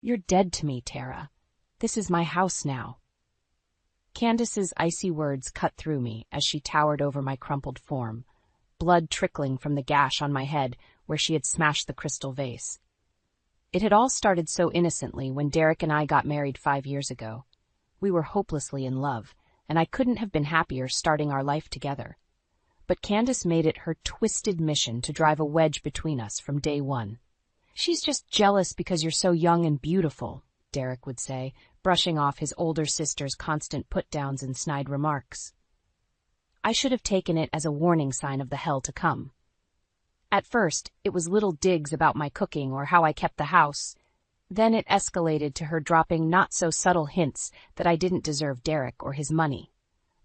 You're dead to me, Tara. This is my house now. Candace's icy words cut through me as she towered over my crumpled form, blood trickling from the gash on my head where she had smashed the crystal vase. It had all started so innocently when Derek and I got married 5 years ago. We were hopelessly in love, and I couldn't have been happier starting our life together. But Candace made it her twisted mission to drive a wedge between us from day one. "She's just jealous because you're so young and beautiful," Derek would say, brushing off his older sister's constant put-downs and snide remarks. I should have taken it as a warning sign of the hell to come. At first, it was little digs about my cooking or how I kept the house. Then it escalated to her dropping not-so-subtle hints that I didn't deserve Derek or his money.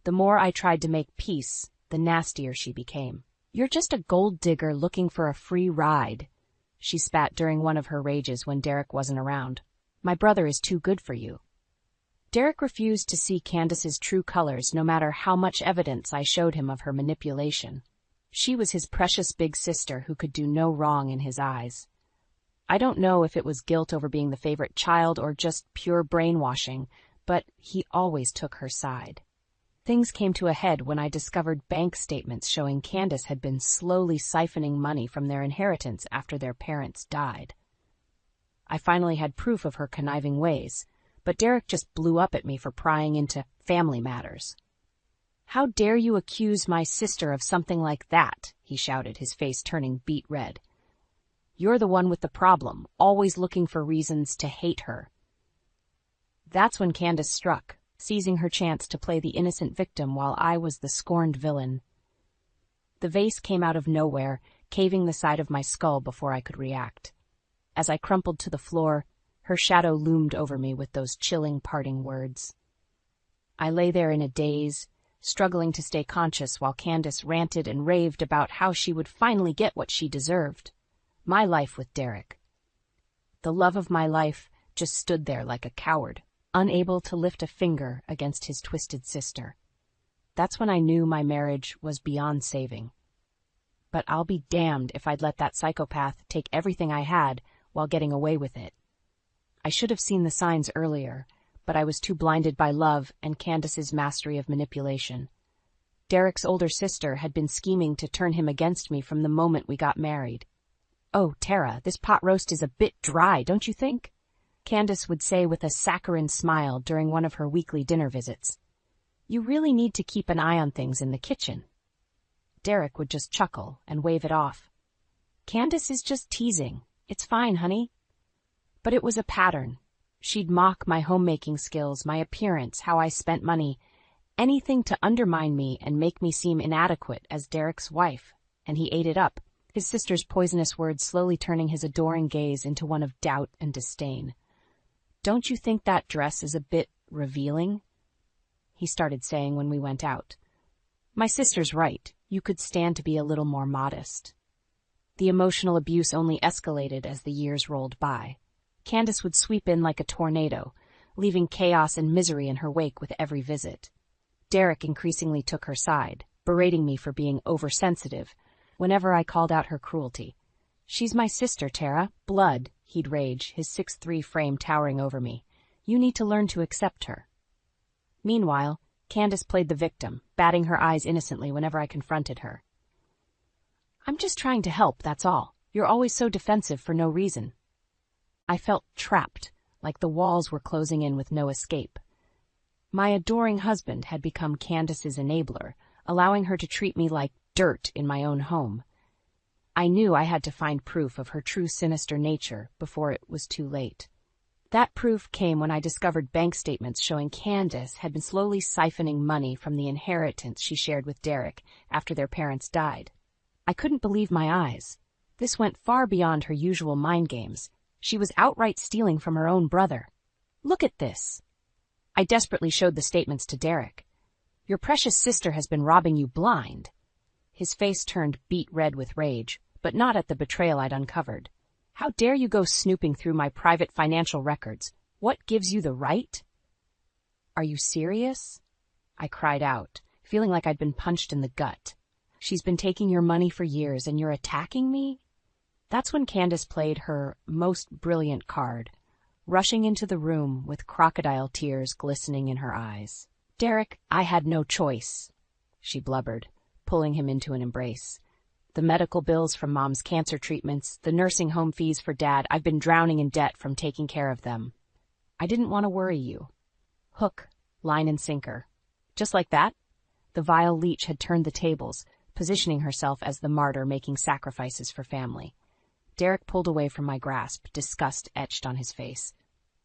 The more I tried to make peace, the nastier she became. "You're just a gold digger looking for a free ride," she spat during one of her rages when Derek wasn't around. "My brother is too good for you." Derek refused to see Candace's true colors no matter how much evidence I showed him of her manipulation. She was his precious big sister who could do no wrong in his eyes. I don't know if it was guilt over being the favorite child or just pure brainwashing, but he always took her side. Things came to a head when I discovered bank statements showing Candace had been slowly siphoning money from their inheritance after their parents died. I finally had proof of her conniving ways, but Derek just blew up at me for prying into family matters. "How dare you accuse my sister of something like that?" he shouted, his face turning beet red. "You're the one with the problem, always looking for reasons to hate her." That's when Candace struck, seizing her chance to play the innocent victim while I was the scorned villain. The vase came out of nowhere, caving the side of my skull before I could react. As I crumpled to the floor, her shadow loomed over me with those chilling parting words. I lay there in a daze, struggling to stay conscious while Candace ranted and raved about how she would finally get what she deserved. My life with Derek. The love of my life just stood there like a coward, unable to lift a finger against his twisted sister. That's when I knew my marriage was beyond saving. But I'll be damned if I'd let that psychopath take everything I had while getting away with it. I should have seen the signs earlier, but I was too blinded by love and Candace's mastery of manipulation. Derek's older sister had been scheming to turn him against me from the moment we got married. "Oh, Tara, this pot roast is a bit dry, don't you think?" Candace would say with a saccharine smile during one of her weekly dinner visits. "You really need to keep an eye on things in the kitchen." Derek would just chuckle and wave it off. "Candace is just teasing. It's fine, honey." But it was a pattern. She'd mock my homemaking skills, my appearance, how I spent money, anything to undermine me and make me seem inadequate as Derek's wife, and he ate it up, his sister's poisonous words slowly turning his adoring gaze into one of doubt and disdain. "Don't you think that dress is a bit revealing?" he started saying when we went out. "My sister's right. You could stand to be a little more modest." The emotional abuse only escalated as the years rolled by. Candace would sweep in like a tornado, leaving chaos and misery in her wake with every visit. Derek increasingly took her side, berating me for being oversensitive whenever I called out her cruelty. "She's my sister, Tara. Blood," he'd rage, his 6'3" frame towering over me. "You need to learn to accept her." Meanwhile, Candace played the victim, batting her eyes innocently whenever I confronted her. "I'm just trying to help, that's all. You're always so defensive for no reason." I felt trapped, like the walls were closing in with no escape. My adoring husband had become Candace's enabler, allowing her to treat me like dirt in my own home. I knew I had to find proof of her true sinister nature before it was too late. That proof came when I discovered bank statements showing Candace had been slowly siphoning money from the inheritance she shared with Derek after their parents died. I couldn't believe my eyes. This went far beyond her usual mind games. She was outright stealing from her own brother. "Look at this." I desperately showed the statements to Derek. "Your precious sister has been robbing you blind." His face turned beet red with rage, but not at the betrayal I'd uncovered. "How dare you go snooping through my private financial records? What gives you the right?" "Are you serious?" I cried out, feeling like I'd been punched in the gut. "She's been taking your money for years and you're attacking me?" That's when Candace played her most brilliant card. rushing into the room with crocodile tears glistening in her eyes. "Derek, I had no choice," she blubbered, pulling him into an embrace. "The medical bills from Mom's cancer treatments, the nursing home fees for Dad, I've been drowning in debt from taking care of them. I didn't want to worry you." Hook, line and sinker. Just like that, the vile leech had turned the tables, positioning herself as the martyr making sacrifices for family. Derek pulled away from my grasp, disgust etched on his face.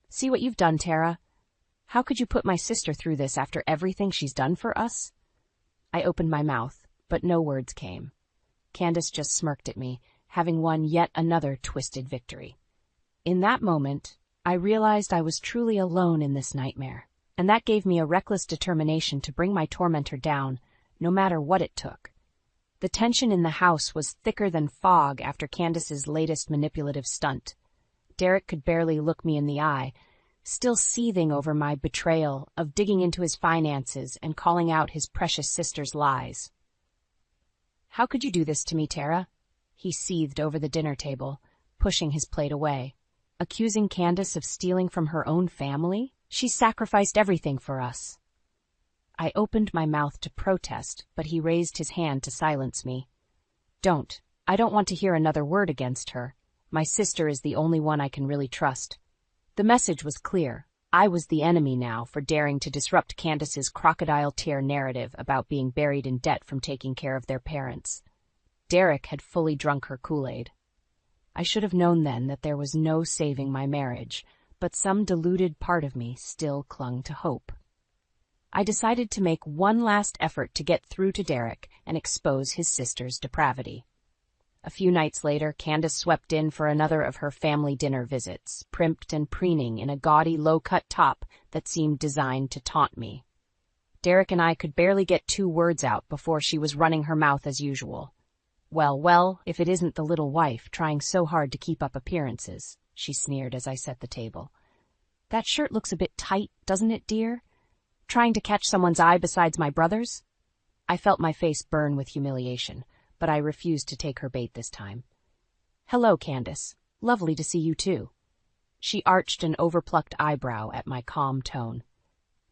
"See what you've done, Tara. How could you put my sister through this after everything she's done for us?" I opened my mouth, but no words came. Candace just smirked at me, having won yet another twisted victory. In that moment, I realized I was truly alone in this nightmare, and that gave me a reckless determination to bring my tormentor down, no matter what it took. The tension in the house was thicker than fog after Candace's latest manipulative stunt. Derek could barely look me in the eye, still seething over my betrayal of digging into his finances and calling out his precious sister's lies. "How could you do this to me, Tara?" he seethed over the dinner table, pushing his plate away. "Accusing Candace of stealing from her own family? She sacrificed everything for us." I opened my mouth to protest, but he raised his hand to silence me. "Don't. I don't want to hear another word against her. My sister is the only one I can really trust." The message was clear. I was the enemy now for daring to disrupt Candace's crocodile tear narrative about being buried in debt from taking care of their parents. Derek had fully drunk her Kool-Aid. I should have known then that there was no saving my marriage, but some deluded part of me still clung to hope. I decided to make one last effort to get through to Derek and expose his sister's depravity. A few nights later, Candace swept in for another of her family dinner visits, primped and preening in a gaudy low-cut top that seemed designed to taunt me. Derek and I could barely get 2 words out before she was running her mouth as usual. Well, if it isn't the little wife trying so hard to keep up appearances," she sneered as I set the table. "That shirt looks a bit tight, doesn't it, dear? Trying to catch someone's eye besides my brother's?" I felt my face burn with humiliation, but I refused to take her bait this time. "Hello, Candace. Lovely to see you, too." She arched an overplucked eyebrow at my calm tone.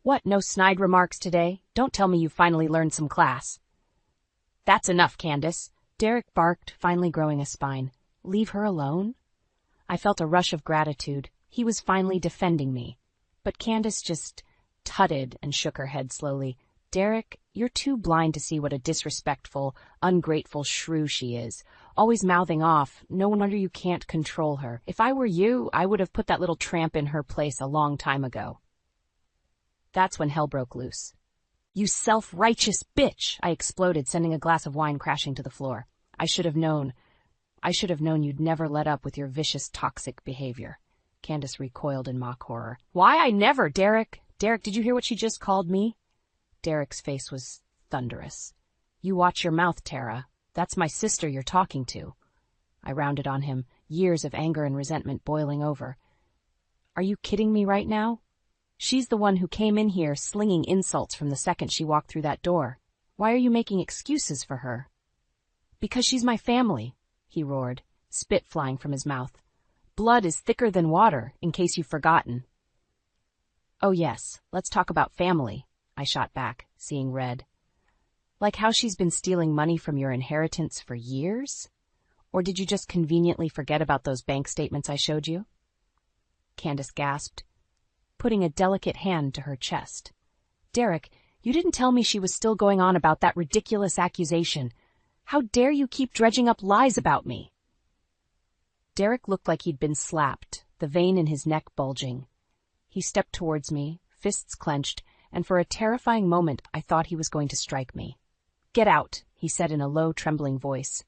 "What, no snide remarks today? Don't tell me you finally learned some class." "That's enough, Candace," Derek barked, finally growing a spine. "Leave her alone?" I felt a rush of gratitude. He was finally defending me. But Candace just tutted and shook her head slowly. "Derek, you're too blind to see what a disrespectful, ungrateful shrew she is. Always mouthing off. No wonder you can't control her. If I were you, I would have put that little tramp in her place a long time ago." That's when hell broke loose. "You self-righteous bitch!" I exploded, sending a glass of wine crashing to the floor. I should have known you'd never let up with your vicious, toxic behavior." Candace recoiled in mock horror. "Why, I never, Derek! Derek, did you hear what she just called me?" Derek's face was thunderous. "You watch your mouth, Tara. That's my sister you're talking to." I rounded on him, years of anger and resentment boiling over. "Are you kidding me right now? She's the one who came in here slinging insults from the second she walked through that door. Why are you making excuses for her?" "Because she's my family," he roared, spit flying from his mouth. "Blood is thicker than water, in case you've forgotten." "Oh yes, let's talk about family," I shot back, seeing red. "Like how she's been stealing money from your inheritance for years? Or did you just conveniently forget about those bank statements I showed you?" Candace gasped, putting a delicate hand to her chest. "Derek, you didn't tell me she was still going on about that ridiculous accusation. How dare you keep dredging up lies about me?" Derek looked like he'd been slapped, the vein in his neck bulging. He stepped towards me, fists clenched, and for a terrifying moment I thought he was going to strike me. "Get out," he said in a low, trembling voice.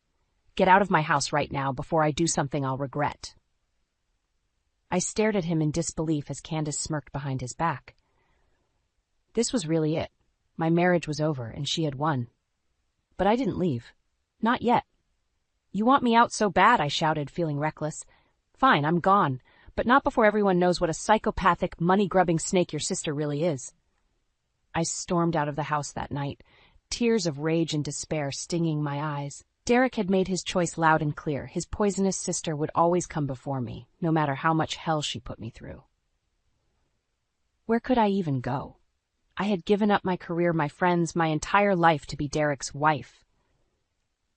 "Get out of my house right now before I do something I'll regret." I stared at him in disbelief as Candace smirked behind his back. This was really it. My marriage was over, and she had won. But I didn't leave. Not yet. "You want me out so bad," I shouted, feeling reckless. "Fine, I'm gone, but not before everyone knows what a psychopathic, money-grubbing snake your sister really is." I stormed out of the house that night, tears of rage and despair stinging my eyes. Derek had made his choice loud and clear. His poisonous sister would always come before me, no matter how much hell she put me through. Where could I even go? I had given up my career, my friends, my entire life to be Derek's wife.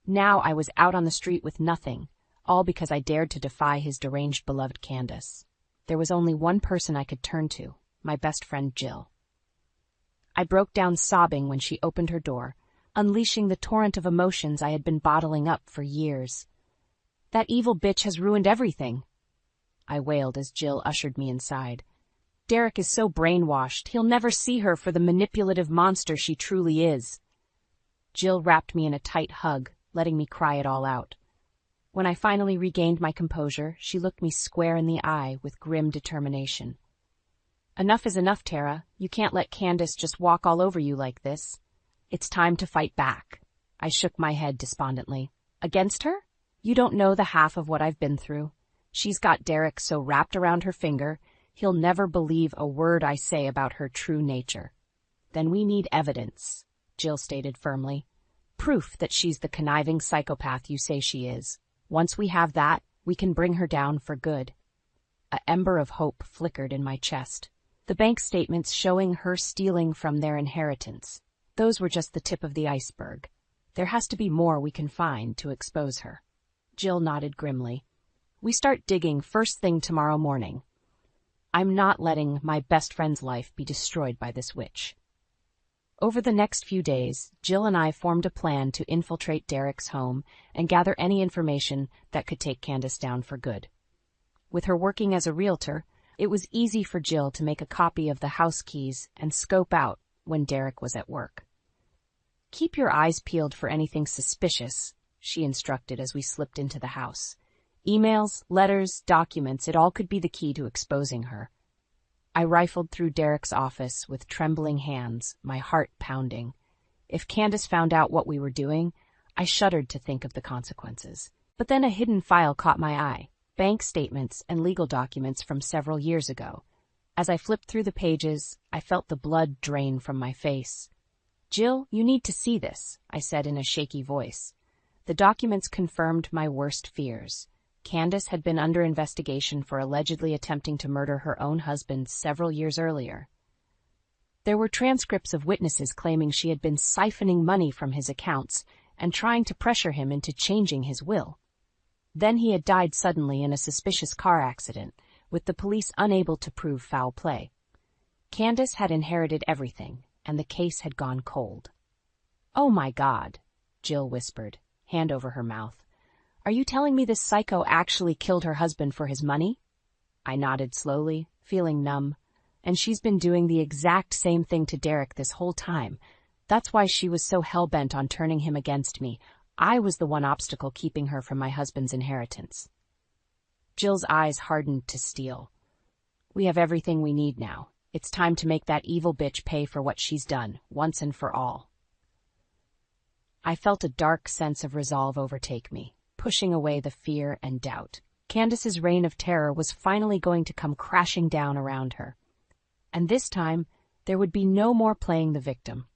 Now I was out on the street with nothing, all because I dared to defy his deranged beloved Candace. There was only one person I could turn to, my best friend Jill. I broke down sobbing when she opened her door, unleashing the torrent of emotions I had been bottling up for years. "That evil bitch has ruined everything," I wailed as Jill ushered me inside. "Derek is so brainwashed, he'll never see her for the manipulative monster she truly is." Jill wrapped me in a tight hug, letting me cry it all out. When I finally regained my composure, she looked me square in the eye with grim determination. "Enough is enough, Tara. You can't let Candace just walk all over you like this. It's time to fight back." I shook my head despondently. "Against her? You don't know the half of what I've been through. She's got Derek so wrapped around her finger, he'll never believe a word I say about her true nature." "Then we need evidence," Jill stated firmly. "Proof that she's the conniving psychopath you say she is. Once we have that, we can bring her down for good." A ember of hope flickered in my chest. The bank statements showing her stealing from their inheritance. Those were just the tip of the iceberg. There has to be more we can find to expose her. Jill nodded grimly. "We start digging first thing tomorrow morning. I'm not letting my best friend's life be destroyed by this witch." Over the next few days, Jill and I formed a plan to infiltrate Derek's home and gather any information that could take Candace down for good. With her working as a realtor, it was easy for Jill to make a copy of the house keys and scope out when Derek was at work. "Keep your eyes peeled for anything suspicious," she instructed as we slipped into the house. "Emails, letters, documents, it all could be the key to exposing her." I rifled through Derek's office with trembling hands, my heart pounding. If Candace found out what we were doing, I shuddered to think of the consequences. But then a hidden file caught my eye. Bank statements and legal documents from several years ago. As I flipped through the pages, I felt the blood drain from my face. "Jill, you need to see this," I said in a shaky voice. The documents confirmed my worst fears. Candace had been under investigation for allegedly attempting to murder her own husband several years earlier. There were transcripts of witnesses claiming she had been siphoning money from his accounts and trying to pressure him into changing his will. Then he had died suddenly in a suspicious car accident, with the police unable to prove foul play. Candace had inherited everything, and the case had gone cold. "Oh my God," Jill whispered, hand over her mouth. "Are you telling me this psycho actually killed her husband for his money?" I nodded slowly, feeling numb. "And she's been doing the exact same thing to Derek this whole time. That's why she was so hell-bent on turning him against me. I was the one obstacle keeping her from my husband's inheritance." Jill's eyes hardened to steel. "We have everything we need now. It's time to make that evil bitch pay for what she's done, once and for all." I felt a dark sense of resolve overtake me, pushing away the fear and doubt. Candace's reign of terror was finally going to come crashing down around her. And this time, there would be no more playing the victim.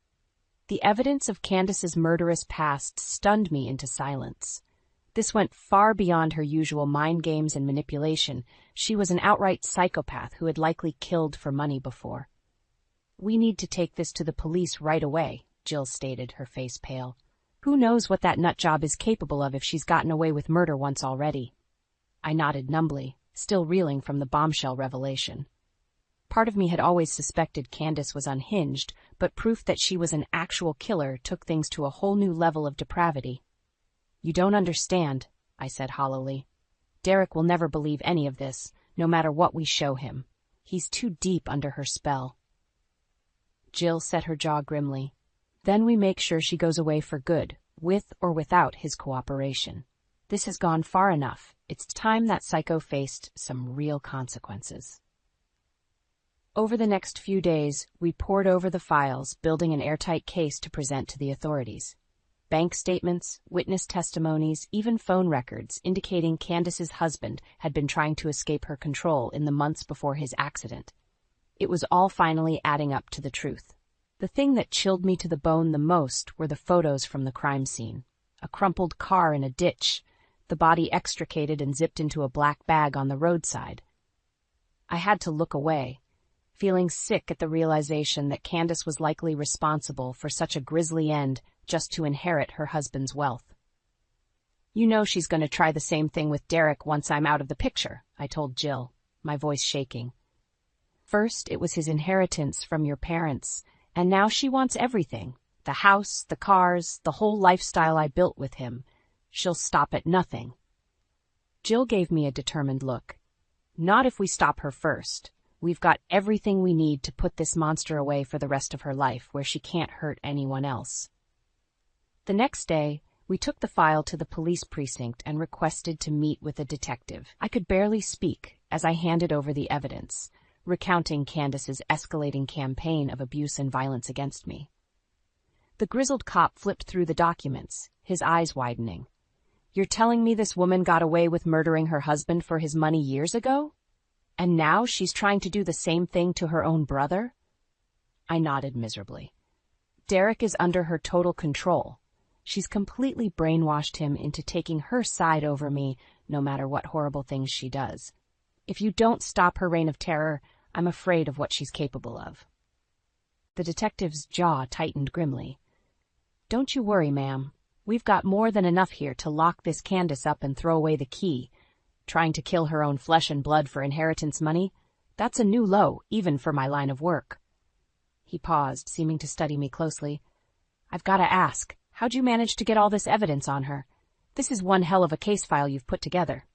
The evidence of Candace's murderous past stunned me into silence. This went far beyond her usual mind games and manipulation. She was an outright psychopath who had likely killed for money before. "We need to take this to the police right away," Jill stated, her face pale. "Who knows what that nutjob is capable of if she's gotten away with murder once already?" I nodded numbly, still reeling from the bombshell revelation. Part of me had always suspected Candace was unhinged, but proof that she was an actual killer took things to a whole new level of depravity. "You don't understand," I said hollowly. "Derek will never believe any of this, no matter what we show him. He's too deep under her spell." Jill set her jaw grimly. "Then we make sure she goes away for good, with or without his cooperation. This has gone far enough. It's time that psycho faced some real consequences." Over the next few days, we pored over the files, building an airtight case to present to the authorities. Bank statements, witness testimonies, even phone records indicating Candace's husband had been trying to escape her control in the months before his accident. It was all finally adding up to the truth. The thing that chilled me to the bone the most were the photos from the crime scene. a crumpled car in a ditch, the body extricated and zipped into a black bag on the roadside. I had to look away, feeling sick at the realization that Candace was likely responsible for such a grisly end just to inherit her husband's wealth. "You know she's going to try the same thing with Derek once I'm out of the picture," I told Jill, my voice shaking. "First, it was his inheritance from your parents, and now she wants everything. The house, the cars, the whole lifestyle I built with him. She'll stop at nothing." Jill gave me a determined look. "Not if we stop her first. We've got everything we need to put this monster away for the rest of her life, where she can't hurt anyone else." The next day, we took the file to the police precinct and requested to meet with a detective. I could barely speak as I handed over the evidence, recounting Candace's escalating campaign of abuse and violence against me. The grizzled cop flipped through the documents, his eyes widening. "You're telling me this woman got away with murdering her husband for his money years ago? And now she's trying to do the same thing to her own brother?" I nodded miserably. "Derek is under her total control. She's completely brainwashed him into taking her side over me, no matter what horrible things she does. If you don't stop her reign of terror, I'm afraid of what she's capable of." The detective's jaw tightened grimly. "Don't you worry, ma'am. We've got more than enough here to lock this Candace up and throw away the key. Trying to kill her own flesh and blood for inheritance money? That's a new low, even for my line of work." He paused, seeming to study me closely. "I've got to ask, how'd you manage to get all this evidence on her? This is one hell of a case file you've put together."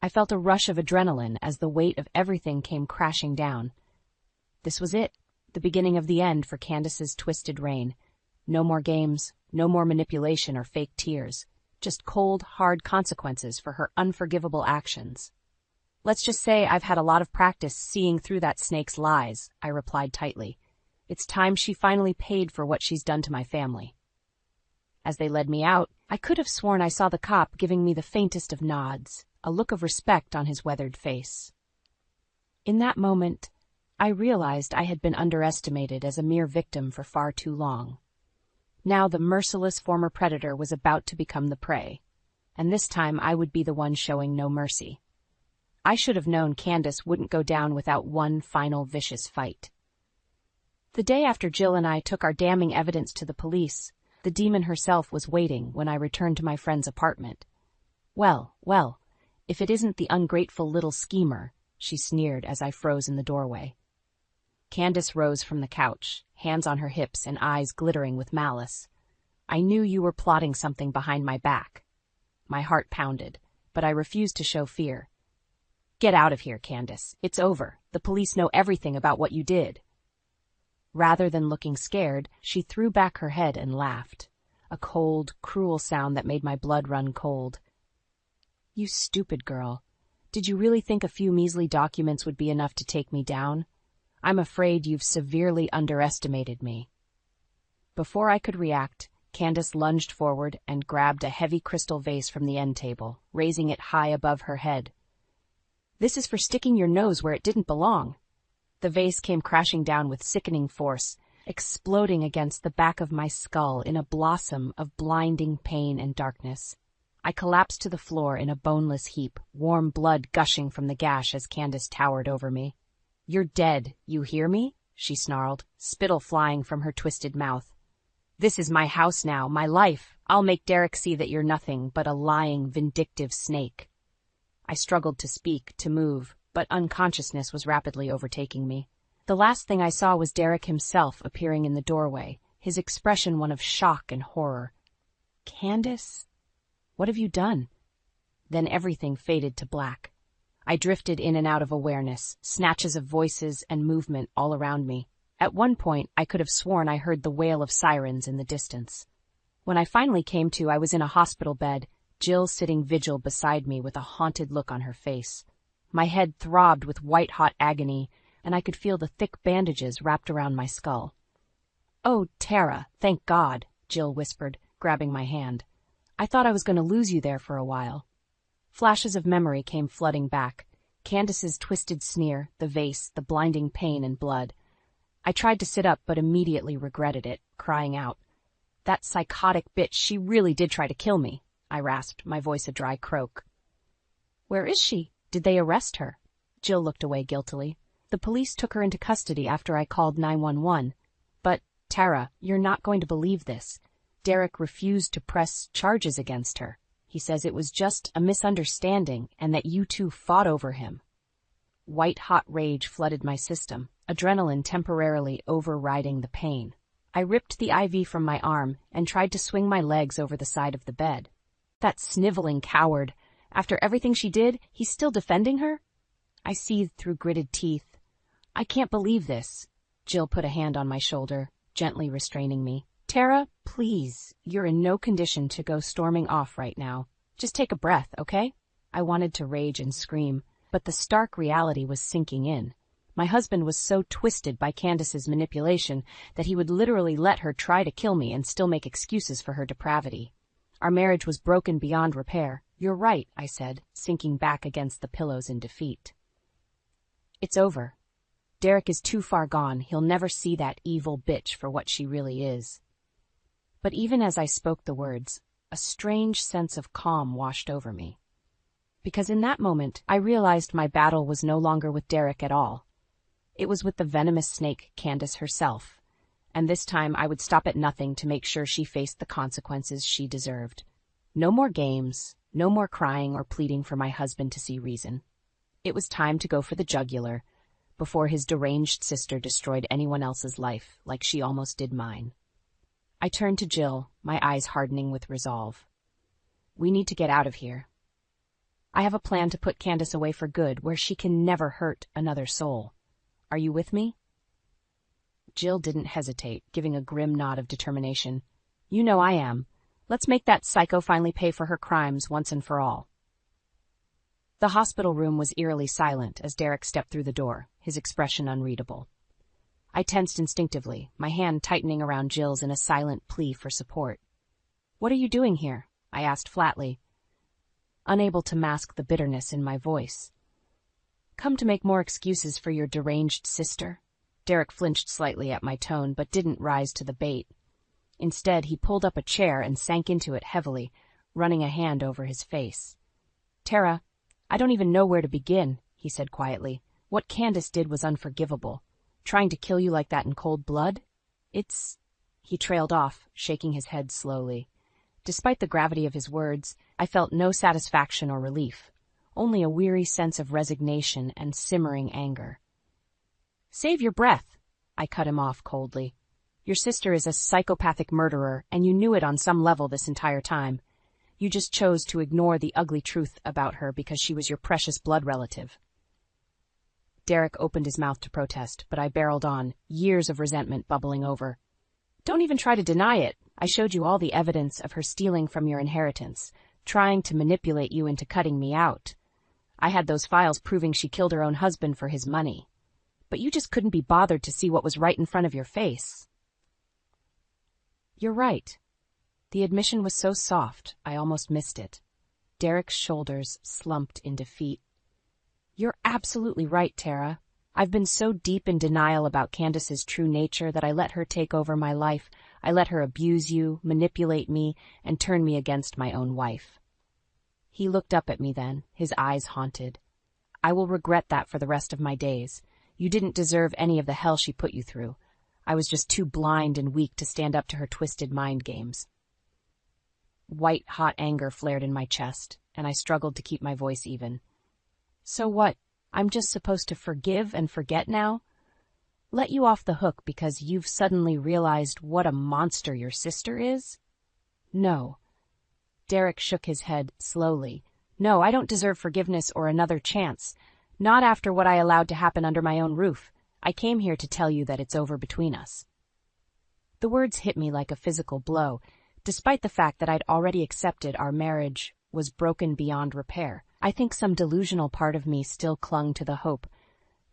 I felt a rush of adrenaline as the weight of everything came crashing down. This was it, the beginning of the end for Candace's twisted reign. No more games, no more manipulation or fake tears, just cold, hard consequences for her unforgivable actions. "Let's just say I've had a lot of practice seeing through that snake's lies," I replied tightly. "It's time she finally paid for what she's done to my family." As they led me out, I could have sworn I saw the cop giving me the faintest of nods, a look of respect on his weathered face. In that moment, I realized I had been underestimated as a mere victim for far too long. Now the merciless former predator was about to become the prey, and this time I would be the one showing no mercy. I should have known Candace wouldn't go down without one final vicious fight. The day after Jill and I took our damning evidence to the police, the demon herself was waiting when I returned to my friend's apartment. Well, if it isn't the ungrateful little schemer," she sneered as I froze in the doorway. Candace rose from the couch, hands on her hips and eyes glittering with malice. "I knew you were plotting something behind my back." My heart pounded, but I refused to show fear. "Get out of here, Candace. It's over. The police know everything about what you did." Rather than looking scared, she threw back her head and laughed, a cold, cruel sound that made my blood run cold. "You stupid girl. Did you really think a few measly documents would be enough to take me down? I'm afraid you've severely underestimated me." Before I could react, Candace lunged forward and grabbed a heavy crystal vase from the end table, raising it high above her head. "This is for sticking your nose where it didn't belong." The vase came crashing down with sickening force, exploding against the back of my skull in a blossom of blinding pain and darkness. I collapsed to the floor in a boneless heap, warm blood gushing from the gash as Candace towered over me. "You're dead, you hear me?" she snarled, spittle flying from her twisted mouth. "This is my house now, my life. I'll make Derek see that you're nothing but a lying, vindictive snake." I struggled to speak, to move, but unconsciousness was rapidly overtaking me. The last thing I saw was Derek himself appearing in the doorway, his expression one of shock and horror. "Candace? What have you done?" Then everything faded to black. I drifted in and out of awareness, snatches of voices and movement all around me. At one point, I could have sworn I heard the wail of sirens in the distance. When I finally came to, I was in a hospital bed, Jill sitting vigil beside me with a haunted look on her face. My head throbbed with white-hot agony, and I could feel the thick bandages wrapped around my skull. "Oh, Tara, thank God," Jill whispered, grabbing my hand. "I thought I was going to lose you there for a while." Flashes of memory came flooding back. Candace's twisted sneer, the vase, the blinding pain and blood. I tried to sit up but immediately regretted it, crying out, That psychotic bitch, she really did try to kill me, I rasped, my voice a dry croak. Where is she? Did they arrest her? Jill looked away guiltily. The police took her into custody after I called 911. But, Tara, you're not going to believe this. Derek refused to press charges against her. He says it was just a misunderstanding and that you two fought over him. White-hot rage flooded my system, adrenaline temporarily overriding the pain. I ripped the IV from my arm and tried to swing my legs over the side of the bed. That sniveling coward. After everything she did, he's still defending her? I seethed through gritted teeth. I can't believe this. Jill put a hand on my shoulder, gently restraining me. Tara, please, you're in no condition to go storming off right now. Just take a breath, okay? I wanted to rage and scream, but the stark reality was sinking in. My husband was so twisted by Candace's manipulation that he would literally let her try to kill me and still make excuses for her depravity. Our marriage was broken beyond repair. You're right, I said, sinking back against the pillows in defeat. It's over. Derek is too far gone. He'll never see that evil bitch for what she really is. But even as I spoke the words, a strange sense of calm washed over me. Because in that moment, I realized my battle was no longer with Derek at all. It was with the venomous snake, Candace herself, and this time I would stop at nothing to make sure she faced the consequences she deserved. No more games, no more crying or pleading for my husband to see reason. It was time to go for the jugular, before his deranged sister destroyed anyone else's life like she almost did mine. I turned to Jill, my eyes hardening with resolve. We need to get out of here. I have a plan to put Candace away for good, where she can never hurt another soul. Are you with me? Jill didn't hesitate, giving a grim nod of determination. You know I am. Let's make that psycho finally pay for her crimes once and for all. The hospital room was eerily silent as Derek stepped through the door, his expression unreadable. I tensed instinctively, my hand tightening around Jill's in a silent plea for support. What are you doing here? I asked flatly, unable to mask the bitterness in my voice. Come to make more excuses for your deranged sister? Derek flinched slightly at my tone, but didn't rise to the bait. Instead, he pulled up a chair and sank into it heavily, running a hand over his face. Tara, I don't even know where to begin, he said quietly. What Candace did was unforgivable. Trying to kill you like that in cold blood? He trailed off, shaking his head slowly. Despite the gravity of his words, I felt no satisfaction or relief, only a weary sense of resignation and simmering anger. Save your breath, I cut him off coldly. Your sister is a psychopathic murderer, and you knew it on some level this entire time. You just chose to ignore the ugly truth about her because she was your precious blood relative. Derek opened his mouth to protest, but I barreled on, years of resentment bubbling over. Don't even try to deny it. I showed you all the evidence of her stealing from your inheritance, trying to manipulate you into cutting me out. I had those files proving she killed her own husband for his money. But you just couldn't be bothered to see what was right in front of your face. You're right. The admission was so soft, I almost missed it. Derek's shoulders slumped in defeat. You're absolutely right, Tara. I've been so deep in denial about Candace's true nature that I let her take over my life. I let her abuse you, manipulate me, and turn me against my own wife. He looked up at me then, his eyes haunted. I will regret that for the rest of my days. You didn't deserve any of the hell she put you through. I was just too blind and weak to stand up to her twisted mind games. White, hot anger flared in my chest, and I struggled to keep my voice even. So what? I'm just supposed to forgive and forget now? Let you off the hook because you've suddenly realized what a monster your sister is? No. Derek shook his head slowly. No, I don't deserve forgiveness or another chance. Not after what I allowed to happen under my own roof. I came here to tell you that it's over between us. The words hit me like a physical blow, despite the fact that I'd already accepted our marriage was broken beyond repair. I think some delusional part of me still clung to the hope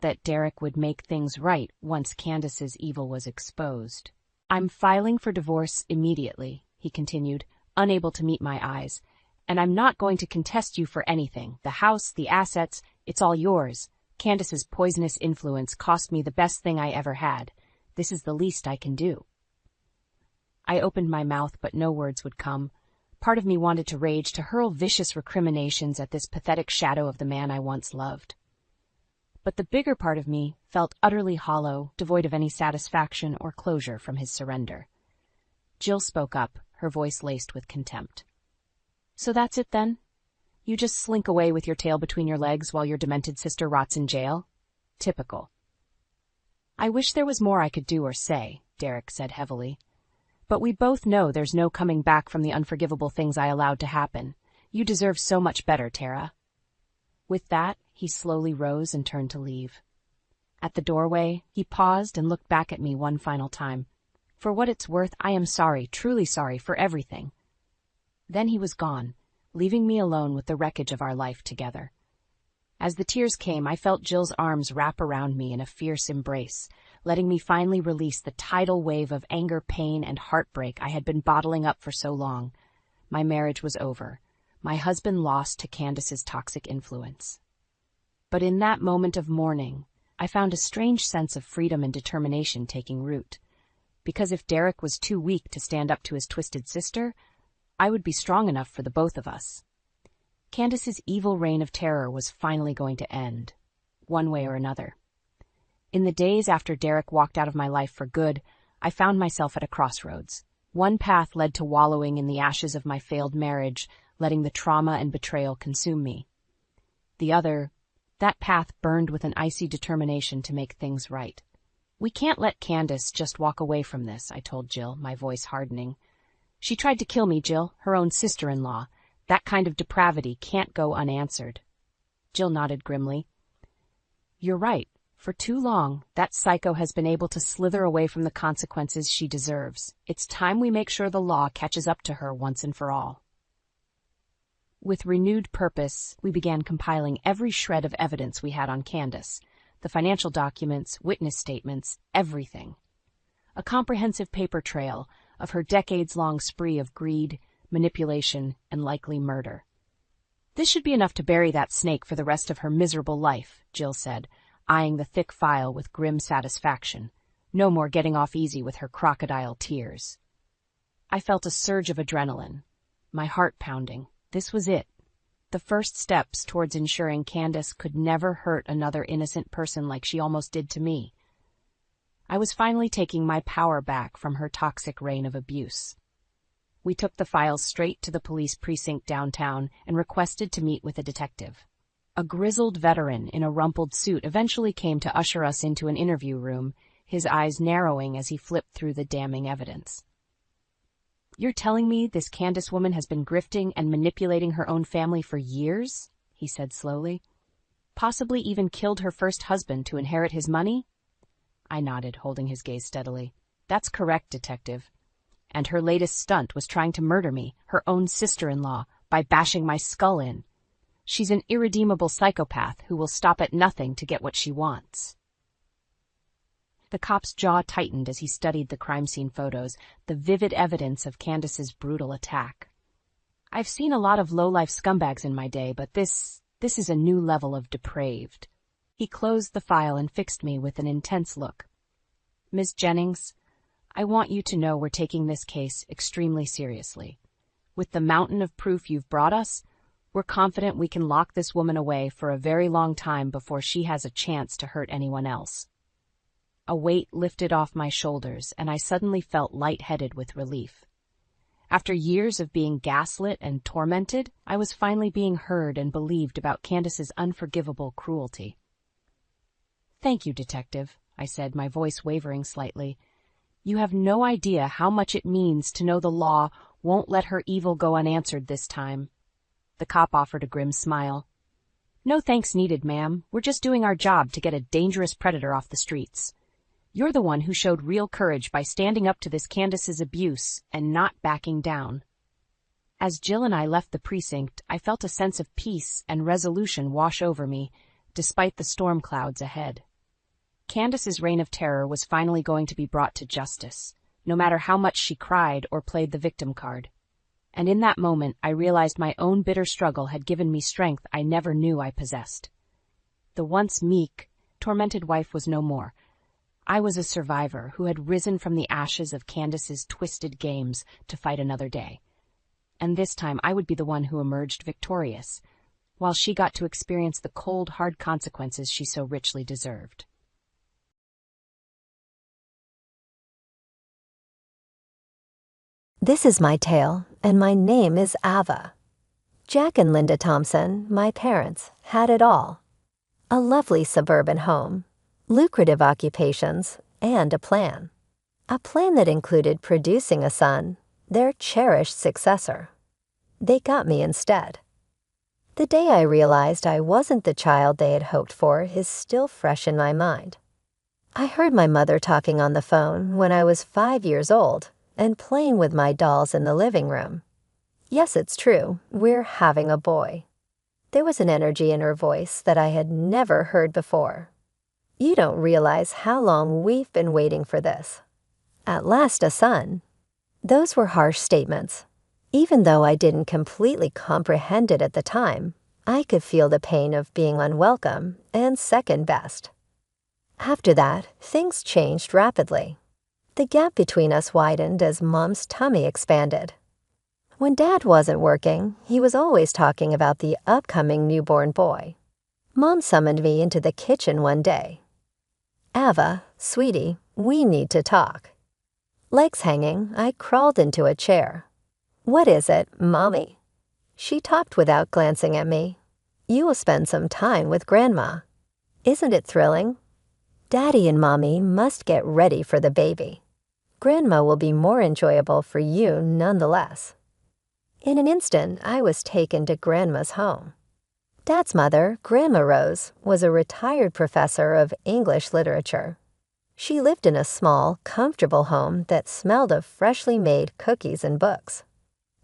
that Derek would make things right once Candace's evil was exposed. I'm filing for divorce immediately, he continued, unable to meet my eyes, and I'm not going to contest you for anything. The house, the assets, it's all yours. Candace's poisonous influence cost me the best thing I ever had. This is the least I can do. I opened my mouth, but no words would come. Part of me wanted to rage, to hurl vicious recriminations at this pathetic shadow of the man I once loved. But the bigger part of me felt utterly hollow, devoid of any satisfaction or closure from his surrender. Jill spoke up, her voice laced with contempt. "So that's it then? You just slink away with your tail between your legs while your demented sister rots in jail? Typical." "I wish there was more I could do or say," Derek said heavily. "But we both know there's no coming back from the unforgivable things I allowed to happen. You deserve so much better, Tara." With that, he slowly rose and turned to leave. At the doorway, he paused and looked back at me one final time. "For what it's worth, I am sorry, truly sorry, for everything." Then he was gone, leaving me alone with the wreckage of our life together. As the tears came, I felt Jill's arms wrap around me in a fierce embrace, letting me finally release the tidal wave of anger, pain, and heartbreak I had been bottling up for so long. My marriage was over. My husband lost to Candace's toxic influence. But in that moment of mourning, I found a strange sense of freedom and determination taking root. Because if Derek was too weak to stand up to his twisted sister, I would be strong enough for the both of us. Candace's evil reign of terror was finally going to end, one way or another. In the days after Derek walked out of my life for good, I found myself at a crossroads. One path led to wallowing in the ashes of my failed marriage, letting the trauma and betrayal consume me. The other, that path burned with an icy determination to make things right. "We can't let Candace just walk away from this," I told Jill, my voice hardening. "She tried to kill me, Jill, her own sister-in-law. That kind of depravity can't go unanswered." Jill nodded grimly. "You're right. For too long, that psycho has been able to slither away from the consequences she deserves. It's time we make sure the law catches up to her once and for all." With renewed purpose, we began compiling every shred of evidence we had on Candace, the financial documents, witness statements, everything. A comprehensive paper trail of her decades-long spree of greed, manipulation, and likely murder. "This should be enough to bury that snake for the rest of her miserable life," Jill said, eyeing the thick file with grim satisfaction. "No more getting off easy with her crocodile tears." I felt a surge of adrenaline, my heart pounding. This was it. The first steps towards ensuring Candace could never hurt another innocent person like she almost did to me. I was finally taking my power back from her toxic reign of abuse. We took the files straight to the police precinct downtown and requested to meet with a detective. A grizzled veteran in a rumpled suit eventually came to usher us into an interview room, his eyes narrowing as he flipped through the damning evidence. "You're telling me this Candace woman has been grifting and manipulating her own family for years?" he said slowly. "Possibly even killed her first husband to inherit his money?" I nodded, holding his gaze steadily. "That's correct, detective. And her latest stunt was trying to murder me, her own sister-in-law, by bashing my skull in. She's an irredeemable psychopath who will stop at nothing to get what she wants." The cop's jaw tightened as he studied the crime scene photos, the vivid evidence of Candace's brutal attack. "I've seen a lot of low-life scumbags in my day, but this is a new level of depraved." He closed the file and fixed me with an intense look. "Ms. Jennings, I want you to know we're taking this case extremely seriously. With the mountain of proof you've brought us, we're confident we can lock this woman away for a very long time before she has a chance to hurt anyone else." A weight lifted off my shoulders, and I suddenly felt lightheaded with relief. After years of being gaslit and tormented, I was finally being heard and believed about Candace's unforgivable cruelty. "Thank you, detective," I said, my voice wavering slightly. "You have no idea how much it means to know the law won't let her evil go unanswered this time." The cop offered a grim smile. "No thanks needed, ma'am. We're just doing our job to get a dangerous predator off the streets. You're the one who showed real courage by standing up to this Candace's abuse and not backing down." As Jill and I left the precinct, I felt a sense of peace and resolution wash over me, despite the storm clouds ahead. Candace's reign of terror was finally going to be brought to justice, no matter how much she cried or played the victim card. And in that moment, I realized my own bitter struggle had given me strength I never knew I possessed. The once meek, tormented wife was no more. I was a survivor who had risen from the ashes of Candace's twisted games to fight another day. And this time I would be the one who emerged victorious, while she got to experience the cold, hard consequences she so richly deserved. This is my tale, and my name is Ava. Jack and Linda Thompson, my parents, had it all. A lovely suburban home, lucrative occupations, and a plan. A plan that included producing a son, their cherished successor. They got me instead. The day I realized I wasn't the child they had hoped for is still fresh in my mind. I heard my mother talking on the phone when I was 5 years old and playing with my dolls in the living room. Yes, it's true, we're having a boy. There was an energy in her voice that I had never heard before. You don't realize how long we've been waiting for this. At last, a son. Those were harsh statements. Even though I didn't completely comprehend it at the time, I could feel the pain of being unwelcome and second best. After that, things changed rapidly. The gap between us widened as Mom's tummy expanded. When Dad wasn't working, he was always talking about the upcoming newborn boy. Mom summoned me into the kitchen one day. "Ava, sweetie, we need to talk." Legs hanging, I crawled into a chair. "What is it, Mommy?" She talked without glancing at me. "You will spend some time with Grandma. Isn't it thrilling? Daddy and Mommy must get ready for the baby. Grandma will be more enjoyable for you nonetheless." In an instant, I was taken to Grandma's home. Dad's mother, Grandma Rose, was a retired professor of English literature. She lived in a small, comfortable home that smelled of freshly made cookies and books.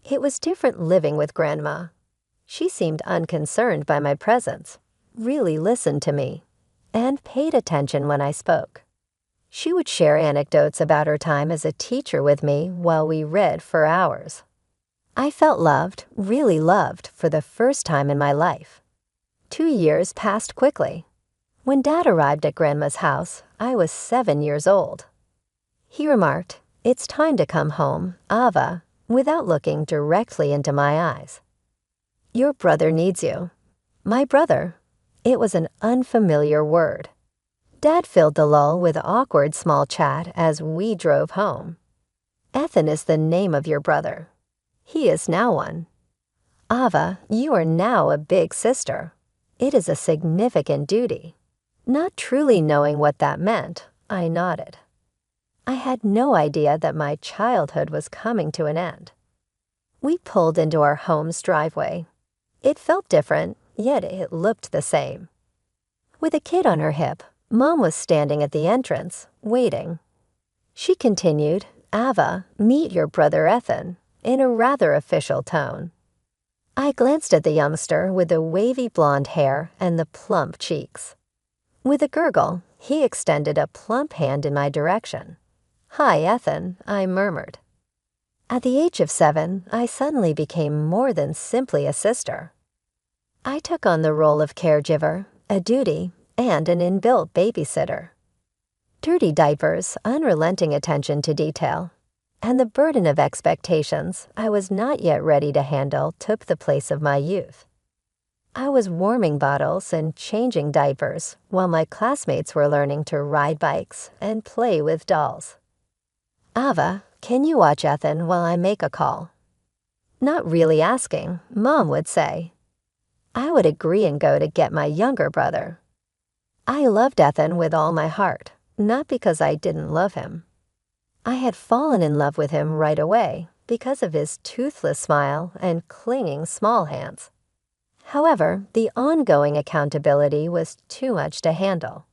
It was different living with Grandma. She seemed unconcerned by my presence, really listened to me, and paid attention when I spoke. She would share anecdotes about her time as a teacher with me while we read for hours. I felt loved, really loved, for the first time in my life. 2 years passed quickly. When Dad arrived at Grandma's house, I was 7 years old. He remarked, "It's time to come home, Ava," without looking directly into my eyes. "Your brother needs you." My brother. It was an unfamiliar word. Dad filled the lull with awkward small chat as we drove home. "Ethan is the name of your brother. He is now one. Ava, you are now a big sister. It is a significant duty." Not truly knowing what that meant, I nodded. I had no idea that my childhood was coming to an end. We pulled into our home's driveway. It felt different, yet it looked the same. With a kid on her hip, Mom was standing at the entrance, waiting. She continued, "Ava, meet your brother Ethan," in a rather official tone. I glanced at the youngster with the wavy blonde hair and the plump cheeks. With a gurgle, he extended a plump hand in my direction. "Hi, Ethan," I murmured. At the age of 7, I suddenly became more than simply a sister. I took on the role of caregiver, a duty, and an inbuilt babysitter. Dirty diapers, unrelenting attention to detail, and the burden of expectations I was not yet ready to handle took the place of my youth. I was warming bottles and changing diapers while my classmates were learning to ride bikes and play with dolls. "Ava, can you watch Ethan while I make a call?" Not really asking, Mom would say. I would agree and go to get my younger brother. I loved Ethan with all my heart, not because I didn't love him. I had fallen in love with him right away because of his toothless smile and clinging small hands. However, the ongoing accountability was too much to handle.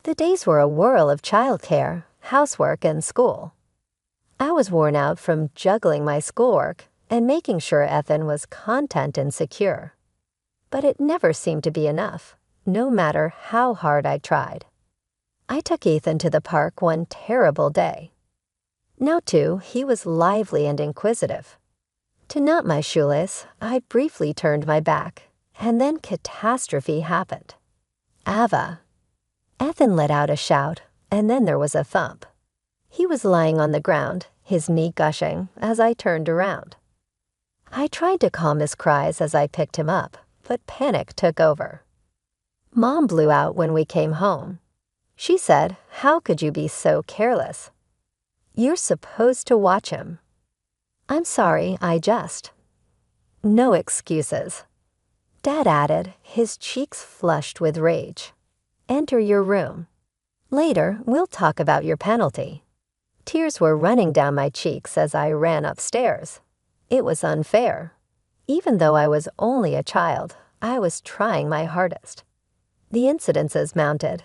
The days were a whirl of childcare, housework, and school. I was worn out from juggling my schoolwork and making sure Ethan was content and secure. But it never seemed to be enough, no matter how hard I tried. I took Ethan to the park one terrible day. Now, too, he was lively and inquisitive. To knot my shoelace, I briefly turned my back, and then catastrophe happened. "Ava!" Ethan let out a shout, and then there was a thump. He was lying on the ground, his knee gushing, as I turned around. I tried to calm his cries as I picked him up, but panic took over. Mom blew out when we came home. She said, "How could you be so careless? You're supposed to watch him." I'm sorry, I just. No excuses. Dad added, his cheeks flushed with rage. "Enter your room. Later, we'll talk about your penalty." Tears were running down my cheeks as I ran upstairs. It was unfair. Even though I was only a child, I was trying my hardest. The incidences mounted.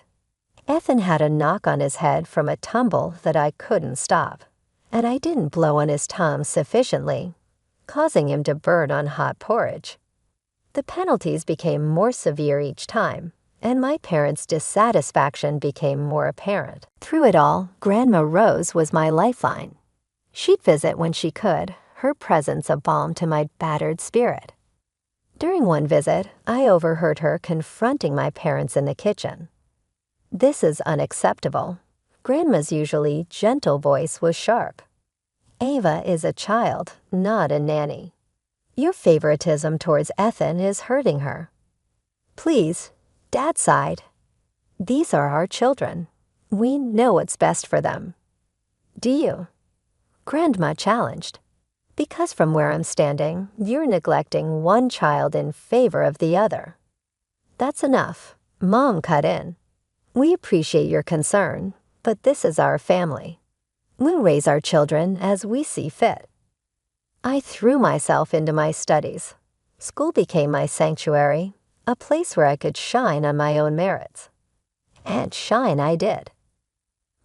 Ethan had a knock on his head from a tumble that I couldn't stop, and I didn't blow on his tongue sufficiently, causing him to burn on hot porridge. The penalties became more severe each time, and my parents' dissatisfaction became more apparent. Through it all, Grandma Rose was my lifeline. She'd visit when she could, her presence a balm to my battered spirit. During one visit, I overheard her confronting my parents in the kitchen. "This is unacceptable." Grandma's usually gentle voice was sharp. "Ava is a child, not a nanny. Your favoritism towards Ethan is hurting her. Please, Dad sighed. These are our children. We know what's best for them. Do you?" Grandma challenged. "Because from where I'm standing, you're neglecting one child in favor of the other." "That's enough." Mom cut in. "We appreciate your concern, but this is our family. We'll raise our children as we see fit." I threw myself into my studies. School became my sanctuary, a place where I could shine on my own merits. And shine I did.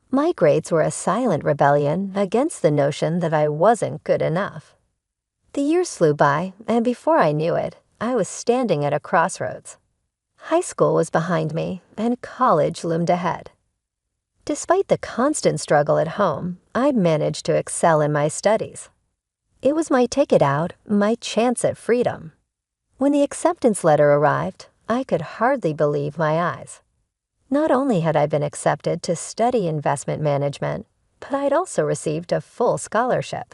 My grades were a silent rebellion against the notion that I wasn't good enough. The years flew by, and before I knew it, I was standing at a crossroads. High school was behind me, and college loomed ahead. Despite the constant struggle at home, I'd managed to excel in my studies. It was my ticket out, my chance at freedom. When the acceptance letter arrived, I could hardly believe my eyes. Not only had I been accepted to study investment management, but I'd also received a full scholarship.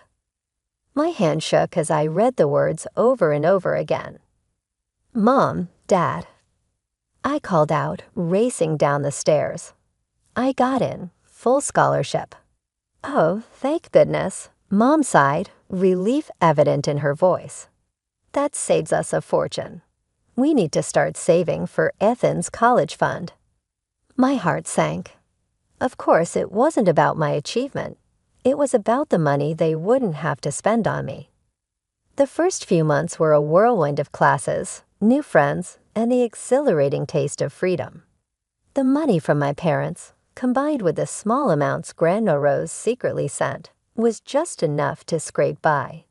My hand shook as I read the words over and over again. "Mom, Dad." I called out, racing down the stairs. I got in, full scholarship. "Oh, thank goodness," Mom sighed, relief evident in her voice. "That saves us a fortune. We need to start saving for Ethan's college fund." My heart sank. Of course, it wasn't about my achievement. It was about the money they wouldn't have to spend on me. The first few months were a whirlwind of classes, new friends, and the exhilarating taste of freedom. The money from my parents, combined with the small amounts Grandma Rose secretly sent, was just enough to scrape by.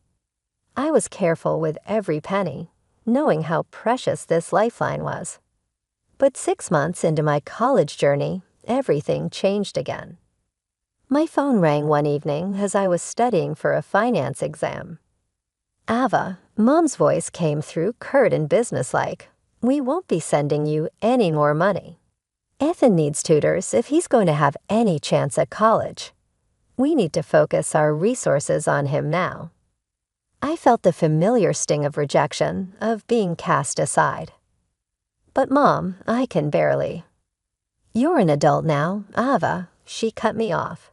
I was careful with every penny, knowing how precious this lifeline was. But 6 months into my college journey, everything changed again. My phone rang one evening as I was studying for a finance exam. "Ava," Mom's voice came through curt and businesslike. "We won't be sending you any more money. Ethan needs tutors if he's going to have any chance at college. We need to focus our resources on him now." I felt the familiar sting of rejection, of being cast aside. "But Mom, I can barely." "You're an adult now, Ava," she cut me off.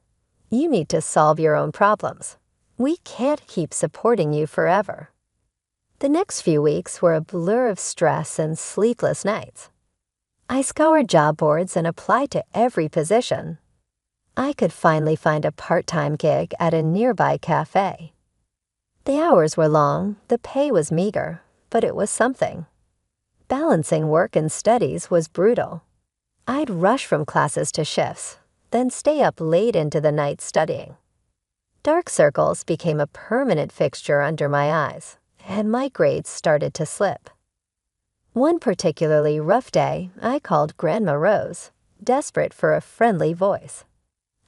"You need to solve your own problems. We can't keep supporting you forever." The next few weeks were a blur of stress and sleepless nights. I scoured job boards and applied to every position. I could finally find a part-time gig at a nearby cafe. The hours were long, the pay was meager, but it was something. Balancing work and studies was brutal. I'd rush from classes to shifts, then stay up late into the night studying. Dark circles became a permanent fixture under my eyes, and my grades started to slip. One particularly rough day, I called Grandma Rose, desperate for a friendly voice.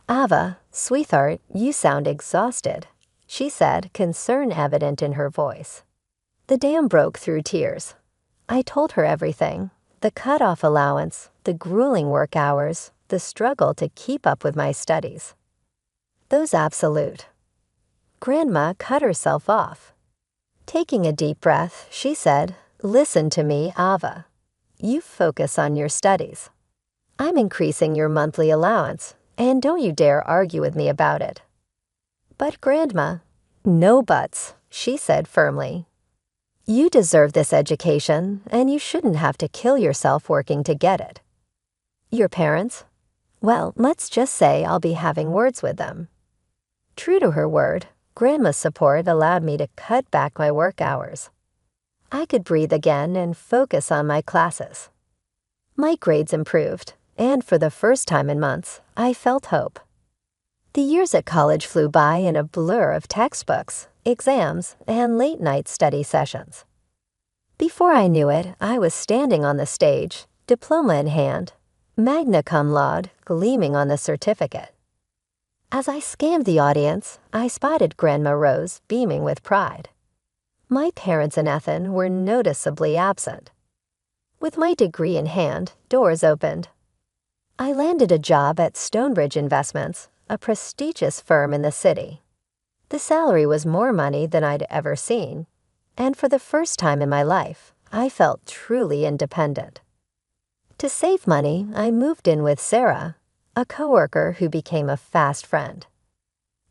"Ava, sweetheart, you sound exhausted," she said, concern evident in her voice. The dam broke through tears. I told her everything, the cut-off allowance, the grueling work hours, the struggle to keep up with my studies. Those absolute. Grandma cut herself off. Taking a deep breath, she said, "Listen to me, Ava. You focus on your studies. I'm increasing your monthly allowance, and don't you dare argue with me about it." "But Grandma." "No buts," she said firmly. "You deserve this education, and you shouldn't have to kill yourself working to get it." "Your parents?" "Well, let's just say I'll be having words with them." True to her word, Grandma's support allowed me to cut back my work hours. I could breathe again and focus on my classes. My grades improved, and for the first time in months, I felt hope. The years at college flew by in a blur of textbooks, exams, and late-night study sessions. Before I knew it, I was standing on the stage, diploma in hand, magna cum laude gleaming on the certificate. As I scanned the audience, I spotted Grandma Rose beaming with pride. My parents and Ethan were noticeably absent. With my degree in hand, doors opened. I landed a job at Stonebridge Investments, a prestigious firm in the city. The salary was more money than I'd ever seen, and for the first time in my life, I felt truly independent. To save money, I moved in with Sarah, a coworker who became a fast friend.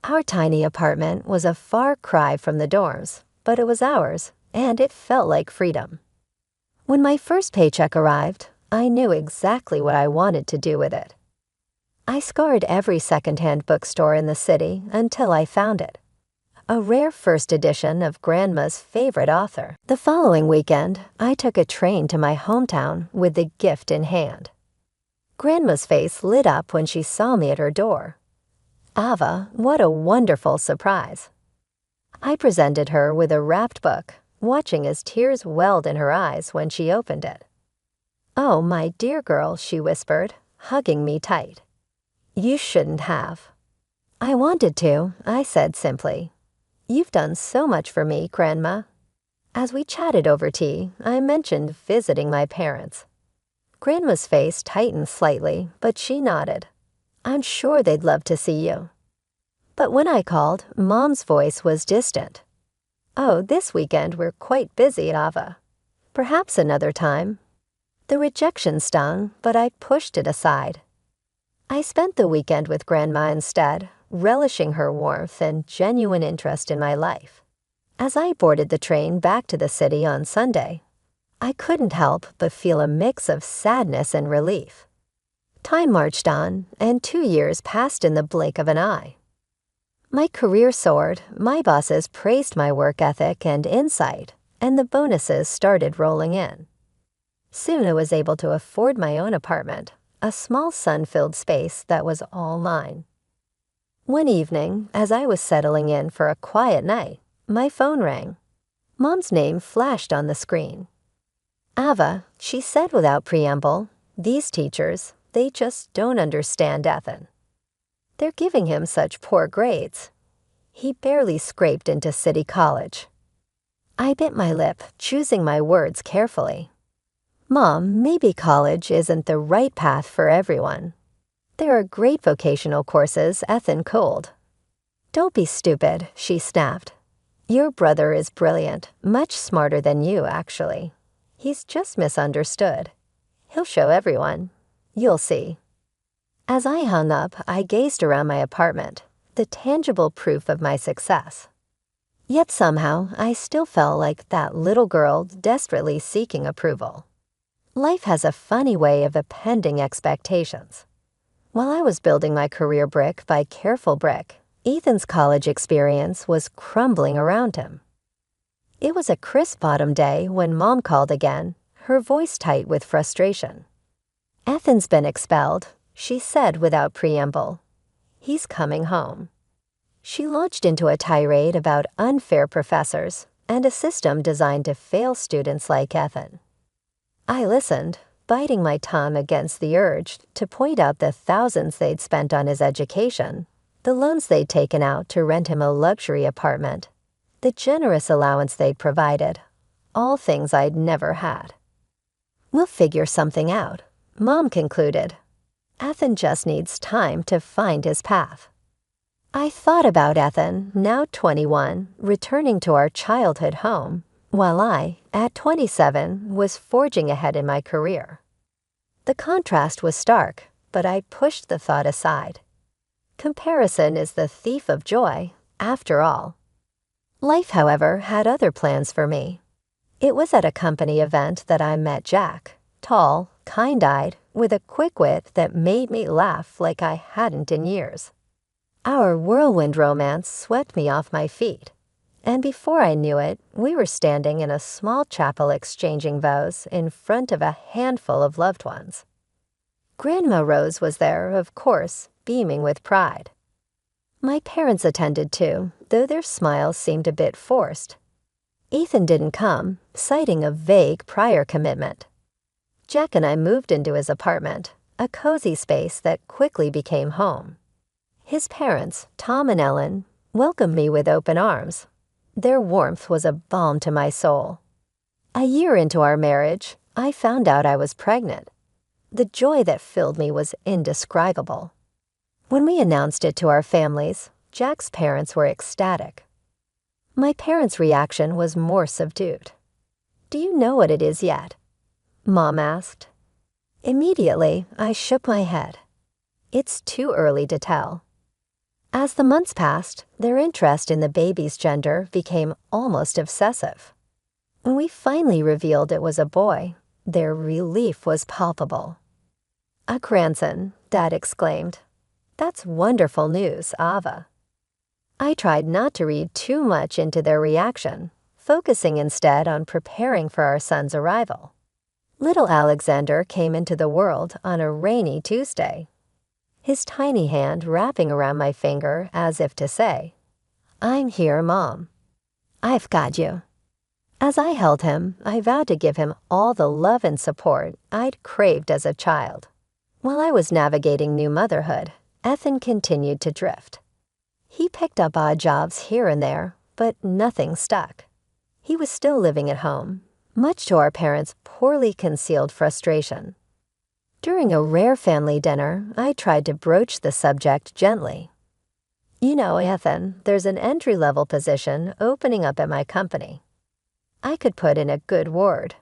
Our tiny apartment was a far cry from the dorms, but it was ours, and it felt like freedom. When my first paycheck arrived, I knew exactly what I wanted to do with it. I scoured every secondhand bookstore in the city until I found it. A rare first edition of Grandma's favorite author. The following weekend, I took a train to my hometown with the gift in hand. Grandma's face lit up when she saw me at her door. "Ava, what a wonderful surprise." I presented her with a wrapped book, watching as tears welled in her eyes when she opened it. "Oh, my dear girl," she whispered, hugging me tight. "You shouldn't have." "I wanted to," I said simply. "You've done so much for me, Grandma." As we chatted over tea, I mentioned visiting my parents. Grandma's face tightened slightly, but she nodded. "I'm sure they'd love to see you." But when I called, Mom's voice was distant. "Oh, this weekend we're quite busy, Ava. Perhaps another time." The rejection stung, but I pushed it aside. I spent the weekend with Grandma instead, relishing her warmth and genuine interest in my life. As I boarded the train back to the city on Sunday, I couldn't help but feel a mix of sadness and relief. Time marched on, and 2 years passed in the blink of an eye. My career soared, my bosses praised my work ethic and insight, and the bonuses started rolling in. Soon I was able to afford my own apartment, a small sun-filled space that was all mine. One evening, as I was settling in for a quiet night, my phone rang. Mom's name flashed on the screen. "Ava," she said without preamble, "these teachers, they just don't understand Ethan. They're giving him such poor grades. He barely scraped into City College." I bit my lip, choosing my words carefully. "Mom, maybe college isn't the right path for everyone. There are great vocational courses Ethan culled." "Don't be stupid," she snapped. "Your brother is brilliant, much smarter than you, actually. He's just misunderstood. He'll show everyone. You'll see." As I hung up, I gazed around my apartment, the tangible proof of my success. Yet somehow, I still felt like that little girl desperately seeking approval. Life has a funny way of appending expectations. While I was building my career brick by careful brick, Ethan's college experience was crumbling around him. It was a crisp autumn day when Mom called again, her voice tight with frustration. "Ethan's been expelled," she said without preamble. "He's coming home." She launched into a tirade about unfair professors and a system designed to fail students like Ethan. I listened, biting my tongue against the urge to point out the thousands they'd spent on his education, the loans they'd taken out to rent him a luxury apartment, the generous allowance they'd provided, all things I'd never had. "We'll figure something out," Mom concluded. Ethan just needs time to find his path. I thought about Ethan, now 21, returning to our childhood home, while I, at 27, was forging ahead in my career. The contrast was stark, but I pushed the thought aside. Comparison is the thief of joy, after all. Life, however, had other plans for me. It was at a company event that I met Jack, tall, kind-eyed, with a quick wit that made me laugh like I hadn't in years. Our whirlwind romance swept me off my feet, and before I knew it, we were standing in a small chapel exchanging vows in front of a handful of loved ones. Grandma Rose was there, of course, beaming with pride. My parents attended too, though their smiles seemed a bit forced. Ethan didn't come, citing a vague prior commitment. Jack and I moved into his apartment, a cozy space that quickly became home. His parents, Tom and Ellen, welcomed me with open arms. Their warmth was a balm to my soul. A year into our marriage, I found out I was pregnant. The joy that filled me was indescribable. When we announced it to our families, Jack's parents were ecstatic. My parents' reaction was more subdued. "Do you know what it is yet?" Mom asked. Immediately, I shook my head. It's too early to tell. As the months passed, their interest in the baby's gender became almost obsessive. When we finally revealed it was a boy, their relief was palpable. "A grandson," Dad exclaimed. "That's wonderful news, Ava." I tried not to read too much into their reaction, focusing instead on preparing for our son's arrival. Little Alexander came into the world on a rainy Tuesday, his tiny hand wrapping around my finger as if to say, "I'm here, Mom. I've got you." As I held him, I vowed to give him all the love and support I'd craved as a child. While I was navigating new motherhood, Ethan continued to drift. He picked up odd jobs here and there, but nothing stuck. He was still living at home, much to our parents' poorly concealed frustration. During a rare family dinner, I tried to broach the subject gently. "You know, Ethan, there's an entry-level position opening up at my company. I could put in a good word."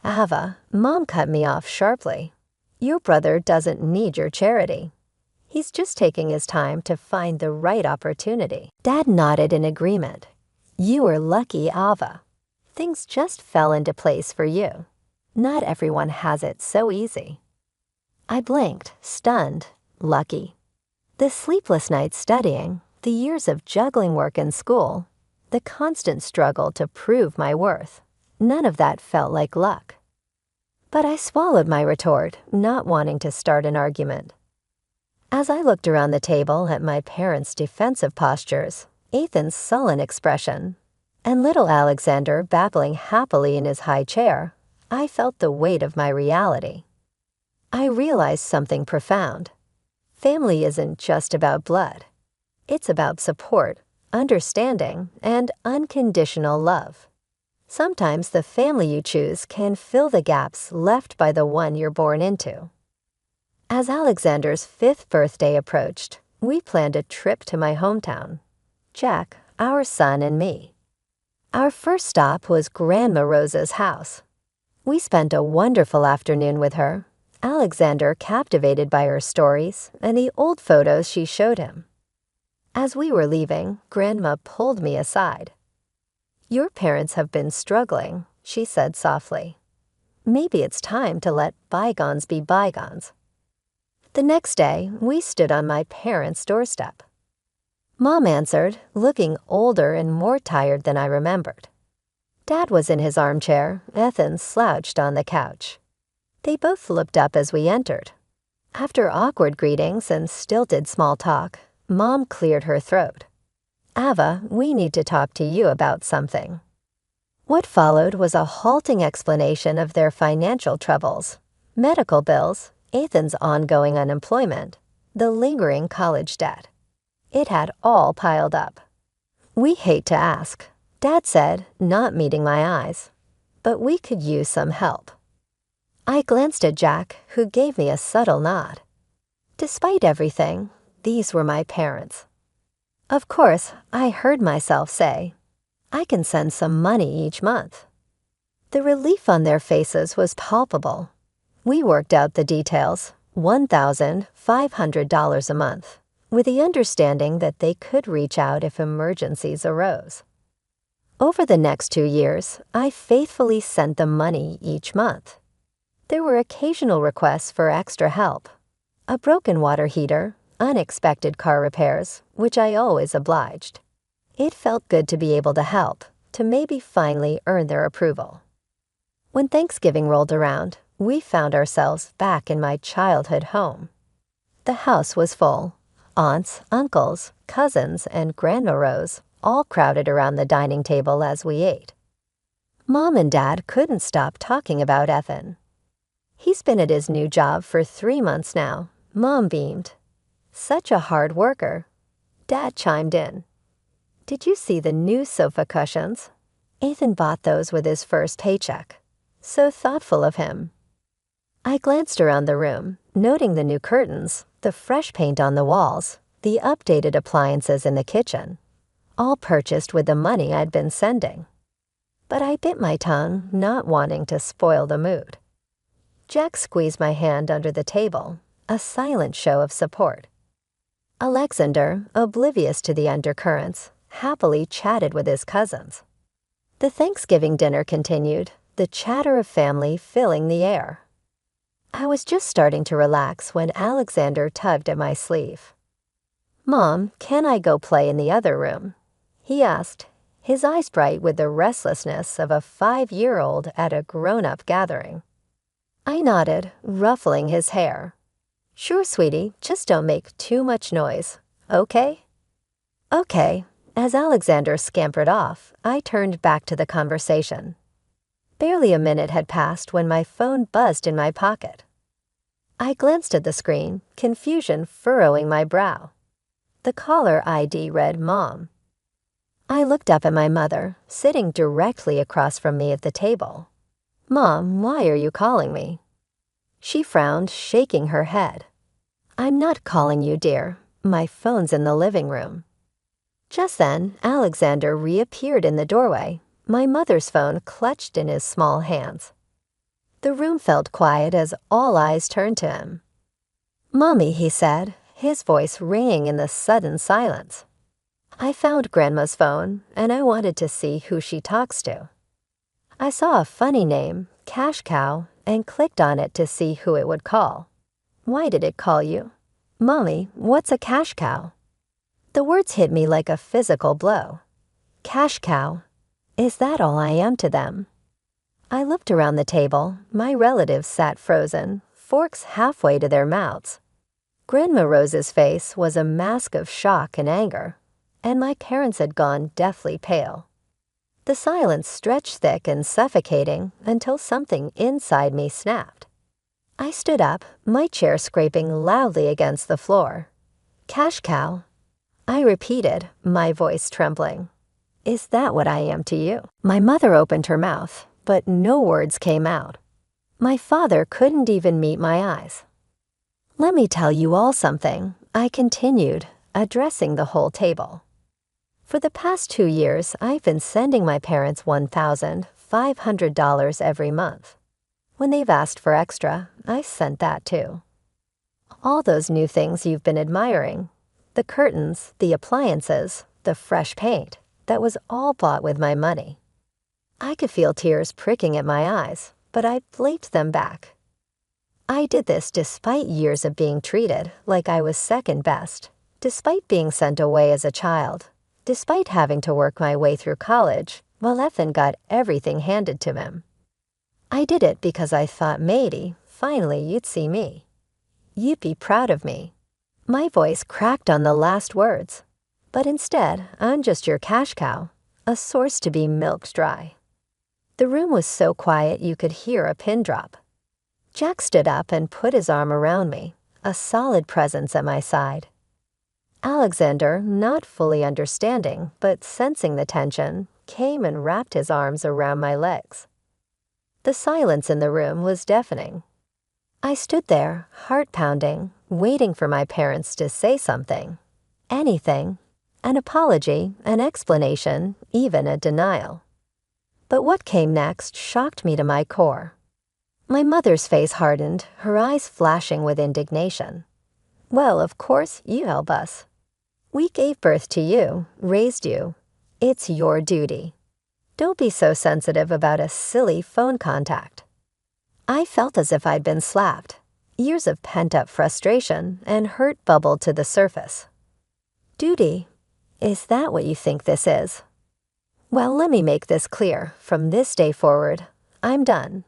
"Ava," Mom cut me off sharply. "Your brother doesn't need your charity. He's just taking his time to find the right opportunity." Dad nodded in agreement. "You were lucky, Ava. Things just fell into place for you. Not everyone has it so easy." I blinked, stunned, lucky. The sleepless nights studying, the years of juggling work and school, the constant struggle to prove my worth, none of that felt like luck. But I swallowed my retort, not wanting to start an argument. As I looked around the table at my parents' defensive postures, Ethan's sullen expression, and little Alexander babbling happily in his high chair, I felt the weight of my reality. I realized something profound. Family isn't just about blood. It's about support, understanding, and unconditional love. Sometimes the family you choose can fill the gaps left by the one you're born into. As Alexander's 5th birthday approached, we planned a trip to my hometown, Jack, our son, and me. Our first stop was Grandma Rosa's house. We spent a wonderful afternoon with her, Alexander captivated by her stories and the old photos she showed him. As we were leaving, Grandma pulled me aside. "Your parents have been struggling," she said softly. "Maybe it's time to let bygones be bygones." The next day, we stood on my parents' doorstep. Mom answered, looking older and more tired than I remembered. Dad was in his armchair, Ethan slouched on the couch. They both looked up as we entered. After awkward greetings and stilted small talk, Mom cleared her throat. "Ava, we need to talk to you about something." What followed was a halting explanation of their financial troubles, medical bills, Ethan's ongoing unemployment, the lingering college debt. It had all piled up. "We hate to ask," Dad said, not meeting my eyes, "but we could use some help." I glanced at Jack, who gave me a subtle nod. Despite everything, these were my parents. Of course, I heard myself say, I can send some money each month. The relief on their faces was palpable. We worked out the details, $1,500 a month, with the understanding that they could reach out if emergencies arose. Over the next 2 years, I faithfully sent them money each month. There were occasional requests for extra help. A broken water heater, unexpected car repairs, which I always obliged. It felt good to be able to help, to maybe finally earn their approval. When Thanksgiving rolled around, we found ourselves back in my childhood home. The house was full. Aunts, uncles, cousins, and Grandma Rose all crowded around the dining table as we ate. Mom and Dad couldn't stop talking about Ethan. He's been at his new job for 3 months now. Mom beamed. Such a hard worker. Dad chimed in. Did you see the new sofa cushions? Ethan bought those with his first paycheck. So thoughtful of him. I glanced around the room, noting the new curtains, the fresh paint on the walls, the updated appliances in the kitchen, all purchased with the money I'd been sending. But I bit my tongue, not wanting to spoil the mood. Jack squeezed my hand under the table, a silent show of support. Alexander, oblivious to the undercurrents, happily chatted with his cousins. The Thanksgiving dinner continued, the chatter of family filling the air. I was just starting to relax when Alexander tugged at my sleeve. Mom, can I go play in the other room? He asked, his eyes bright with the restlessness of a 5-year-old at a grown-up gathering. I nodded, ruffling his hair. Sure, sweetie, just don't make too much noise, okay? Okay. As Alexander scampered off, I turned back to the conversation. Barely a minute had passed when my phone buzzed in my pocket. I glanced at the screen, confusion furrowing my brow. The caller ID read Mom. I looked up at my mother, sitting directly across from me at the table. Mom, why are you calling me? She frowned, shaking her head. I'm not calling you, dear. My phone's in the living room. Just then, Alexander reappeared in the doorway, my mother's phone clutched in his small hands. The room felt quiet as all eyes turned to him. Mommy, he said, his voice ringing in the sudden silence. I found Grandma's phone, and I wanted to see who she talks to. I saw a funny name, Cash Cow, and clicked on it to see who it would call. Why did it call you? Mommy, what's a cash cow? The words hit me like a physical blow. Cash cow. Is that all I am to them? I looked around the table. My relatives sat frozen, forks halfway to their mouths. Grandma Rose's face was a mask of shock and anger, and my parents had gone deathly pale. The silence stretched thick and suffocating until something inside me snapped. I stood up, my chair scraping loudly against the floor. Cash cow. I repeated, my voice trembling. Is that what I am to you? My mother opened her mouth, but no words came out. My father couldn't even meet my eyes. Let me tell you all something, I continued, addressing the whole table. For the past 2 years, I've been sending my parents $1,500 every month. When they've asked for extra, I sent that too. All those new things you've been admiring, the curtains, the appliances, the fresh paint, that was all bought with my money. I could feel tears pricking at my eyes, but I blinked them back. I did this despite years of being treated like I was second best, despite being sent away as a child, despite having to work my way through college while Ethan got everything handed to him. I did it because I thought maybe, finally, you'd see me. You'd be proud of me. My voice cracked on the last words. But instead, I'm just your cash cow, a source to be milked dry. The room was so quiet you could hear a pin drop. Jack stood up and put his arm around me, a solid presence at my side. Alexander, not fully understanding, but sensing the tension, came and wrapped his arms around my legs. The silence in the room was deafening. I stood there, heart pounding, waiting for my parents to say something. Anything. An apology, an explanation, even a denial. But what came next shocked me to my core. My mother's face hardened, her eyes flashing with indignation. "Well, of course you help us. We gave birth to you, raised you. It's your duty. Don't be so sensitive about a silly phone contact." I felt as if I'd been slapped. Years of pent-up frustration and hurt bubbled to the surface. Duty? Is that what you think this is? Well, let me make this clear. From this day forward, I'm done.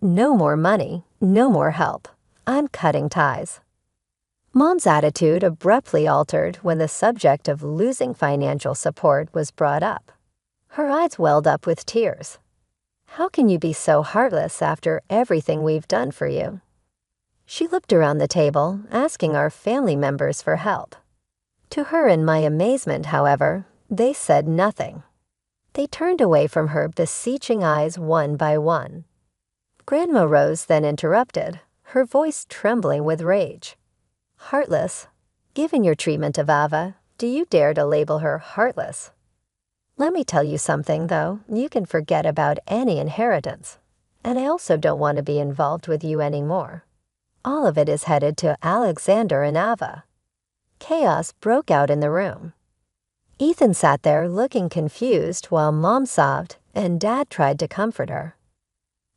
No more money, no more help. I'm cutting ties. Mom's attitude abruptly altered when the subject of losing financial support was brought up. Her eyes welled up with tears. "How can you be so heartless after everything we've done for you?" She looked around the table, asking our family members for help. To her and my amazement, however, they said nothing. They turned away from her beseeching eyes one by one. Grandma Rose then interrupted, her voice trembling with rage. "Heartless? Given your treatment of Ava, do you dare to label her heartless? Let me tell you something, though. You can forget about any inheritance. And I also don't want to be involved with you anymore. All of it is headed to Alexander and Ava." Chaos broke out in the room. Ethan sat there looking confused while Mom sobbed and Dad tried to comfort her.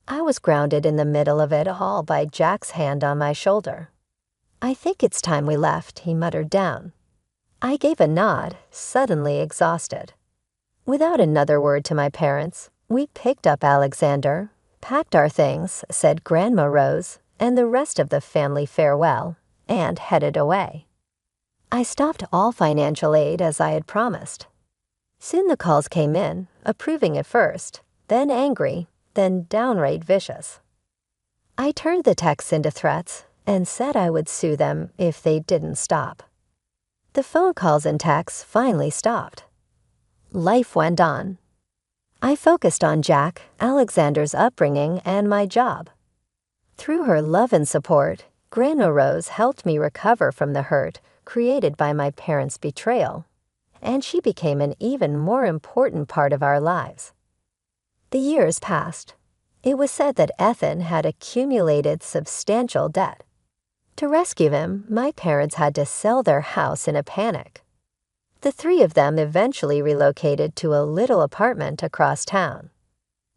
I was grounded in the middle of it all by Jack's hand on my shoulder. "I think it's time we left," he muttered down. I gave a nod, suddenly exhausted. Without another word to my parents, we picked up Alexander, packed our things, said Grandma Rose and the rest of the family farewell, and headed away. I stopped all financial aid as I had promised. Soon the calls came in, approving at first, then angry, then downright vicious. I turned the texts into threats and said I would sue them if they didn't stop. The phone calls and texts finally stopped. Life went on. I focused on Jack, Alexander's upbringing, and my job. Through her love and support, Grandma Rose helped me recover from the hurt created by my parents' betrayal, and she became an even more important part of our lives. The years passed. It was said that Ethan had accumulated substantial debt. To rescue him, my parents had to sell their house in a panic. The three of them eventually relocated to a little apartment across town.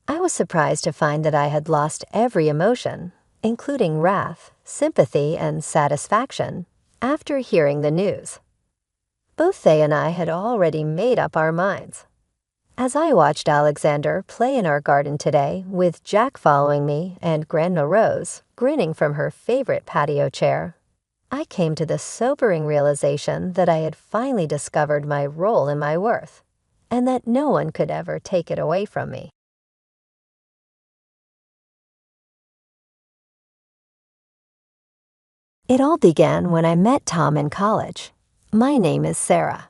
I was surprised to find that I had lost every emotion, including wrath, sympathy, and satisfaction, after hearing the news. Both they and I had already made up our minds. As I watched Alexander play in our garden today, with Jack following me and Grandma Rose grinning from her favorite patio chair, I came to the sobering realization that I had finally discovered my role and my worth, and that no one could ever take it away from me. It all began when I met Tom in college. My name is Sarah.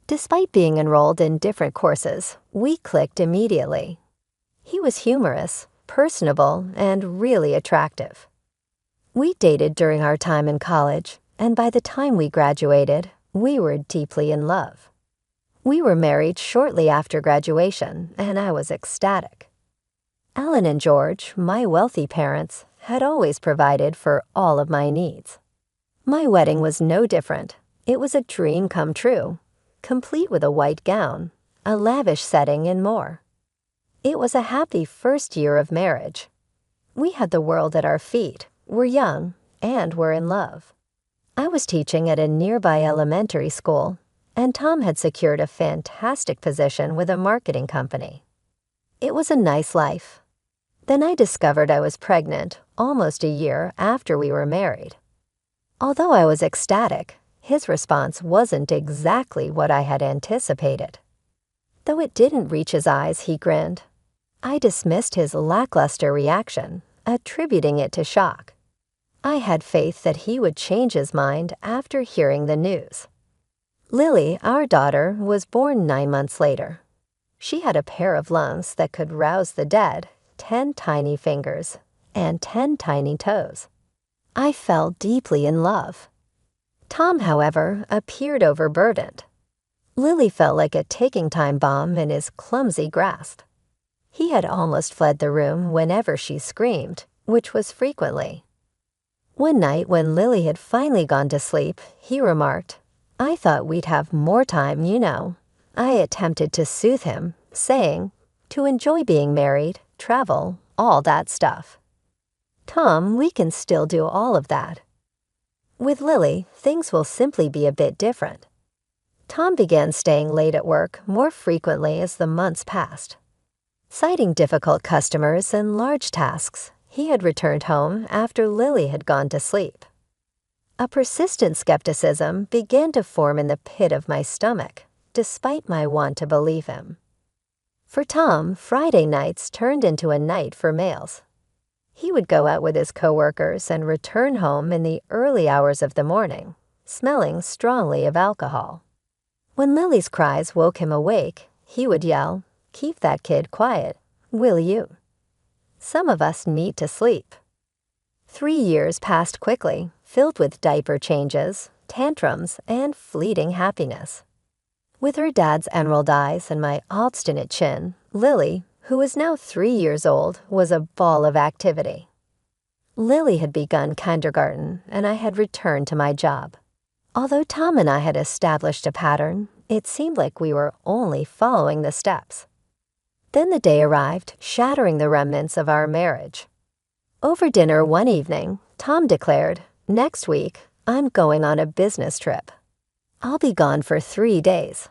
Despite being enrolled in different courses, we clicked immediately. He was humorous, personable, and really attractive. We dated during our time in college, and by the time we graduated, we were deeply in love. We were married shortly after graduation, and I was ecstatic. Alan and George, my wealthy parents, had always provided for all of my needs. My wedding was no different. It was a dream come true, complete with a white gown, a lavish setting, and more. It was a happy first year of marriage. We had the world at our feet, were young, and were in love. I was teaching at a nearby elementary school, and Tom had secured a fantastic position with a marketing company. It was a nice life. Then I discovered I was pregnant almost a year after we were married. Although I was ecstatic, his response wasn't exactly what I had anticipated. Though it didn't reach his eyes, he grinned. I dismissed his lackluster reaction, attributing it to shock. I had faith that he would change his mind after hearing the news. Lily, our daughter, was born 9 months later. She had a pair of lungs that could rouse the dead, 10 tiny fingers, and 10 tiny toes. I fell deeply in love. Tom, however, appeared overburdened. Lily felt like a ticking time bomb in his clumsy grasp. He had almost fled the room whenever she screamed, which was frequently. One night when Lily had finally gone to sleep, he remarked, "I thought we'd have more time, you know." I attempted to soothe him, saying, "To enjoy being married, travel, all that stuff." "Tom, we can still do all of that." With Lily, things will simply be a bit different. Tom began staying late at work more frequently as the months passed. Citing difficult customers and large tasks, he had returned home after Lily had gone to sleep. A persistent skepticism began to form in the pit of my stomach, despite my want to believe him. For Tom, Friday nights turned into a night for males. He would go out with his coworkers and return home in the early hours of the morning, smelling strongly of alcohol. When Lily's cries woke him awake, he would yell, "Keep that kid quiet, will you?" Some of us need to sleep. 3 years passed quickly, filled with diaper changes, tantrums, and fleeting happiness. With her dad's emerald eyes and my obstinate chin, Lily, who was now 3 years old, was a ball of activity. Lily had begun kindergarten, and I had returned to my job. Although Tom and I had established a pattern, it seemed like we were only following the steps. Then the day arrived, shattering the remnants of our marriage. Over dinner one evening, Tom declared, "Next week, I'm going on a business trip. I'll be gone for 3 days."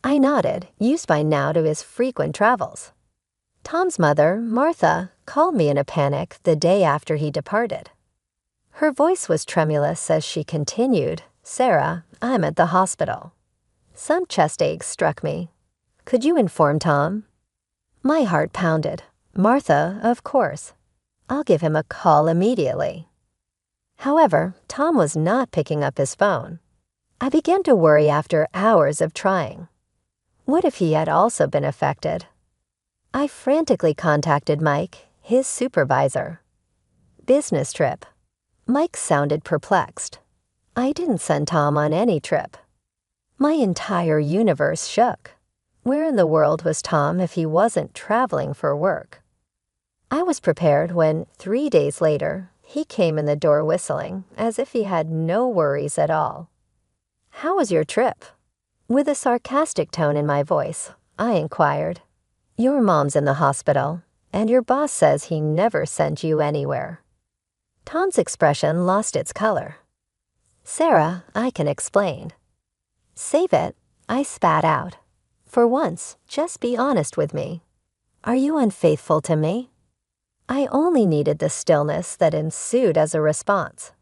I nodded, used by now to his frequent travels. Tom's mother, Martha, called me in a panic the day after he departed. Her voice was tremulous as she continued, "Sarah, I'm at the hospital." Some chest aches struck me. "Could you inform Tom?" My heart pounded. "Martha, of course. I'll give him a call immediately." However, Tom was not picking up his phone. I began to worry after hours of trying. What if he had also been affected? I frantically contacted Mike, his supervisor. Business trip. Mike sounded perplexed. I didn't send Tom on any trip. My entire universe shook. Where in the world was Tom if he wasn't traveling for work? I was prepared when, 3 days later, he came in the door whistling, as if he had no worries at all. "How was your trip?" With a sarcastic tone in my voice, I inquired. "Your mom's in the hospital, and your boss says he never sent you anywhere." Tom's expression lost its color. "Sarah, I can explain." "Save it," I spat out. "For once, just be honest with me. Are you unfaithful to me?" I only needed the stillness that ensued as a response.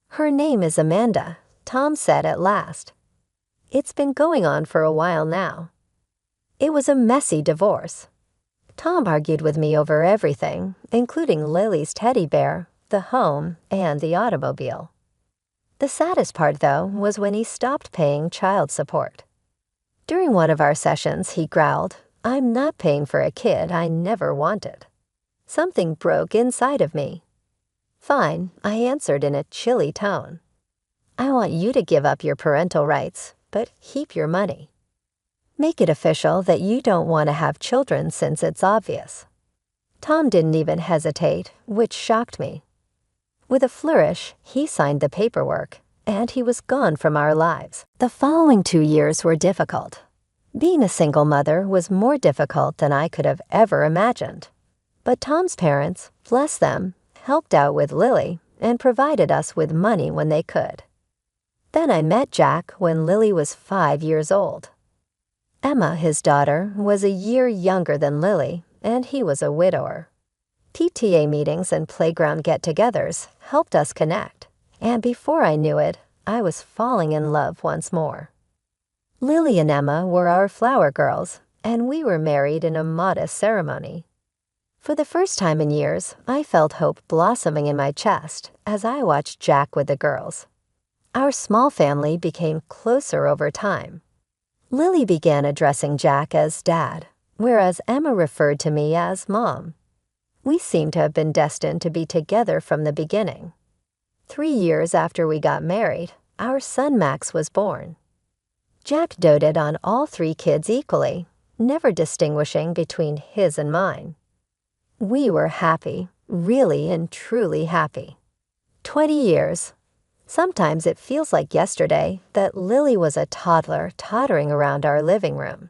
"Her name is Amanda," Tom said at last. "It's been going on for a while now." It was a messy divorce. Tom argued with me over everything, including Lily's teddy bear, the home, and the automobile. The saddest part, though, was when he stopped paying child support. During one of our sessions, he growled, "I'm not paying for a kid I never wanted." Something broke inside of me. "Fine," I answered in a chilly tone. "I want you to give up your parental rights, but keep your money. Make it official that you don't want to have children since it's obvious." Tom didn't even hesitate, which shocked me. With a flourish, he signed the paperwork, and he was gone from our lives. The following 2 years were difficult. Being a single mother was more difficult than I could have ever imagined. But Tom's parents, bless them, helped out with Lily and provided us with money when they could. Then I met Jack when Lily was 5 years old. Emma, his daughter, was a year younger than Lily, and he was a widower. PTA meetings and playground get-togethers helped us connect, and before I knew it, I was falling in love once more. Lily and Emma were our flower girls, and we were married in a modest ceremony. For the first time in years, I felt hope blossoming in my chest as I watched Jack with the girls. Our small family became closer over time. Lily began addressing Jack as Dad, whereas Emma referred to me as Mom. We seemed to have been destined to be together from the beginning. 3 years after we got married, our son Max was born. Jack doted on all 3 kids equally, never distinguishing between his and mine. We were happy, really and truly happy. 20 years. Sometimes it feels like yesterday that Lily was a toddler tottering around our living room.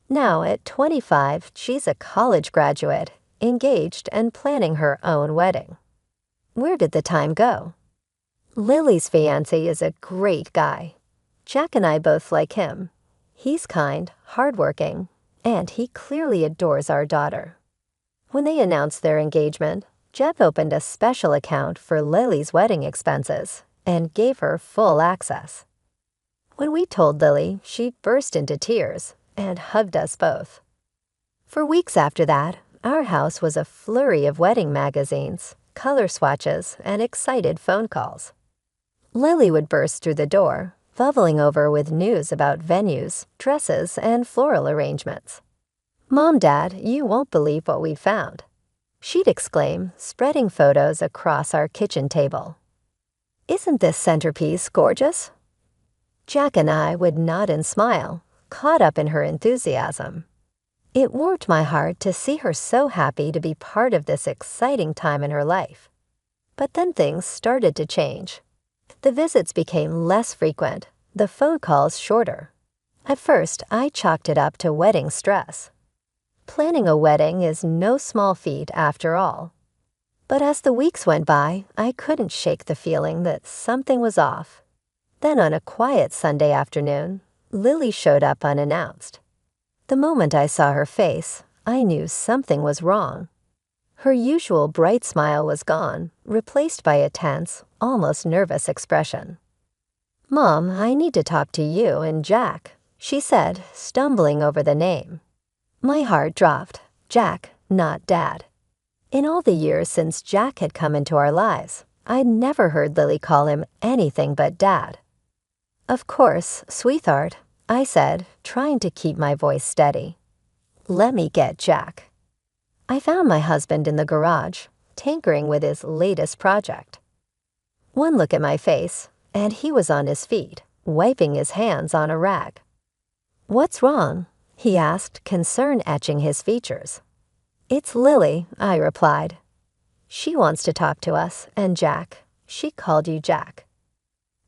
Now, at 25, she's a college graduate, engaged and planning her own wedding. Where did the time go? Lily's fiancé is a great guy. Jack and I both like him. He's kind, hardworking, and he clearly adores our daughter. When they announced their engagement, Jeff opened a special account for Lily's wedding expenses and gave her full access. When we told Lily, she burst into tears and hugged us both. For weeks after that, our house was a flurry of wedding magazines, color swatches, and excited phone calls. Lily would burst through the door, bubbling over with news about venues, dresses, and floral arrangements. "Mom, Dad, you won't believe what we found," she'd exclaim, spreading photos across our kitchen table. "Isn't this centerpiece gorgeous?" Jack and I would nod and smile, caught up in her enthusiasm. It warmed my heart to see her so happy to be part of this exciting time in her life. But then things started to change. The visits became less frequent, the phone calls shorter. At first, I chalked it up to wedding stress. Planning a wedding is no small feat after all. But as the weeks went by, I couldn't shake the feeling that something was off. Then on a quiet Sunday afternoon, Lily showed up unannounced. The moment I saw her face, I knew something was wrong. Her usual bright smile was gone, replaced by a tense, almost nervous expression. "Mom, I need to talk to you and Jack," she said, stumbling over the name. My heart dropped. Jack, not Dad. In all the years since Jack had come into our lives, I'd never heard Lily call him anything but Dad. "Of course, sweetheart," I said, trying to keep my voice steady. "Let me get Jack." I found my husband in the garage, tinkering with his latest project. One look at my face, and he was on his feet, wiping his hands on a rag. "What's wrong?" he asked, concern etching his features. "It's Lily," I replied. "She wants to talk to us, and Jack. She called you Jack."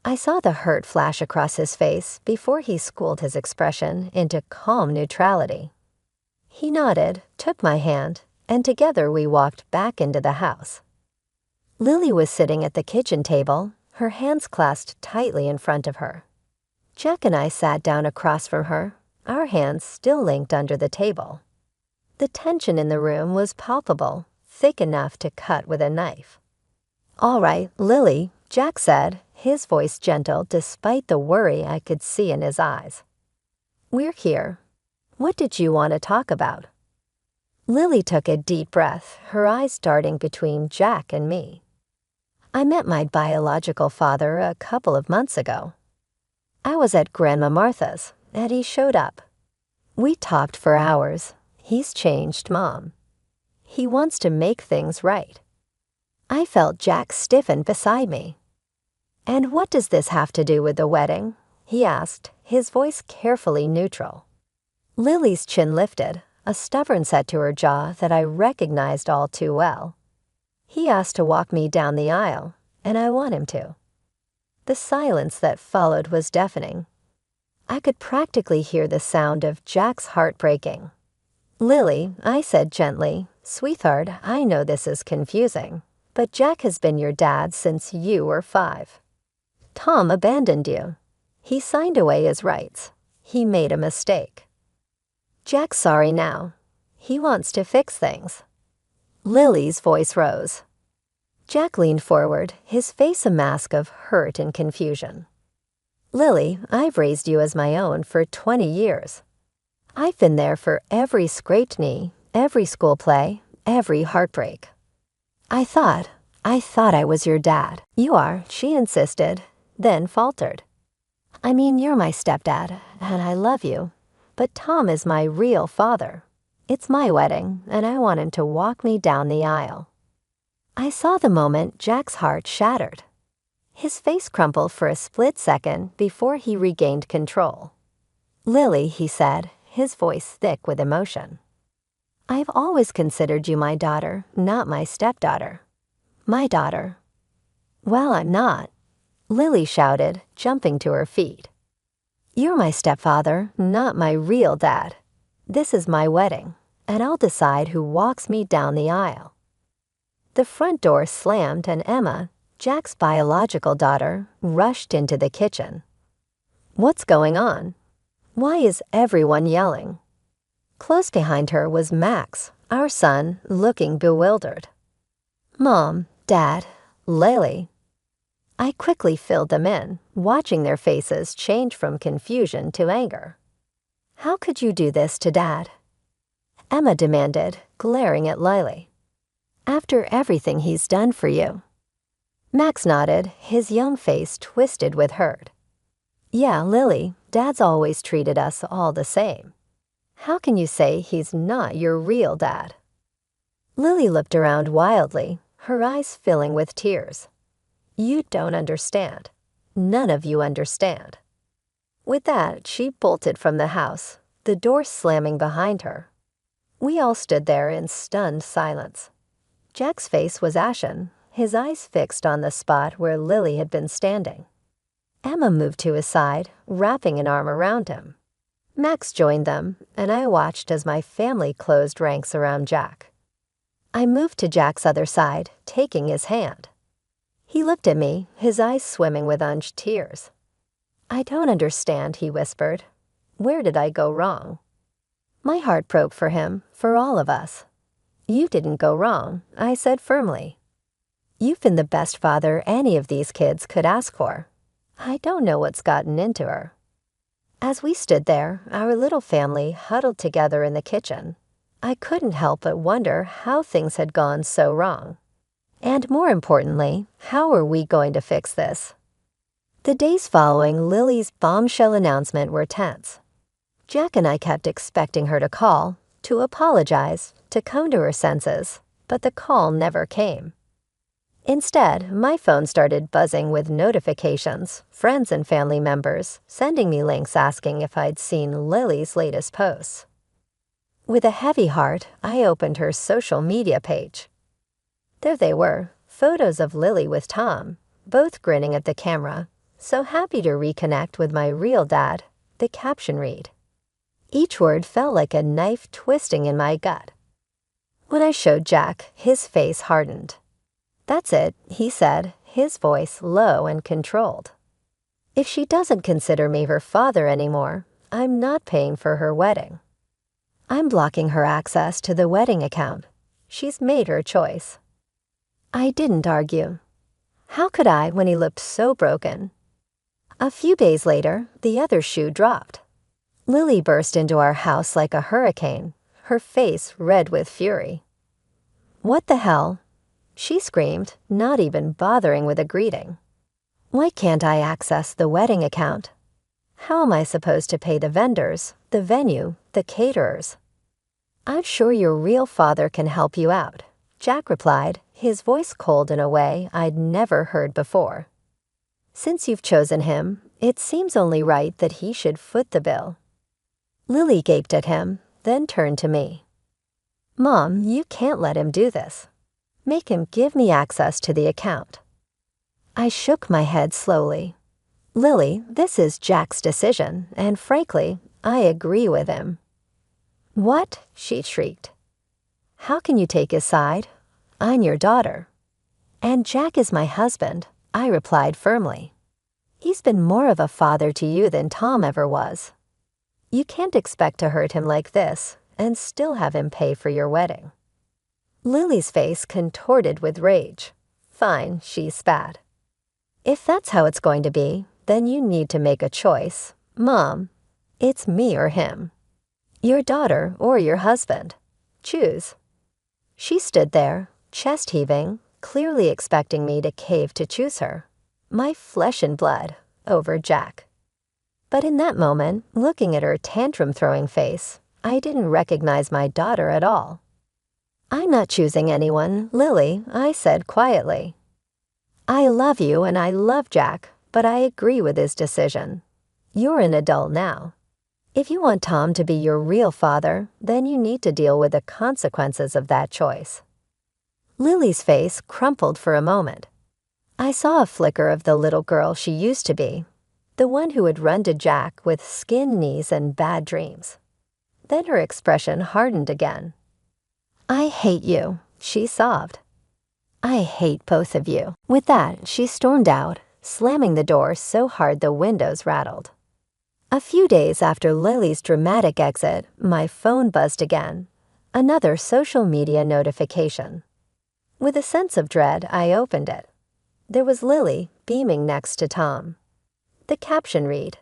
I saw the hurt flash across his face before he schooled his expression into calm neutrality. He nodded, took my hand, and together we walked back into the house. Lily was sitting at the kitchen table, her hands clasped tightly in front of her. Jack and I sat down across from her, our hands still linked under the table. The tension in the room was palpable, thick enough to cut with a knife. "All right, Lily," Jack said, his voice gentle despite the worry I could see in his eyes. "We're here. What did you want to talk about?" Lily took a deep breath, her eyes darting between Jack and me. "I met my biological father a couple of months ago. I was at Grandma Martha's, and he showed up. We talked for hours. He's changed, Mom. He wants to make things right." I felt Jack stiffen beside me. "And what does this have to do with the wedding?" he asked, his voice carefully neutral. Lily's chin lifted, a stubborn set to her jaw that I recognized all too well. He asked to walk me down the aisle, and I want him to. The silence that followed was deafening. I could practically hear the sound of Jack's heart breaking. "Lily," I said gently, "sweetheart, I know this is confusing, but Jack has been your dad since you were 5. Tom abandoned you. He signed away his rights. He made a mistake. Jack's sorry now. He wants to fix things." Lily's voice rose. Jack leaned forward, his face a mask of hurt and confusion. "Lily, I've raised you as my own for 20 years. I've been there for every scraped knee, every school play, every heartbreak. I thought I was your dad." "You are," she insisted, then faltered. "I mean, you're my stepdad, and I love you. But Tom is my real father. It's my wedding, and I want him to walk me down the aisle." I saw the moment Jack's heart shattered. His face crumpled for a split second before he regained control. "Lily," he said, his voice thick with emotion. "I've always considered you my daughter, not my stepdaughter." "My daughter." "Well, I'm not," Lily shouted, jumping to her feet. "You're my stepfather, not my real dad. This is my wedding, and I'll decide who walks me down the aisle." The front door slammed and Emma, Jack's biological daughter, rushed into the kitchen. "What's going on? Why is everyone yelling?" Close behind her was Max, our son, looking bewildered. "Mom, Dad, Lily." I quickly filled them in, watching their faces change from confusion to anger. "How could you do this to Dad?" Emma demanded, glaring at Lily. "After everything he's done for you." Max nodded, his young face twisted with hurt. "Yeah, Lily, Dad's always treated us all the same. How can you say he's not your real dad?" Lily looked around wildly, her eyes filling with tears. "You don't understand. None of you understand." With that, she bolted from the house, the door slamming behind her. We all stood there in stunned silence. Jack's face was ashen, his eyes fixed on the spot where Lily had been standing. Emma moved to his side, wrapping an arm around him. Max joined them, and I watched as my family closed ranks around Jack. I moved to Jack's other side, taking his hand. He looked at me, his eyes swimming with tears. "I don't understand," he whispered. "Where did I go wrong?" My heart broke for him, for all of us. "You didn't go wrong," I said firmly. "You've been the best father any of these kids could ask for. I don't know what's gotten into her." As we stood there, our little family huddled together in the kitchen, I couldn't help but wonder how things had gone so wrong. And more importantly, how are we going to fix this? The days following Lily's bombshell announcement were tense. Jack and I kept expecting her to call, to apologize, to come to her senses, but the call never came. Instead, my phone started buzzing with notifications, friends and family members sending me links asking if I'd seen Lily's latest posts. With a heavy heart, I opened her social media page. There they were, photos of Lily with Tom, both grinning at the camera, so happy to reconnect with my real dad, the caption read. Each word felt like a knife twisting in my gut. When I showed Jack, his face hardened. "That's it," he said, his voice low and controlled. "If she doesn't consider me her father anymore, I'm not paying for her wedding. I'm blocking her access to the wedding account. She's made her choice." I didn't argue. How could I when he looked so broken? A few days later, the other shoe dropped. Lily burst into our house like a hurricane, her face red with fury. "What the hell?" she screamed, not even bothering with a greeting. "Why can't I access the wedding account? How am I supposed to pay the vendors, the venue, the caterers?" "I'm sure your real father can help you out," Jack replied, his voice cold in a way I'd never heard before. "Since you've chosen him, it seems only right that he should foot the bill." Lily gaped at him, then turned to me. "Mom, you can't let him do this. Make him give me access to the account." I shook my head slowly. "Lily, this is Jack's decision, and frankly, I agree with him." "What?" she shrieked. "How can you take his side? I'm your daughter." "And Jack is my husband," I replied firmly. "He's been more of a father to you than Tom ever was. You can't expect to hurt him like this and still have him pay for your wedding." Lily's face contorted with rage. "Fine," she spat. "If that's how it's going to be, then you need to make a choice. Mom, it's me or him. Your daughter or your husband. Choose." She stood there, chest heaving, clearly expecting me to cave to choose her, my flesh and blood, over Jack. But in that moment, looking at her tantrum-throwing face, I didn't recognize my daughter at all. "I'm not choosing anyone, Lily," I said quietly. I love you and I love Jack, but I agree with his decision. You're an adult now. If you want Tom to be your real father, then you need to deal with the consequences of that choice." Lily's face crumpled for a moment. I saw a flicker of the little girl she used to be, the one who would run to Jack with skinned knees and bad dreams. Then her expression hardened again. "I hate you," she sobbed. "I hate both of you." With that, she stormed out, slamming the door so hard the windows rattled. A few days after Lily's dramatic exit, my phone buzzed again. Another social media notification. With a sense of dread, I opened it. There was Lily beaming next to Tom. The caption read,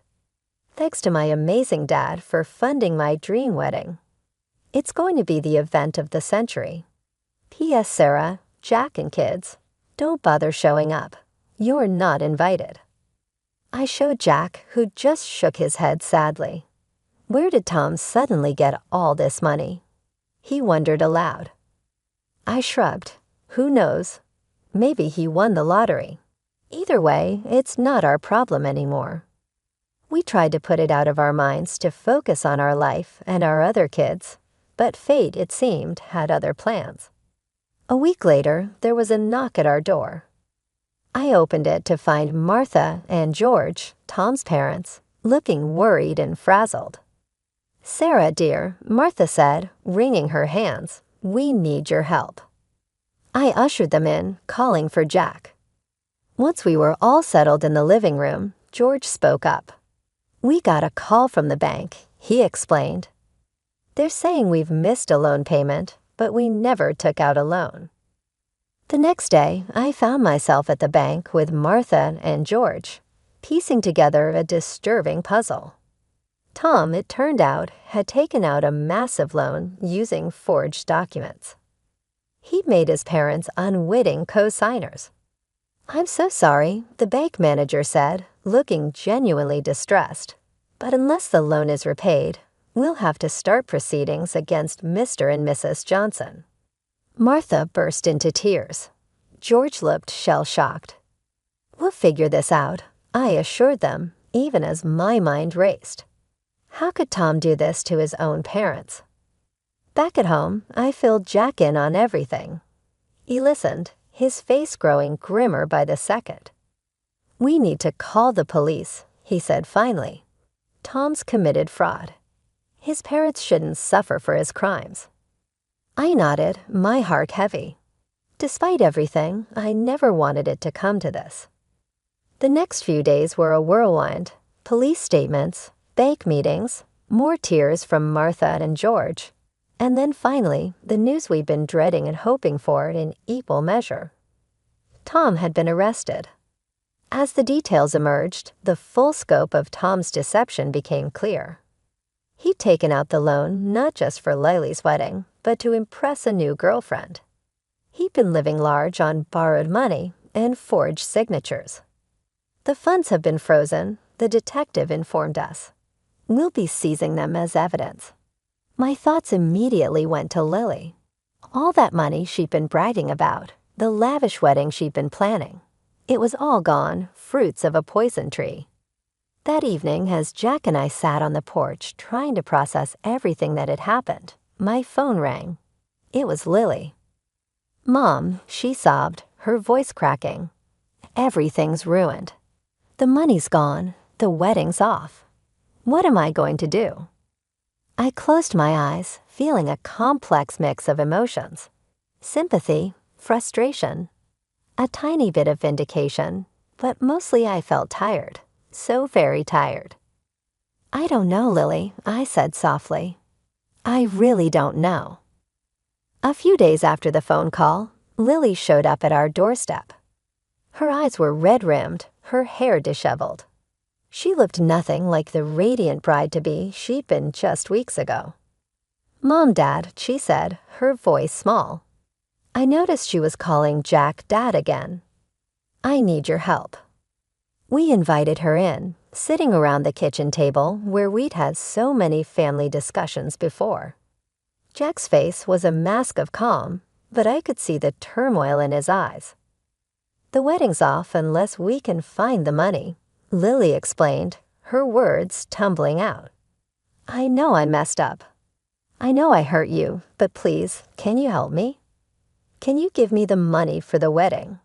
"Thanks to my amazing dad for funding my dream wedding. It's going to be the event of the century. P.S. Sarah, Jack and kids, don't bother showing up. You're not invited." I showed Jack, who just shook his head sadly. Where did Tom suddenly get all this money? He wondered aloud. I shrugged. Who knows? Maybe he won the lottery. Either way, it's not our problem anymore. We tried to put it out of our minds to focus on our life and our other kids, but fate, it seemed, had other plans. A week later, there was a knock at our door. I opened it to find Martha and George, Tom's parents, looking worried and frazzled. "Sarah, dear," Martha said, wringing her hands, "we need your help." I ushered them in, calling for Jack. Once we were all settled in the living room, George spoke up. "We got a call from the bank," he explained. "They're saying we've missed a loan payment, but we never took out a loan." The next day, I found myself at the bank with Martha and George, piecing together a disturbing puzzle. Tom, it turned out, had taken out a massive loan using forged documents. He'd made his parents unwitting co-signers. "I'm so sorry," the bank manager said, looking genuinely distressed. "But unless the loan is repaid, we'll have to start proceedings against Mr. and Mrs. Johnson." Martha burst into tears. George looked shell-shocked. "We'll figure this out," I assured them, even as my mind raced. How could Tom do this to his own parents? Back at home, I filled Jack in on everything. He listened, his face growing grimmer by the second. "We need to call the police," he said finally. "Tom's committed fraud. His parents shouldn't suffer for his crimes." I nodded, my heart heavy. Despite everything, I never wanted it to come to this. The next few days were a whirlwind. Police statements, bank meetings, more tears from Martha and George, and then finally, the news we'd been dreading and hoping for in equal measure. Tom had been arrested. As the details emerged, the full scope of Tom's deception became clear. He'd taken out the loan not just for Lily's wedding, but to impress a new girlfriend. He'd been living large on borrowed money and forged signatures. "The funds have been frozen," the detective informed us. "We'll be seizing them as evidence." My thoughts immediately went to Lily. All that money she'd been bragging about, the lavish wedding she'd been planning. It was all gone, fruits of a poison tree. That evening, as Jack and I sat on the porch trying to process everything that had happened, my phone rang. It was Lily. "Mom," she sobbed, her voice cracking. "Everything's ruined. The money's gone, the wedding's off. What am I going to do?" I closed my eyes, feeling a complex mix of emotions. Sympathy, frustration, a tiny bit of vindication, but mostly I felt tired, so very tired. "I don't know, Lily," I said softly. "I really don't know." A few days after the phone call, Lily showed up at our doorstep. Her eyes were red-rimmed, her hair disheveled. She looked nothing like the radiant bride-to-be she'd been just weeks ago. "Mom, Dad," she said, her voice small. I noticed she was calling Jack Dad again. "I need your help." We invited her in, sitting around the kitchen table where we'd had so many family discussions before. Jack's face was a mask of calm, but I could see the turmoil in his eyes. The wedding's off unless we can find the money, Lily explained, her words tumbling out. I know I messed up. I know I hurt you, but please, can you help me? Can you give me the money for the wedding?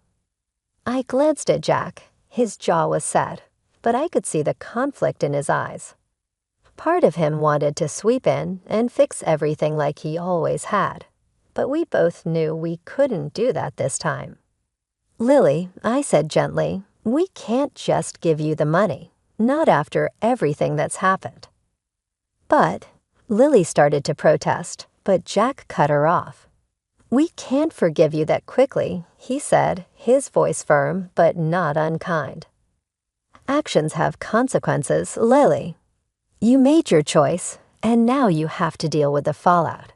I glanced at Jack. His jaw was set, but I could see the conflict in his eyes. Part of him wanted to sweep in and fix everything like he always had, but we both knew we couldn't do that this time. Lily, I said gently, we can't just give you the money, not after everything that's happened. But Lily started to protest, but Jack cut her off. We can't forgive you that quickly, he said, his voice firm but not unkind. Actions have consequences, Lily. You made your choice, and now you have to deal with the fallout.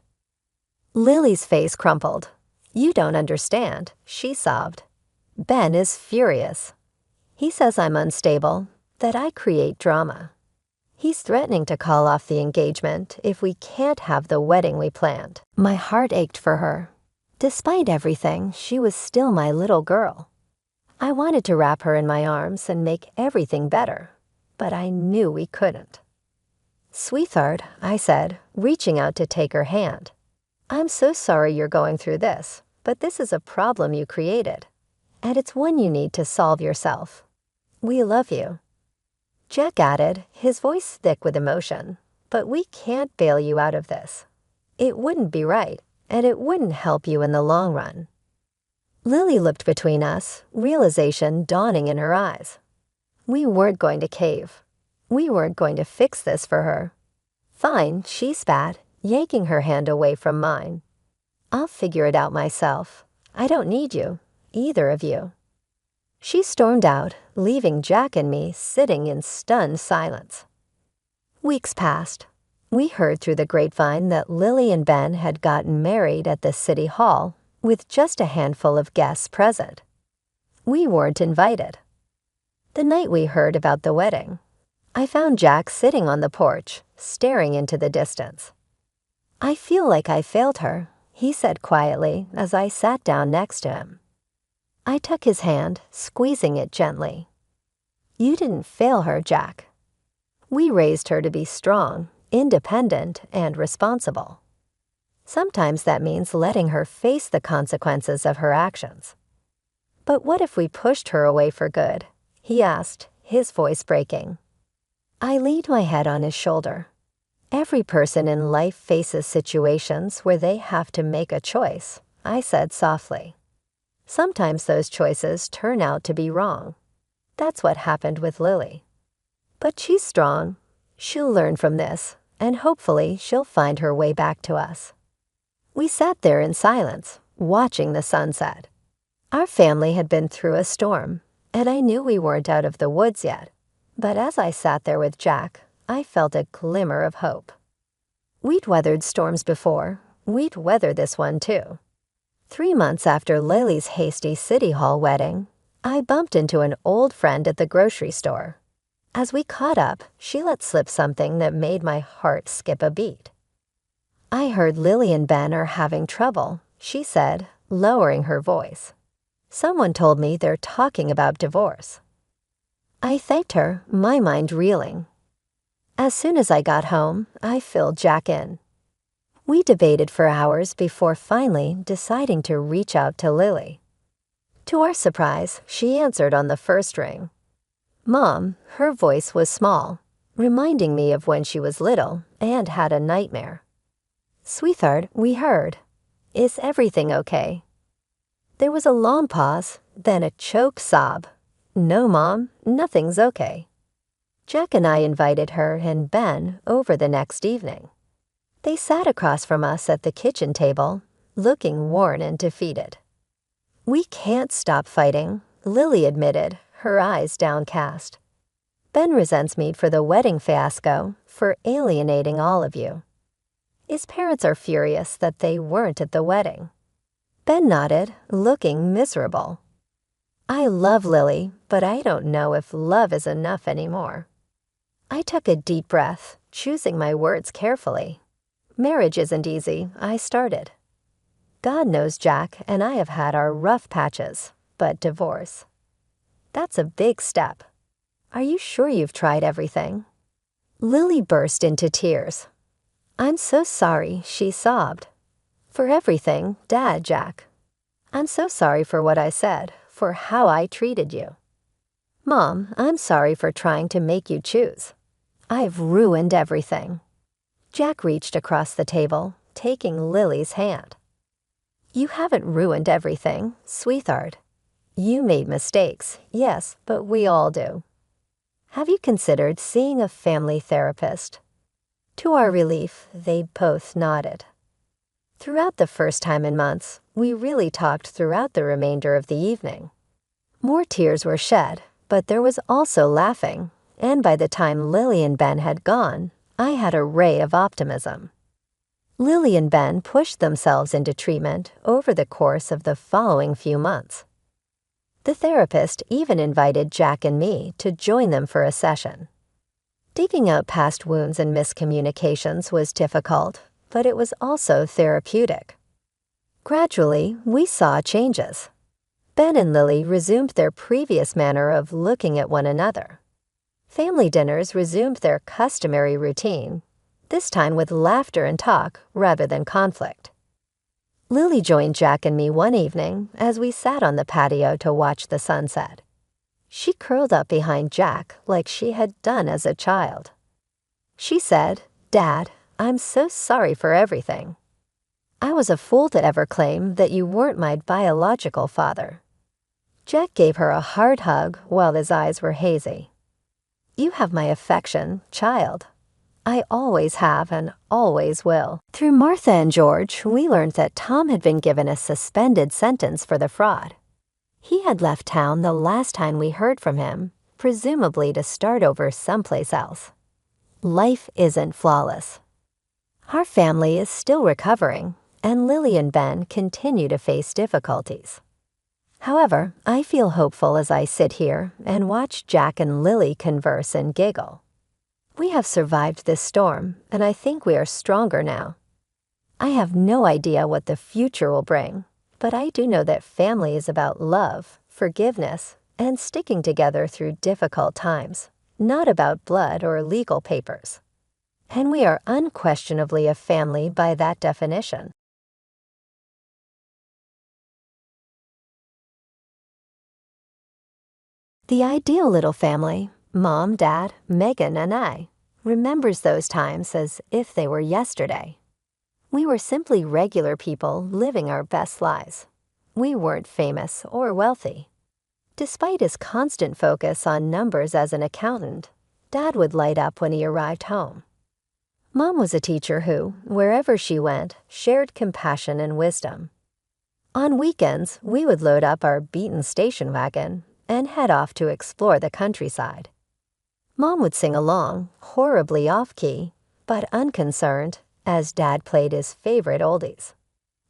Lily's face crumpled. You don't understand, she sobbed. Ben is furious. He says I'm unstable, that I create drama. He's threatening to call off the engagement if we can't have the wedding we planned. My heart ached for her. Despite everything, she was still my little girl. I wanted to wrap her in my arms and make everything better, but I knew we couldn't. Sweetheart, I said, reaching out to take her hand. I'm so sorry you're going through this, but this is a problem you created, and it's one you need to solve yourself. We love you. Jack added, his voice thick with emotion, but we can't bail you out of this. It wouldn't be right, and it wouldn't help you in the long run. Lily looked between us, realization dawning in her eyes. We weren't going to cave. We weren't going to fix this for her. Fine, she spat, yanking her hand away from mine. I'll figure it out myself. I don't need you, either of you. She stormed out, leaving Jack and me sitting in stunned silence. Weeks passed. We heard through the grapevine that Lily and Ben had gotten married at the city hall, with just a handful of guests present. We weren't invited. The night we heard about the wedding, I found Jack sitting on the porch, staring into the distance. I feel like I failed her, he said quietly as I sat down next to him. I took his hand, squeezing it gently. You didn't fail her, Jack. We raised her to be strong, independent, and responsible. Sometimes that means letting her face the consequences of her actions. But what if we pushed her away for good? He asked, his voice breaking. I leaned my head on his shoulder. Every person in life faces situations where they have to make a choice, I said softly. Sometimes those choices turn out to be wrong. That's what happened with Lily. But she's strong. She'll learn from this, and hopefully she'll find her way back to us. We sat there in silence, watching the sunset. Our family had been through a storm, and I knew we weren't out of the woods yet. But as I sat there with Jack, I felt a glimmer of hope. We'd weathered storms before. We'd weather this one too. 3 months after Lily's hasty City Hall wedding, I bumped into an old friend at the grocery store. As we caught up, she let slip something that made my heart skip a beat. I heard Lily and Ben are having trouble, she said, lowering her voice. Someone told me they're talking about divorce. I thanked her, my mind reeling. As soon as I got home, I filled Jack in. We debated for hours before finally deciding to reach out to Lily. To our surprise, she answered on the first ring. Mom, her voice was small, reminding me of when she was little and had a nightmare. Sweetheart, we heard. Is everything okay? There was a long pause, then a choked sob. No, Mom, nothing's okay. Jack and I invited her and Ben over the next evening. They sat across from us at the kitchen table, looking worn and defeated. We can't stop fighting, Lily admitted, her eyes downcast. Ben resents me for the wedding fiasco, for alienating all of you. His parents are furious that they weren't at the wedding. Ben nodded, looking miserable. I love Lily, but I don't know if love is enough anymore. I took a deep breath, choosing my words carefully. Marriage isn't easy, I started. God knows Jack and I have had our rough patches, but divorce. That's a big step. Are you sure you've tried everything? Lily burst into tears. I'm so sorry, she sobbed. For everything, Dad, Jack. I'm so sorry for what I said, for how I treated you. Mom, I'm sorry for trying to make you choose. I've ruined everything. Jack reached across the table, taking Lily's hand. You haven't ruined everything, sweetheart. You made mistakes, yes, but we all do. Have you considered seeing a family therapist? To our relief, they both nodded. Throughout the first time in months, we really talked throughout the remainder of the evening. More tears were shed, but there was also laughing, and by the time Lily and Ben had gone, I had a ray of optimism. Lily and Ben pushed themselves into treatment over the course of the following few months. The therapist even invited Jack and me to join them for a session. Digging out past wounds and miscommunications was difficult, but it was also therapeutic. Gradually, we saw changes. Ben and Lily resumed their previous manner of looking at one another. Family dinners resumed their customary routine, this time with laughter and talk rather than conflict. Lily joined Jack and me one evening as we sat on the patio to watch the sunset. She curled up behind Jack like she had done as a child. She said, Dad, I'm so sorry for everything. I was a fool to ever claim that you weren't my biological father. Jack gave her a hard hug while his eyes were hazy. You have my affection, child. I always have and always will. Through Martha and George, we learned that Tom had been given a suspended sentence for the fraud. He had left town the last time we heard from him, presumably to start over someplace else. Life isn't flawless. Our family is still recovering, and Lily and Ben continue to face difficulties. However, I feel hopeful as I sit here and watch Jack and Lily converse and giggle. We have survived this storm, and I think we are stronger now. I have no idea what the future will bring, but I do know that family is about love, forgiveness, and sticking together through difficult times, not about blood or legal papers. And we are unquestionably a family by that definition. The ideal little family, Mom, Dad, Megan, and I, remembers those times as if they were yesterday. We were simply regular people living our best lives. We weren't famous or wealthy. Despite his constant focus on numbers as an accountant, Dad would light up when he arrived home. Mom was a teacher who, wherever she went, shared compassion and wisdom. On weekends, we would load up our beaten station wagon and head off to explore the countryside. Mom would sing along, horribly off-key, but unconcerned, as Dad played his favorite oldies.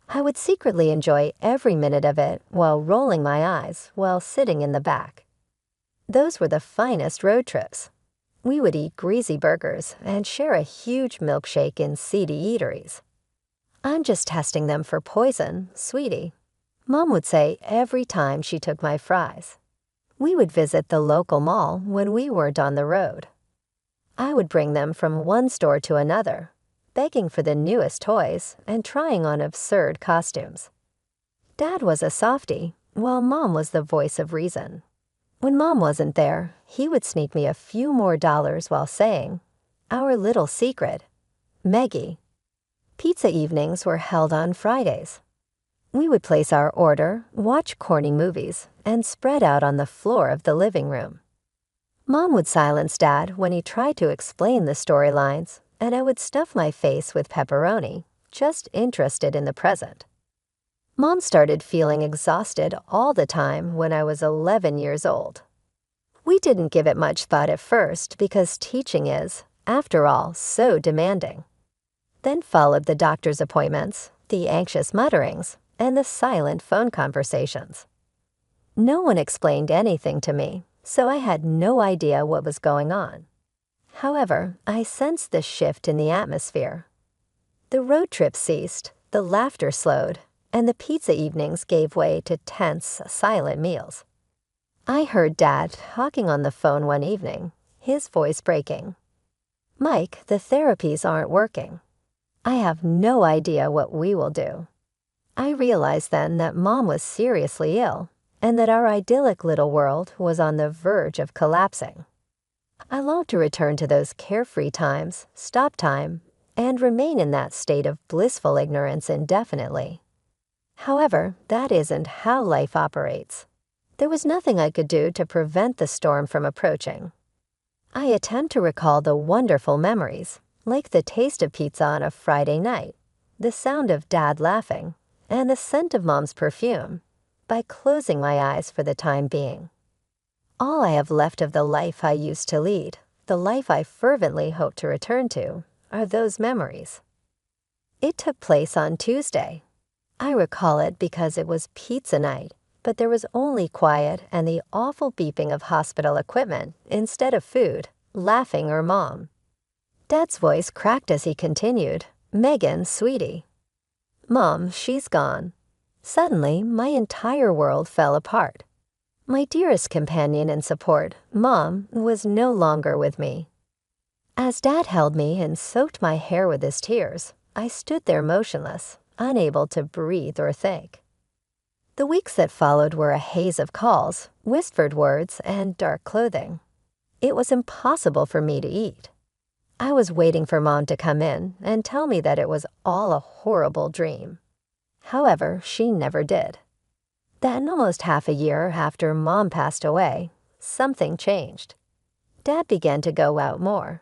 I would secretly enjoy every minute of it while rolling my eyes while sitting in the back. Those were the finest road trips. We would eat greasy burgers and share a huge milkshake in seedy eateries. I'm just testing them for poison, sweetie, Mom would say every time she took my fries. We would visit the local mall when we weren't on the road. I would bring them from one store to another, begging for the newest toys and trying on absurd costumes. Dad was a softie, while Mom was the voice of reason. When Mom wasn't there, he would sneak me a few more dollars while saying, "Our little secret, Meggie." Pizza evenings were held on Fridays. We would place our order, watch corny movies, and spread out on the floor of the living room. Mom would silence Dad when he tried to explain the storylines, and I would stuff my face with pepperoni, just interested in the present. Mom started feeling exhausted all the time when I was 11 years old. We didn't give it much thought at first because teaching is, after all, so demanding. Then followed the doctor's appointments, the anxious mutterings, and the silent phone conversations. No one explained anything to me, so I had no idea what was going on. However, I sensed the shift in the atmosphere. The road trip ceased, the laughter slowed, and the pizza evenings gave way to tense, silent meals. I heard Dad talking on the phone one evening, his voice breaking. "Mike, the therapies aren't working. I have no idea what we will do." I realized then that Mom was seriously ill, and that our idyllic little world was on the verge of collapsing. I longed to return to those carefree times, stop time, and remain in that state of blissful ignorance indefinitely. However, that isn't how life operates. There was nothing I could do to prevent the storm from approaching. I attempt to recall the wonderful memories, like the taste of pizza on a Friday night, the sound of Dad laughing, and the scent of Mom's perfume, by closing my eyes for the time being. All I have left of the life I used to lead, the life I fervently hope to return to, are those memories. It took place on Tuesday. I recall it because it was pizza night, but there was only quiet and the awful beeping of hospital equipment instead of food, laughing, or Mom. Dad's voice cracked as he continued, "Megan, sweetie." Mom, she's gone. Suddenly, my entire world fell apart. My dearest companion and support, Mom, was no longer with me. As Dad held me and soaked my hair with his tears, I stood there motionless, unable to breathe or think. The weeks that followed were a haze of calls, whispered words, and dark clothing. It was impossible for me to eat. I was waiting for Mom to come in and tell me that it was all a horrible dream. However, she never did. Then, almost half a year after Mom passed away, something changed. Dad began to go out more.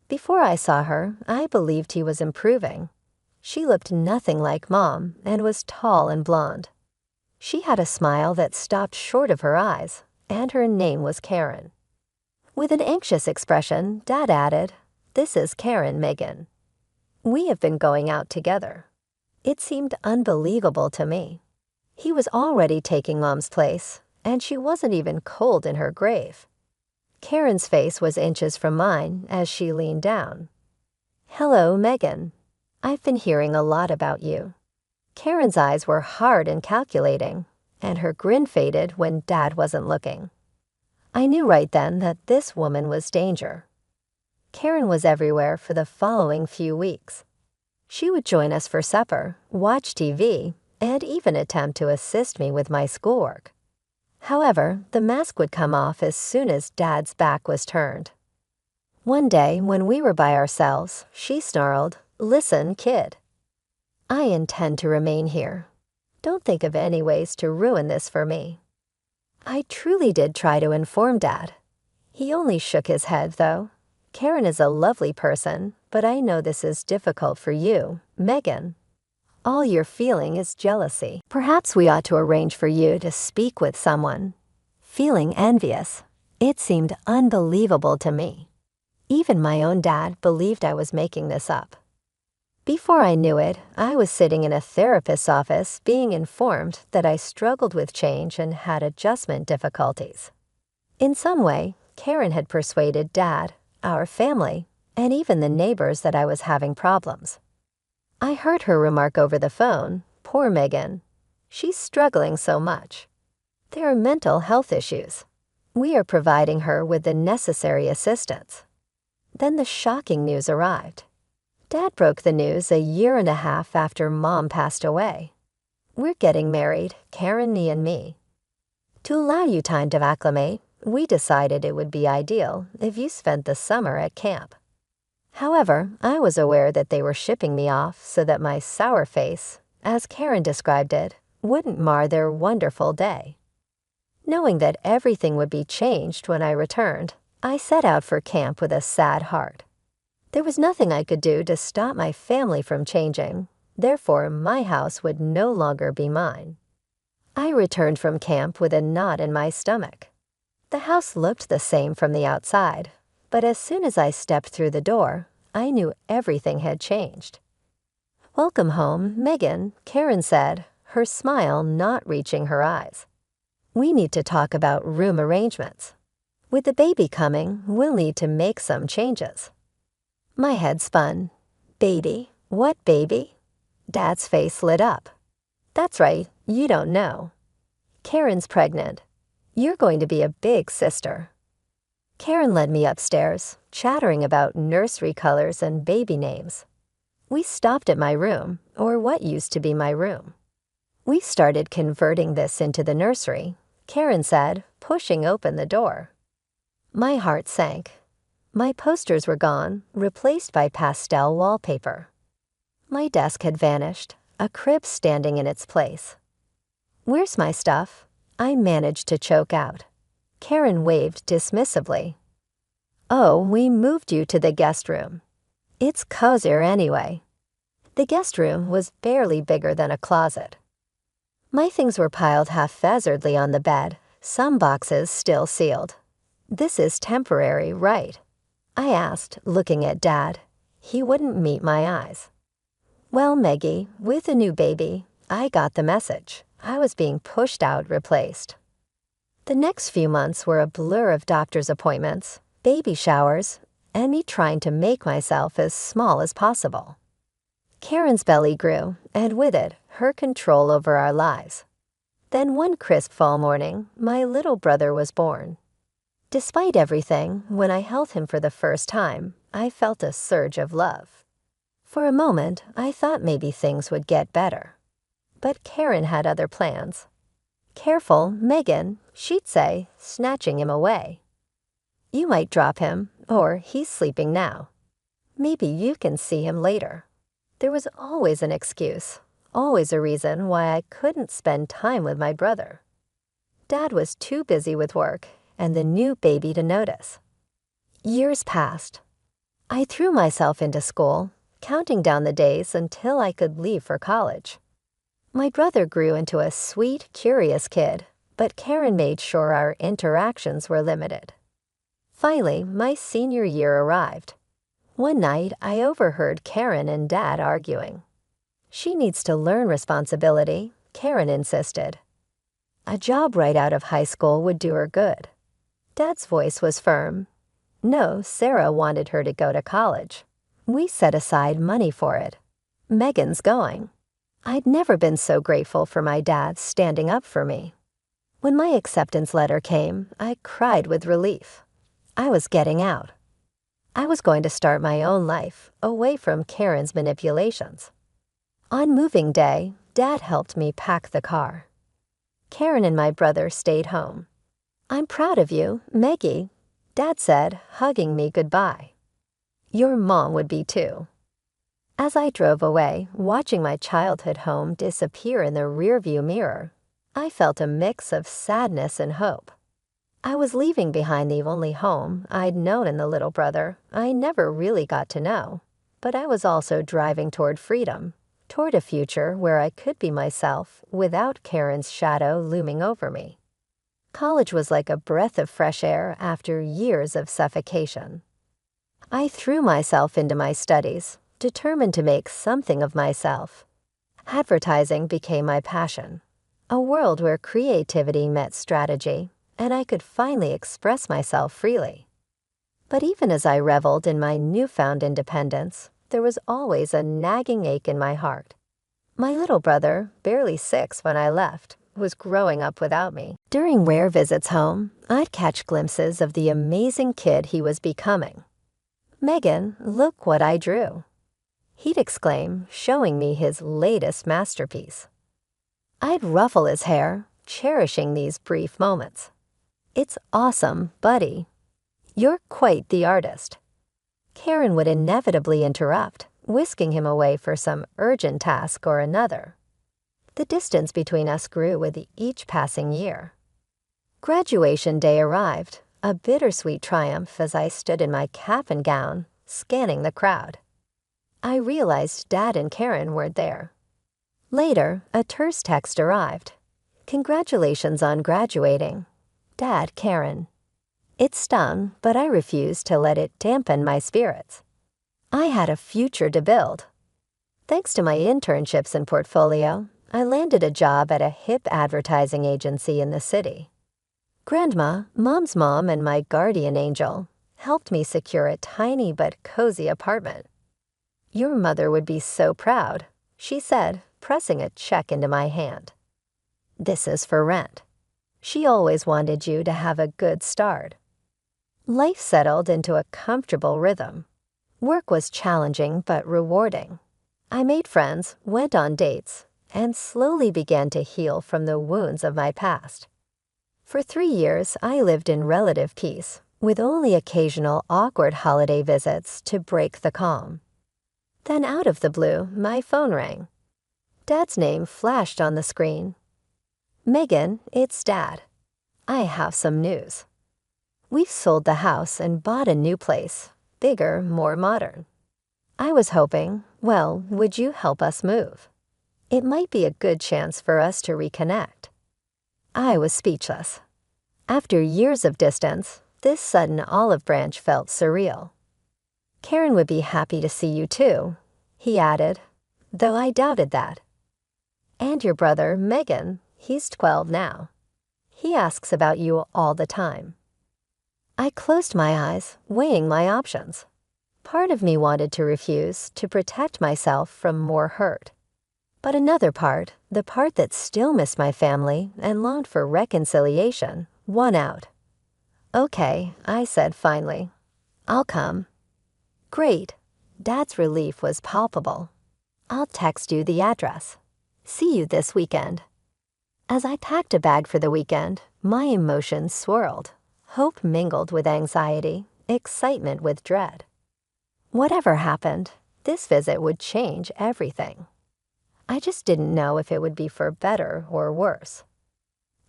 Before I saw her, I believed he was improving. She looked nothing like Mom and was tall and blonde. She had a smile that stopped short of her eyes, and her name was Karen. With an anxious expression, Dad added, "This is Karen, Megan." We have been going out together. It seemed unbelievable to me. He was already taking Mom's place, and she wasn't even cold in her grave. Karen's face was inches from mine as she leaned down. "Hello, Megan. I've been hearing a lot about you." Karen's eyes were hard and calculating, and her grin faded when Dad wasn't looking. I knew right then that this woman was danger. Karen was everywhere for the following few weeks. She would join us for supper, watch TV, and even attempt to assist me with my schoolwork. However, the mask would come off as soon as Dad's back was turned. One day, when we were by ourselves, she snarled, "Listen, kid. I intend to remain here. Don't think of any ways to ruin this for me." I truly did try to inform Dad. He only shook his head, though. "Karen is a lovely person, but I know this is difficult for you, Megan. All you're feeling is jealousy. Perhaps we ought to arrange for you to speak with someone." Feeling envious, it seemed unbelievable to me. Even my own dad believed I was making this up. Before I knew it, I was sitting in a therapist's office being informed that I struggled with change and had adjustment difficulties. In some way, Karen had persuaded Dad, our family, and even the neighbors that I was having problems. I heard her remark over the phone, "Poor Megan. She's struggling so much. There are mental health issues. We are providing her with the necessary assistance." Then the shocking news arrived. Dad broke the news a year and a half after Mom passed away. "We're getting married, Karen, and me. To allow you time to acclimate, we decided it would be ideal if you spent the summer at camp." However, I was aware that they were shipping me off so that my sour face, as Karen described it, wouldn't mar their wonderful day. Knowing that everything would be changed when I returned, I set out for camp with a sad heart. There was nothing I could do to stop my family from changing, therefore my house would no longer be mine. I returned from camp with a knot in my stomach. The house looked the same from the outside, but as soon as I stepped through the door, I knew everything had changed. "Welcome home, Megan," Karen said, her smile not reaching her eyes. "We need to talk about room arrangements. With the baby coming, we'll need to make some changes." My head spun. "Baby? What baby?" Dad's face lit up. That's right, you don't know. Karen's pregnant. You're going to be a big sister. Karen led me upstairs, chattering about nursery colors and baby names. We stopped at my room, or what used to be my room. We started converting this into the nursery, Karen said, pushing open the door. My heart sank. My posters were gone, replaced by pastel wallpaper. My desk had vanished, a crib standing in its place. "Where's my stuff?" I managed to choke out. Karen waved dismissively. "Oh, we moved you to the guest room. It's cozier anyway." The guest room was barely bigger than a closet. My things were piled haphazardly on the bed, some boxes still sealed. "This is temporary, right?" I asked, looking at Dad. He wouldn't meet my eyes. "Well, Meggie, with a new baby, I got the message. I was being pushed out, replaced." The next few months were a blur of doctor's appointments, baby showers, and me trying to make myself as small as possible. Karen's belly grew, and with it, her control over our lives. Then one crisp fall morning, my little brother was born. Despite everything, when I held him for the first time, I felt a surge of love. For a moment, I thought maybe things would get better. But Karen had other plans. "Careful, Megan," she'd say, snatching him away. "You might drop him, or he's sleeping now. Maybe you can see him later." There was always an excuse, always a reason why I couldn't spend time with my brother. Dad was too busy with work and the new baby to notice. Years passed. I threw myself into school, counting down the days until I could leave for college. My brother grew into a sweet, curious kid, but Karen made sure our interactions were limited. Finally, my senior year arrived. One night, I overheard Karen and Dad arguing. "She needs to learn responsibility," Karen insisted. "A job right out of high school would do her good." Dad's voice was firm. "No, Sarah wanted her to go to college. We set aside money for it. Megan's going." I'd never been so grateful for my dad standing up for me. When my acceptance letter came, I cried with relief. I was getting out. I was going to start my own life, away from Karen's manipulations. On moving day, Dad helped me pack the car. Karen and my brother stayed home. "I'm proud of you, Meggie," Dad said, hugging me goodbye. "Your mom would be too." As I drove away, watching my childhood home disappear in the rearview mirror, I felt a mix of sadness and hope. I was leaving behind the only home I'd known in the little brother I never really got to know, but I was also driving toward freedom, toward a future where I could be myself without Karen's shadow looming over me. College was like a breath of fresh air after years of suffocation. I threw myself into my studies, determined to make something of myself. Advertising became my passion, a world where creativity met strategy, and I could finally express myself freely. But even as I reveled in my newfound independence, there was always a nagging ache in my heart. My little brother, barely 6 when I left, was growing up without me. During rare visits home, I'd catch glimpses of the amazing kid he was becoming. "Megan, look what I drew," he'd exclaim, showing me his latest masterpiece. I'd ruffle his hair, cherishing these brief moments. "It's awesome, buddy. You're quite the artist." Karen would inevitably interrupt, whisking him away for some urgent task or another. The distance between us grew with each passing year. Graduation day arrived, a bittersweet triumph as I stood in my cap and gown, scanning the crowd. I realized Dad and Karen weren't there. Later, a terse text arrived. "Congratulations on graduating. Dad, Karen." It stung, but I refused to let it dampen my spirits. I had a future to build. Thanks to my internships and portfolio, I landed a job at a hip advertising agency in the city. Grandma, Mom's mom, and my guardian angel helped me secure a tiny but cozy apartment. "Your mother would be so proud," she said, pressing a check into my hand. "This is for rent. She always wanted you to have a good start." Life settled into a comfortable rhythm. Work was challenging but rewarding. I made friends, went on dates, and slowly began to heal from the wounds of my past. For 3 years, I lived in relative peace, with only occasional awkward holiday visits to break the calm. Then out of the blue, my phone rang. Dad's name flashed on the screen. "Megan, it's Dad. I have some news. We've sold the house and bought a new place, bigger, more modern. I was hoping, well, would you help us move? It might be a good chance for us to reconnect." I was speechless. After years of distance, this sudden olive branch felt surreal. "Karen would be happy to see you too," he added, though I doubted that. "And your brother, Megan, he's 12 now. He asks about you all the time." I closed my eyes, weighing my options. Part of me wanted to refuse to protect myself from more hurt. But another part, the part that still missed my family and longed for reconciliation, won out. "Okay," I said finally. "I'll come." "Great." Dad's relief was palpable. "I'll text you the address. See you this weekend." As I packed a bag for the weekend, my emotions swirled. Hope mingled with anxiety, excitement with dread. Whatever happened, this visit would change everything. I just didn't know if it would be for better or worse.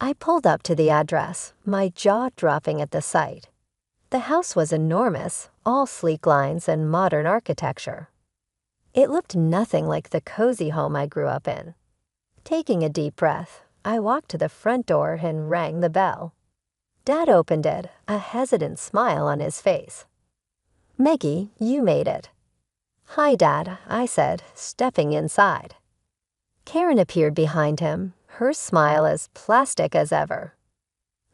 I pulled up to the address, my jaw dropping at the sight. The house was enormous, all sleek lines and modern architecture. It looked nothing like the cozy home I grew up in. Taking a deep breath, I walked to the front door and rang the bell. Dad opened it, a hesitant smile on his face. "Meggie, you made it." "Hi, Dad," I said, stepping inside. Karen appeared behind him, her smile as plastic as ever.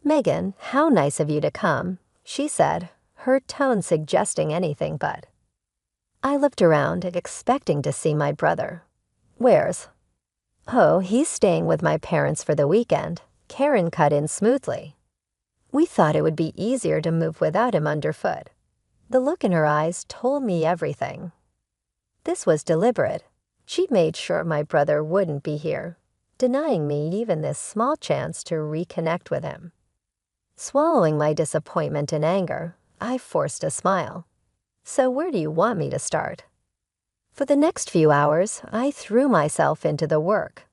"Megan, how nice of you to come," she said, her tone suggesting anything but. I looked around, expecting to see my brother. "Where's?" "Oh, he's staying with my parents for the weekend," Karen cut in smoothly. "We thought it would be easier to move without him underfoot." The look in her eyes told me everything. This was deliberate. She made sure my brother wouldn't be here, denying me even this small chance to reconnect with him. Swallowing my disappointment and anger, I forced a smile. "So where do you want me to start?" For the next few hours, I threw myself into the work.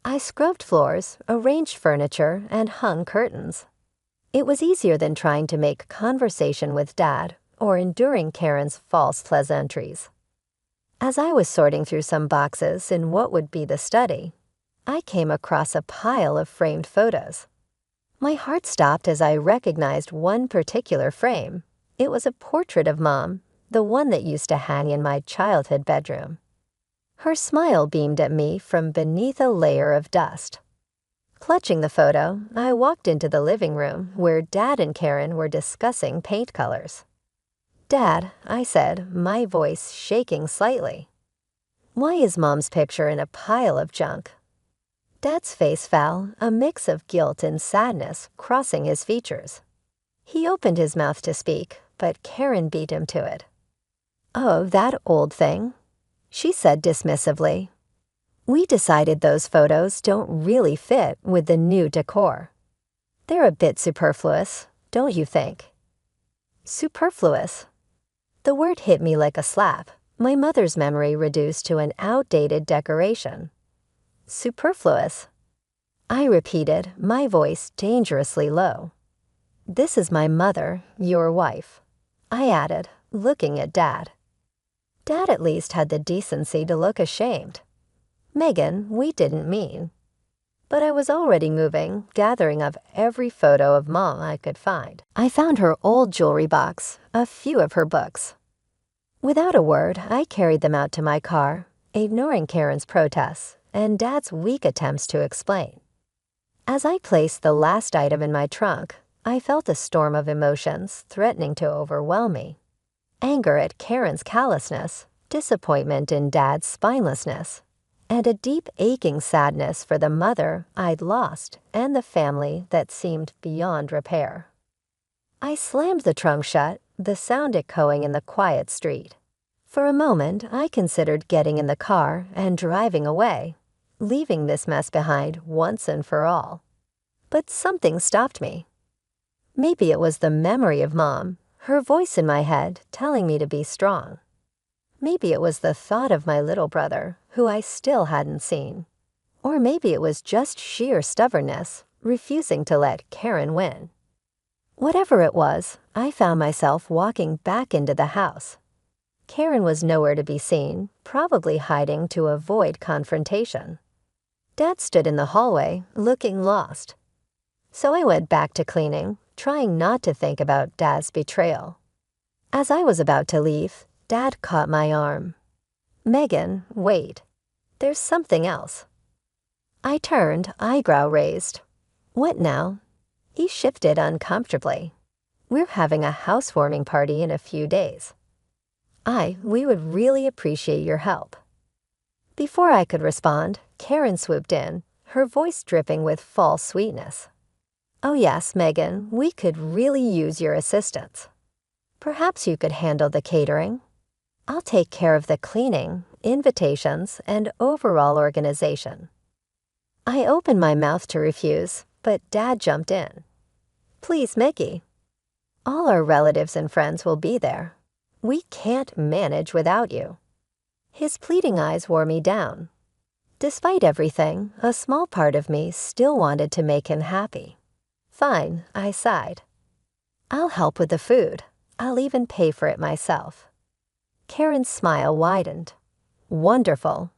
I scrubbed floors, arranged furniture, and hung curtains. It was easier than trying to make conversation with Dad or enduring Karen's false pleasantries. As I was sorting through some boxes in what would be the study, I came across a pile of framed photos. My heart stopped as I recognized one particular frame. It was a portrait of Mom, the one that used to hang in my childhood bedroom. Her smile beamed at me from beneath a layer of dust. Clutching the photo, I walked into the living room where Dad and Karen were discussing paint colors. "Dad," I said, my voice shaking slightly. "Why is Mom's picture in a pile of junk?" Dad's face fell, a mix of guilt and sadness crossing his features. He opened his mouth to speak, but Karen beat him to it. "Oh, that old thing," she said dismissively. "We decided those photos don't really fit with the new decor. They're a bit superfluous, don't you think?" Superfluous. The word hit me like a slap, my mother's memory reduced to an outdated decoration. Superfluous. I repeated, my voice dangerously low. "This is my mother, your wife," I added, looking at Dad. Dad at least had the decency to look ashamed. "Megan, we didn't mean." But I was already moving, gathering up every photo of Mom I could find. I found her old jewelry box, a few of her books. Without a word, I carried them out to my car, ignoring Karen's protests and Dad's weak attempts to explain. As I placed the last item in my trunk, I felt a storm of emotions threatening to overwhelm me. Anger at Karen's callousness, disappointment in Dad's spinelessness, and a deep aching sadness for the mother I'd lost and the family that seemed beyond repair. I slammed the trunk shut, the sound echoing in the quiet street. For a moment, I considered getting in the car and driving away, leaving this mess behind once and for all. But something stopped me. Maybe it was the memory of Mom, her voice in my head telling me to be strong. Maybe it was the thought of my little brother, who I still hadn't seen. Or maybe it was just sheer stubbornness, refusing to let Karen win. Whatever it was, I found myself walking back into the house. Karen was nowhere to be seen, probably hiding to avoid confrontation. Dad stood in the hallway, looking lost. So I went back to cleaning, trying not to think about Dad's betrayal. As I was about to leave, Dad caught my arm. "Megan, wait. There's something else." I turned, eyebrow raised. "What now?" He shifted uncomfortably. "We're having a housewarming party in a few days. We would really appreciate your help." Before I could respond, Karen swooped in, her voice dripping with false sweetness. "Oh yes, Megan, we could really use your assistance. Perhaps you could handle the catering. I'll take care of the cleaning, invitations, and overall organization." I opened my mouth to refuse, but Dad jumped in. "Please, Mickey. All our relatives and friends will be there. We can't manage without you." His pleading eyes wore me down. Despite everything, a small part of me still wanted to make him happy. "Fine," I sighed. "I'll help with the food. I'll even pay for it myself." Karen's smile widened. "Wonderful.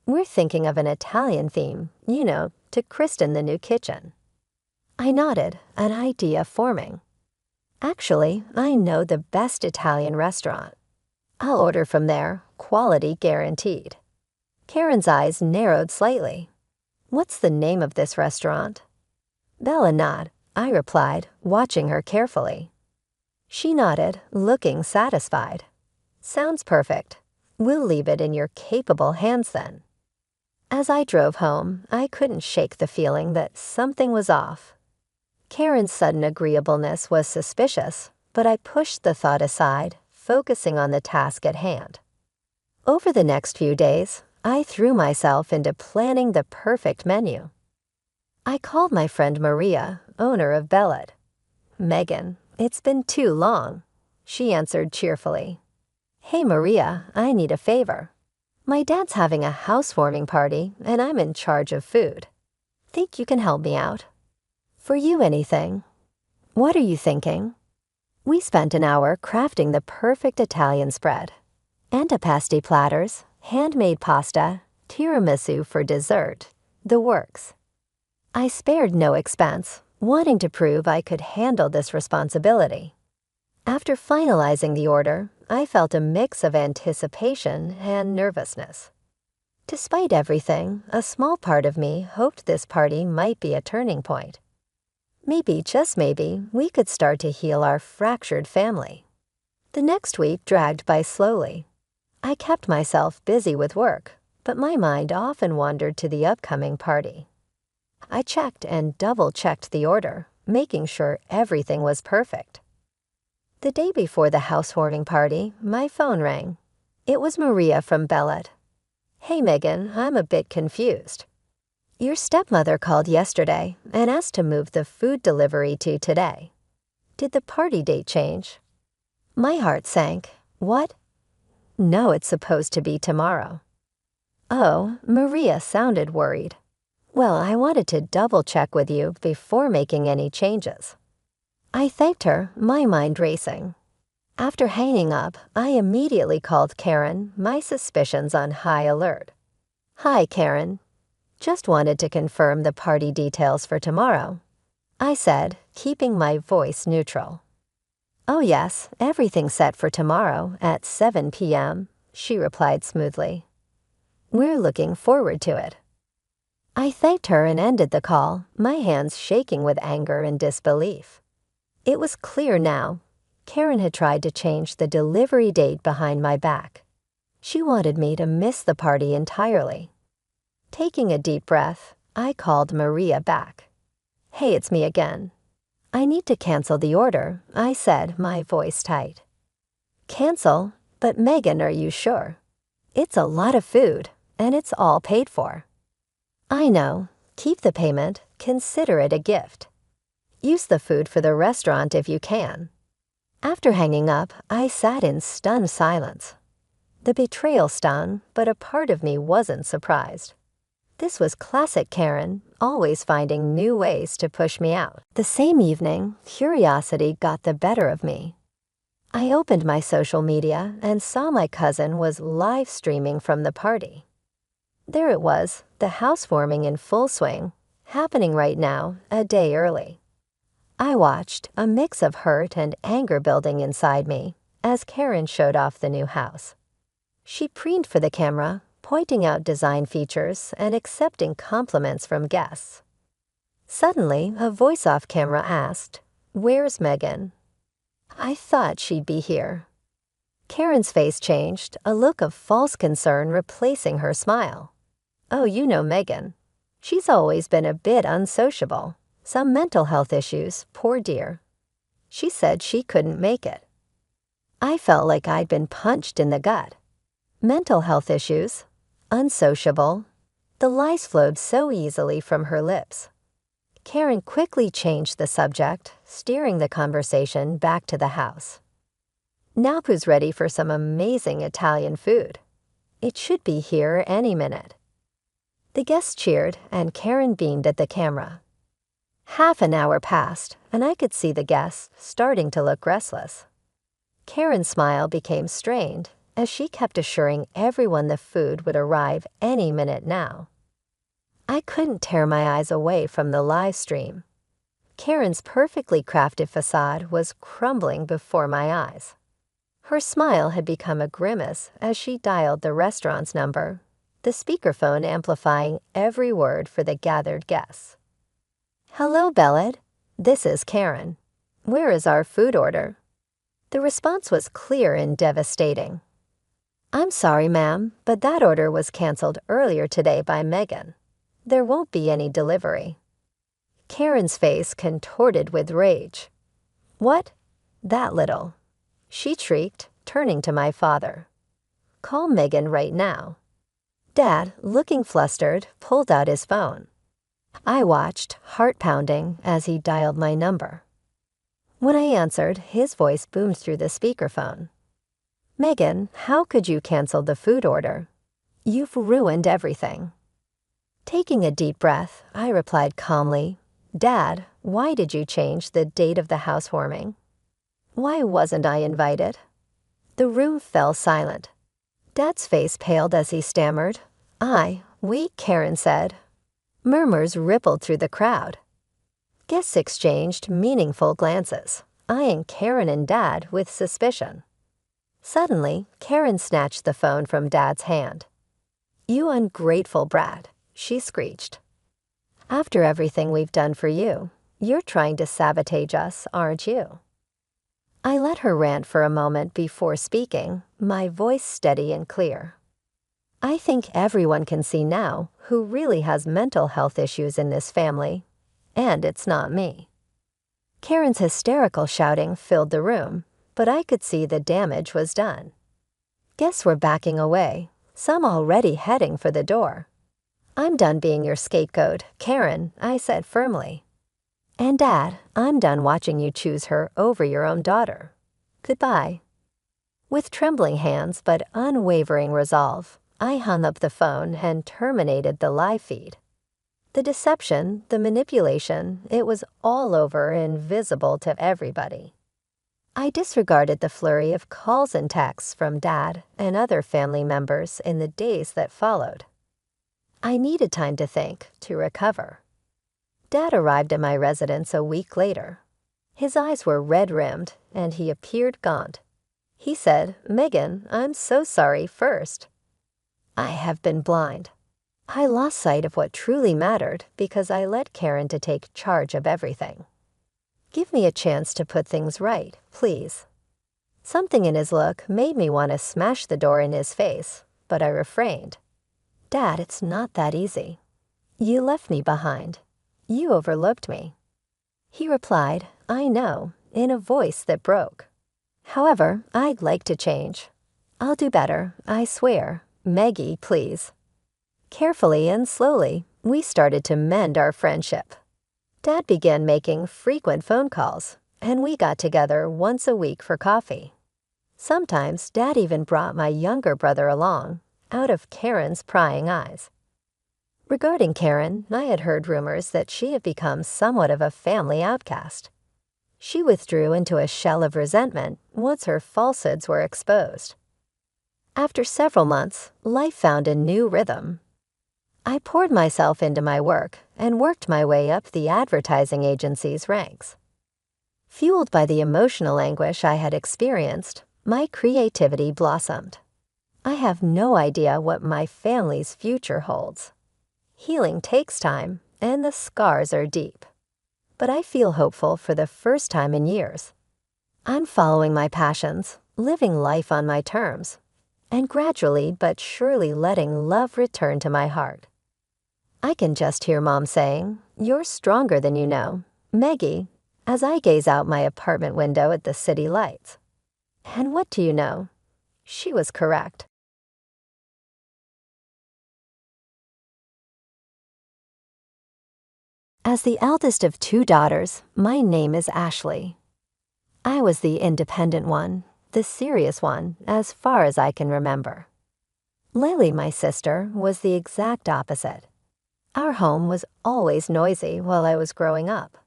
We're thinking of an Italian theme, to christen the new kitchen." I nodded, an idea forming. "Actually, I know the best Italian restaurant. I'll order from there, quality guaranteed." Karen's eyes narrowed slightly. "What's the name of this restaurant?" "Bella Nod," I replied, watching her carefully. She nodded, looking satisfied. "Sounds perfect. We'll leave it in your capable hands then." As I drove home, I couldn't shake the feeling that something was off. Karen's sudden agreeableness was suspicious, but I pushed the thought aside, focusing on the task at hand. Over the next few days, I threw myself into planning the perfect menu. I called my friend Maria, owner of Bellet. "Megan, it's been too long," she answered cheerfully. "Hey Maria, I need a favor. My dad's having a housewarming party, and I'm in charge of food. Think you can help me out?" "For you, anything." "What are you thinking?" We spent an hour crafting the perfect Italian spread. Antipasti platters, handmade pasta, tiramisu for dessert, the works. I spared no expense, wanting to prove I could handle this responsibility. After finalizing the order, I felt a mix of anticipation and nervousness. Despite everything, a small part of me hoped this party might be a turning point. Maybe, just maybe, we could start to heal our fractured family. The next week dragged by slowly. I kept myself busy with work, but my mind often wandered to the upcoming party. I checked and double-checked the order, making sure everything was perfect. The day before the housewarming party, my phone rang. It was Maria from Bellet. "Hey Megan, I'm a bit confused. Your stepmother called yesterday and asked to move the food delivery to today. Did the party date change?" My heart sank. "What?" "No, it's supposed to be tomorrow." Oh, Maria sounded worried. "Well, I wanted to double-check with you before making any changes." I thanked her, my mind racing. After hanging up, I immediately called Karen, my suspicions on high alert. "Hi, Karen. Just wanted to confirm the party details for tomorrow," I said, keeping my voice neutral. "Oh yes, everything's set for tomorrow at 7 p.m., she replied smoothly. "We're looking forward to it." I thanked her and ended the call, my hands shaking with anger and disbelief. It was clear now. Karen had tried to change the delivery date behind my back. She wanted me to miss the party entirely. Taking a deep breath, I called Maria back. "Hey, it's me again. I need to cancel the order," I said, my voice tight. "Cancel? But Megan, are you sure? It's a lot of food, and it's all paid for." "I know. Keep the payment. Consider it a gift. Use the food for the restaurant if you can." After hanging up, I sat in stunned silence. The betrayal stung, but a part of me wasn't surprised. This was classic Karen, always finding new ways to push me out. The same evening, curiosity got the better of me. I opened my social media and saw my cousin was live streaming from the party. There it was, the housewarming in full swing, happening right now, a day early. I watched, a mix of hurt and anger building inside me, as Karen showed off the new house. She preened for the camera, pointing out design features and accepting compliments from guests. Suddenly, a voice off camera asked, "Where's Megan?" I thought she'd be here. Karen's face changed, a look of false concern replacing her smile. "Oh, you know Megan. She's always been a bit unsociable. Some mental health issues, poor dear. She said she couldn't make it." I felt like I'd been punched in the gut. Mental health issues? Unsociable? The lies flowed so easily from her lips. Karen quickly changed the subject, steering the conversation back to the house. "Napu's ready for some amazing Italian food. It should be here any minute." The guests cheered, and Karen beamed at the camera. Half an hour passed, and I could see the guests starting to look restless. Karen's smile became strained as she kept assuring everyone the food would arrive any minute now. I couldn't tear my eyes away from the live stream. Karen's perfectly crafted facade was crumbling before my eyes. Her smile had become a grimace as she dialed the restaurant's number, the speakerphone amplifying every word for the gathered guests. "Hello, Bellad. This is Karen. Where is our food order?" The response was clear and devastating. "I'm sorry, ma'am, but that order was canceled earlier today by Megan. There won't be any delivery." Karen's face contorted with rage. "What? That little?" she shrieked, turning to my father. "Call Megan right now." Dad, looking flustered, pulled out his phone. I watched, heart pounding, as he dialed my number. When I answered, his voice boomed through the speakerphone. "Megan, how could you cancel the food order? You've ruined everything." Taking a deep breath, I replied calmly, "Dad, why did you change the date of the housewarming? Why wasn't I invited?" The room fell silent. Dad's face paled as he stammered, "We," Karen said. Murmurs rippled through the crowd. Guests exchanged meaningful glances, eyeing Karen and Dad with suspicion. Suddenly, Karen snatched the phone from Dad's hand. "You ungrateful brat," she screeched. "After everything we've done for you, you're trying to sabotage us, aren't you?" I let her rant for a moment before speaking, my voice steady and clear. "I think everyone can see now who really has mental health issues in this family, and it's not me." Karen's hysterical shouting filled the room, but I could see the damage was done. Guests were backing away, some already heading for the door. "I'm done being your scapegoat, Karen," I said firmly. "And Dad, I'm done watching you choose her over your own daughter. Goodbye." With trembling hands but unwavering resolve, I hung up the phone and terminated the live feed. The deception, the manipulation, it was all over and visible to everybody. I disregarded the flurry of calls and texts from Dad and other family members in the days that followed. I needed time to think, to recover. Dad arrived at my residence a week later. His eyes were red-rimmed, and he appeared gaunt. He said, "Megan, I'm so sorry first." I have been blind. I lost sight of what truly mattered because I let Karen to take charge of everything. "Give me a chance to put things right, please." Something in his look made me want to smash the door in his face, but I refrained. Dad, it's not that easy. You left me behind. You overlooked me. He replied, I know, in a voice that broke. However, I'd like to change. I'll do better, I swear. Maggie, please. Carefully and slowly, we started to mend our friendship. Dad began making frequent phone calls, and we got together once a week for coffee. Sometimes Dad even brought my younger brother along, out of Karen's prying eyes. Regarding Karen, I had heard rumors that she had become somewhat of a family outcast. She withdrew into a shell of resentment once her falsehoods were exposed. After several months, life found a new rhythm. I poured myself into my work and worked my way up the advertising agency's ranks. Fueled by the emotional anguish I had experienced, my creativity blossomed. I have no idea what my family's future holds. Healing takes time, and the scars are deep. But I feel hopeful for the first time in years. I'm following my passions, living life on my terms, and gradually but surely letting love return to my heart. I can just hear Mom saying, "You're stronger than you know, Maggie," as I gaze out my apartment window at the city lights. And what do you know? She was correct. As the eldest of two daughters, my name is Ashley. I was the independent one, the serious one, as far as I can remember. Lily, my sister, was the exact opposite. Our home was always noisy while I was growing up.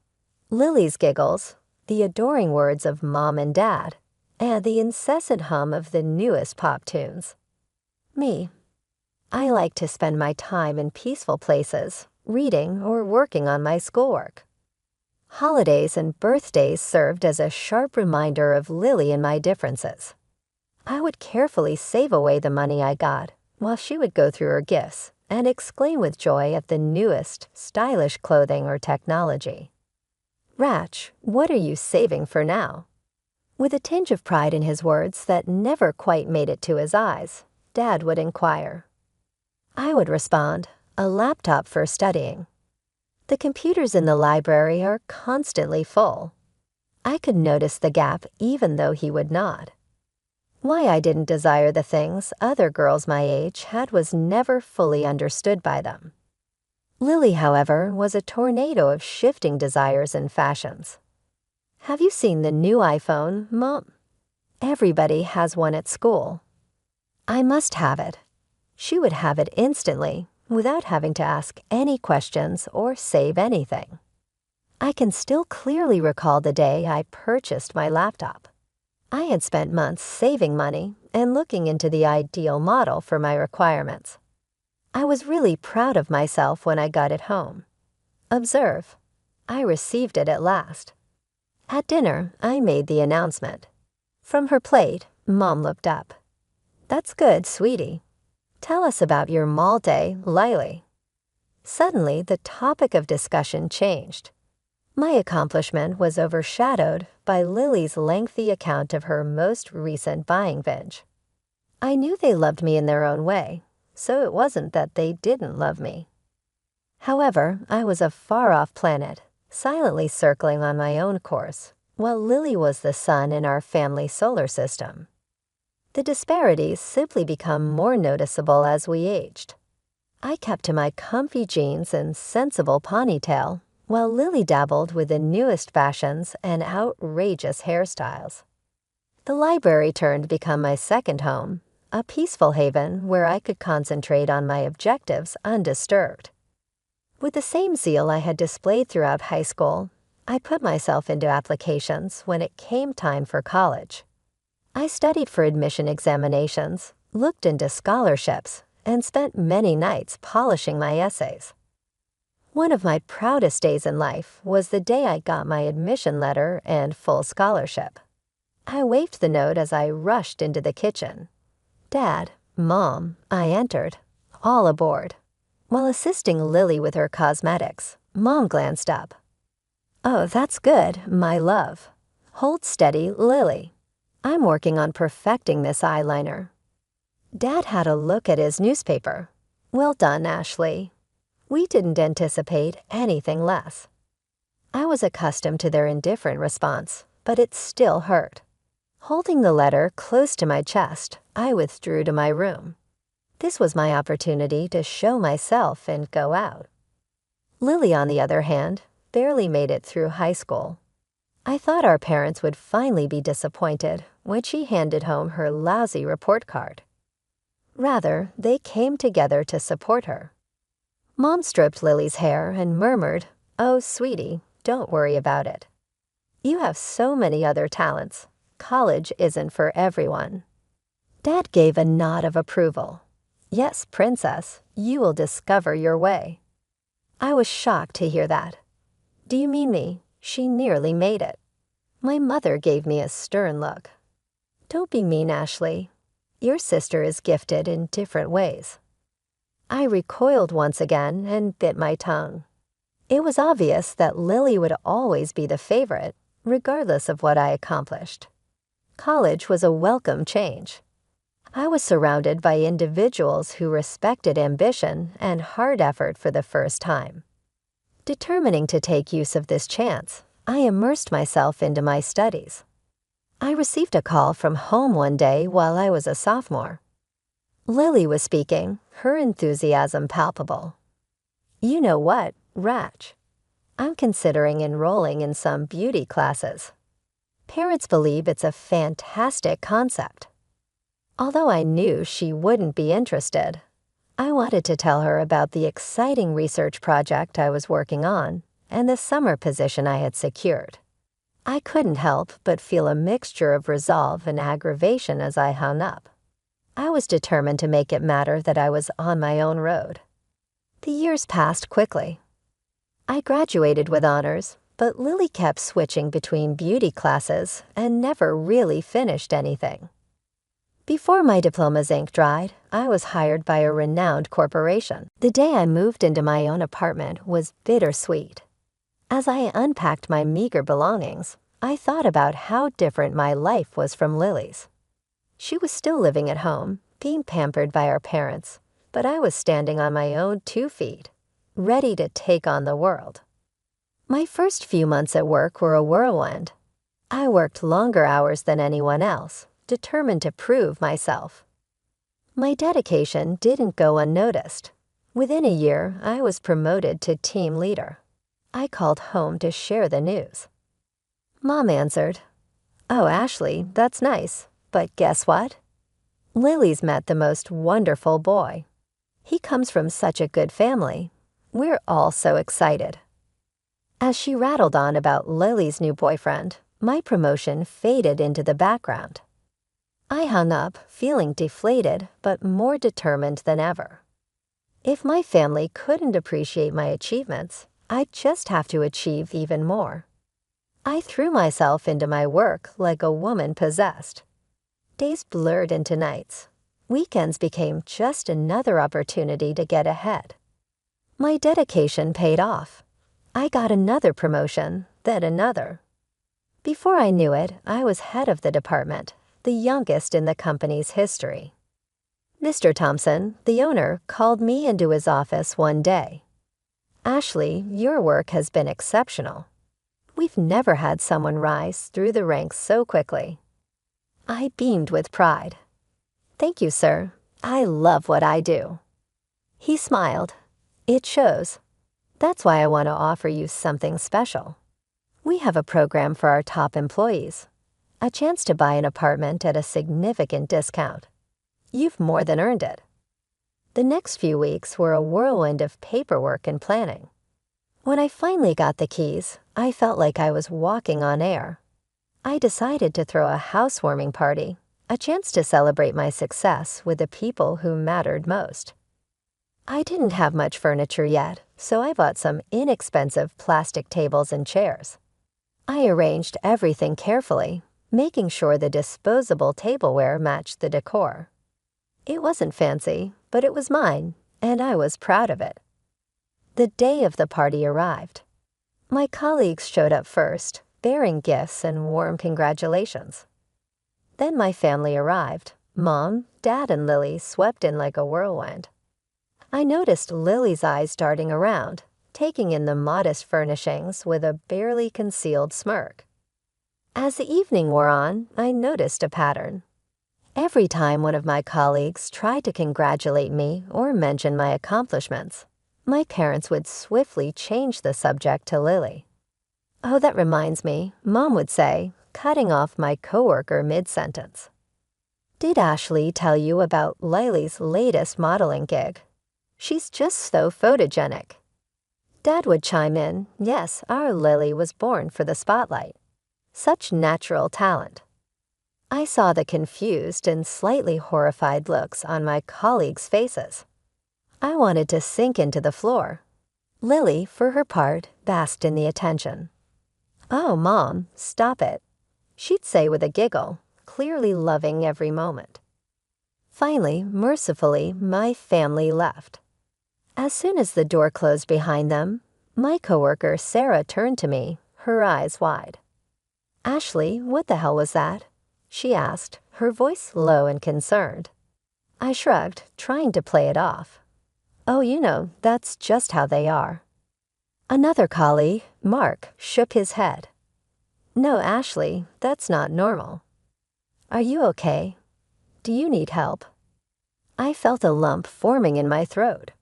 Lily's giggles, the adoring words of Mom and Dad, and the incessant hum of the newest pop tunes. Me, I like to spend my time in peaceful places, reading or working on my schoolwork. Holidays and birthdays served as a sharp reminder of Lily and my differences. I would carefully save away the money I got, while she would go through her gifts and exclaim with joy at the newest, stylish clothing or technology. "Ratch, what are you saving for now?" With a tinge of pride in his words that never quite made it to his eyes, Dad would inquire. I would respond, "A laptop for studying." The computers in the library are constantly full. I could notice the gap even though he would not. Why I didn't desire the things other girls my age had was never fully understood by them. Lily, however, was a tornado of shifting desires and fashions. "Have you seen the new iPhone, Mom? Everybody has one at school." I must have it. She would have it instantly, without having to ask any questions or save anything. I can still clearly recall the day I purchased my laptop. I had spent months saving money and looking into the ideal model for my requirements. I was really proud of myself when I got it home. Observe, I received it at last. At dinner, I made the announcement. From her plate, Mom looked up. "That's good, sweetie. Tell us about your mall day, Lily." Suddenly, the topic of discussion changed. My accomplishment was overshadowed by Lily's lengthy account of her most recent buying binge. I knew they loved me in their own way, so it wasn't that they didn't love me. However, I was a far-off planet, silently circling on my own course, while Lily was the sun in our family solar system. The disparities simply become more noticeable as we aged. I kept to my comfy jeans and sensible ponytail, while Lily dabbled with the newest fashions and outrageous hairstyles. The library turned to become my second home, a peaceful haven where I could concentrate on my objectives undisturbed. With the same zeal I had displayed throughout high school, I put myself into applications when it came time for college. I studied for admission examinations, looked into scholarships, and spent many nights polishing my essays. One of my proudest days in life was the day I got my admission letter and full scholarship. I waved the note as I rushed into the kitchen. Dad, Mom, I entered, all aboard. While assisting Lily with her cosmetics, Mom glanced up. "Oh, that's good, my love. Hold steady, Lily. I'm working on perfecting this eyeliner." Dad had a look at his newspaper. Well done, Ashley. We didn't anticipate anything less. I was accustomed to their indifferent response, but it still hurt. Holding the letter close to my chest, I withdrew to my room. This was my opportunity to show myself and go out. Lily, on the other hand, barely made it through high school. I thought our parents would finally be disappointed when she handed home her lousy report card. Rather, they came together to support her. Mom stroked Lily's hair and murmured, "Oh, sweetie, don't worry about it. You have so many other talents. College isn't for everyone." Dad gave a nod of approval. "Yes, princess, you will discover your way." I was shocked to hear that. "Do you mean me? She nearly made it." My mother gave me a stern look. "Don't be mean, Ashley. Your sister is gifted in different ways." I recoiled once again and bit my tongue. It was obvious that Lily would always be the favorite, regardless of what I accomplished. College was a welcome change. I was surrounded by individuals who respected ambition and hard effort for the first time. Determining to take use of this chance, I immersed myself into my studies. I received a call from home one day while I was a sophomore. Lily was speaking, her enthusiasm palpable. "You know what, Ratch? I'm considering enrolling in some beauty classes. Parents believe it's a fantastic concept." Although I knew she wouldn't be interested, I wanted to tell her about the exciting research project I was working on and the summer position I had secured. I couldn't help but feel a mixture of resolve and aggravation as I hung up. I was determined to make it matter that I was on my own road. The years passed quickly. I graduated with honors, but Lily kept switching between beauty classes and never really finished anything. Before my diploma's ink dried, I was hired by a renowned corporation. The day I moved into my own apartment was bittersweet. As I unpacked my meager belongings, I thought about how different my life was from Lily's. She was still living at home, being pampered by our parents, but I was standing on my own 2 feet, ready to take on the world. My first few months at work were a whirlwind. I worked longer hours than anyone else, determined to prove myself. My dedication didn't go unnoticed. Within a year, I was promoted to team leader. I called home to share the news. Mom answered, "Oh, Ashley, that's nice, but guess what? Lily's met the most wonderful boy. He comes from such a good family. We're all so excited." As she rattled on about Lily's new boyfriend, my promotion faded into the background. I hung up, feeling deflated but more determined than ever. If my family couldn't appreciate my achievements, I'd just have to achieve even more. I threw myself into my work like a woman possessed. Days blurred into nights. Weekends became just another opportunity to get ahead. My dedication paid off. I got another promotion, then another. Before I knew it, I was head of the department, the youngest in the company's history. Mr. Thompson, the owner, called me into his office one day. "Ashley, your work has been exceptional. We've never had someone rise through the ranks so quickly." I beamed with pride. "Thank you, sir. I love what I do." He smiled. "It shows. That's why I want to offer you something special. We have a program for our top employees, a chance to buy an apartment at a significant discount. You've more than earned it." The next few weeks were a whirlwind of paperwork and planning. When I finally got the keys, I felt like I was walking on air. I decided to throw a housewarming party, a chance to celebrate my success with the people who mattered most. I didn't have much furniture yet, so I bought some inexpensive plastic tables and chairs. I arranged everything carefully, making sure the disposable tableware matched the decor. It wasn't fancy, but it was mine, and I was proud of it. The day of the party arrived. My colleagues showed up first, bearing gifts and warm congratulations. Then my family arrived. Mom, Dad, and Lily swept in like a whirlwind. I noticed Lily's eyes darting around, taking in the modest furnishings with a barely concealed smirk. As the evening wore on, I noticed a pattern. Every time one of my colleagues tried to congratulate me or mention my accomplishments, my parents would swiftly change the subject to Lily. "Oh, that reminds me," Mom would say, cutting off my coworker mid-sentence. "Did Ashley tell you about Lily's latest modeling gig? She's just so photogenic." Dad would chime in, "Yes, our Lily was born for the spotlight. Such natural talent." I saw the confused and slightly horrified looks on my colleagues' faces. I wanted to sink into the floor. Lily, for her part, basked in the attention. "Oh, Mom, stop it," she'd say with a giggle, clearly loving every moment. Finally, mercifully, my family left. As soon as the door closed behind them, my coworker Sarah turned to me, her eyes wide. "Ashley, what the hell was that?" she asked, her voice low and concerned. I shrugged, trying to play it off. "Oh, you know, that's just how they are." Another colleague, Mark, shook his head. "No, Ashley, that's not normal." "Are you okay? Do you need help?" I felt a lump forming in my throat.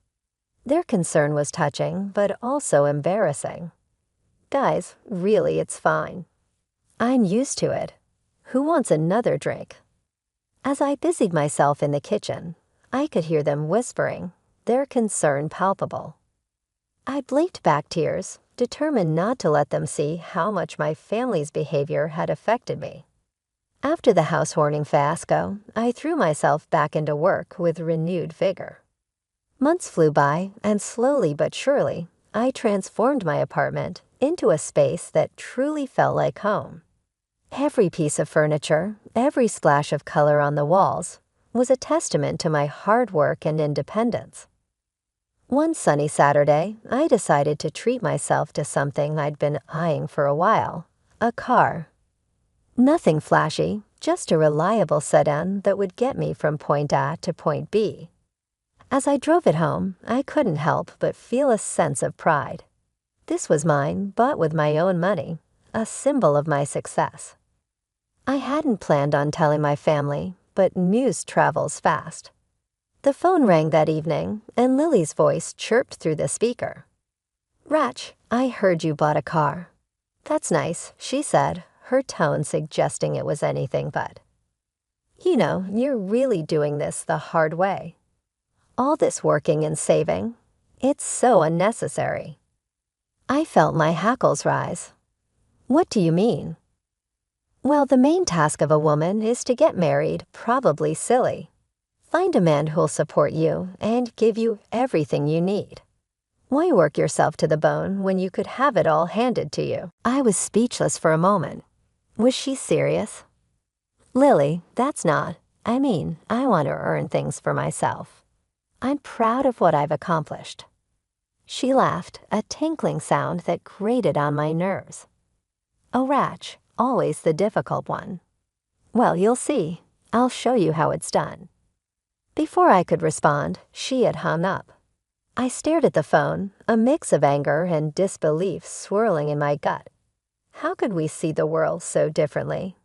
Their concern was touching, but also embarrassing. "Guys, really, it's fine. I'm used to it. Who wants another drink?" As I busied myself in the kitchen, I could hear them whispering, their concern palpable. I blinked back tears, determined not to let them see how much my family's behavior had affected me. After the house-warming fiasco, I threw myself back into work with renewed vigor. Months flew by, and slowly but surely, I transformed my apartment into a space that truly felt like home. Every piece of furniture, every splash of color on the walls, was a testament to my hard work and independence. One sunny Saturday, I decided to treat myself to something I'd been eyeing for a while, a car. Nothing flashy, just a reliable sedan that would get me from point A to point B. As I drove it home, I couldn't help but feel a sense of pride. This was mine, bought with my own money, a symbol of my success. I hadn't planned on telling my family, but news travels fast. The phone rang that evening, and Lily's voice chirped through the speaker. "Ratch, I heard you bought a car." "That's nice," she said, her tone suggesting it was anything but. "You know, you're really doing this the hard way. All this working and saving, it's so unnecessary." I felt my hackles rise. "What do you mean?" "Well, the main task of a woman is to get married, probably silly. Find a man who'll support you and give you everything you need. Why work yourself to the bone when you could have it all handed to you?" I was speechless for a moment. Was she serious? "Lily, that's not. I mean, I want to earn things for myself. I'm proud of what I've accomplished." She laughed, a tinkling sound that grated on my nerves. "Oh, Ratch, always the difficult one. Well, you'll see. I'll show you how it's done." Before I could respond, she had hung up. I stared at the phone, a mix of anger and disbelief swirling in my gut. How could we see the world so differently?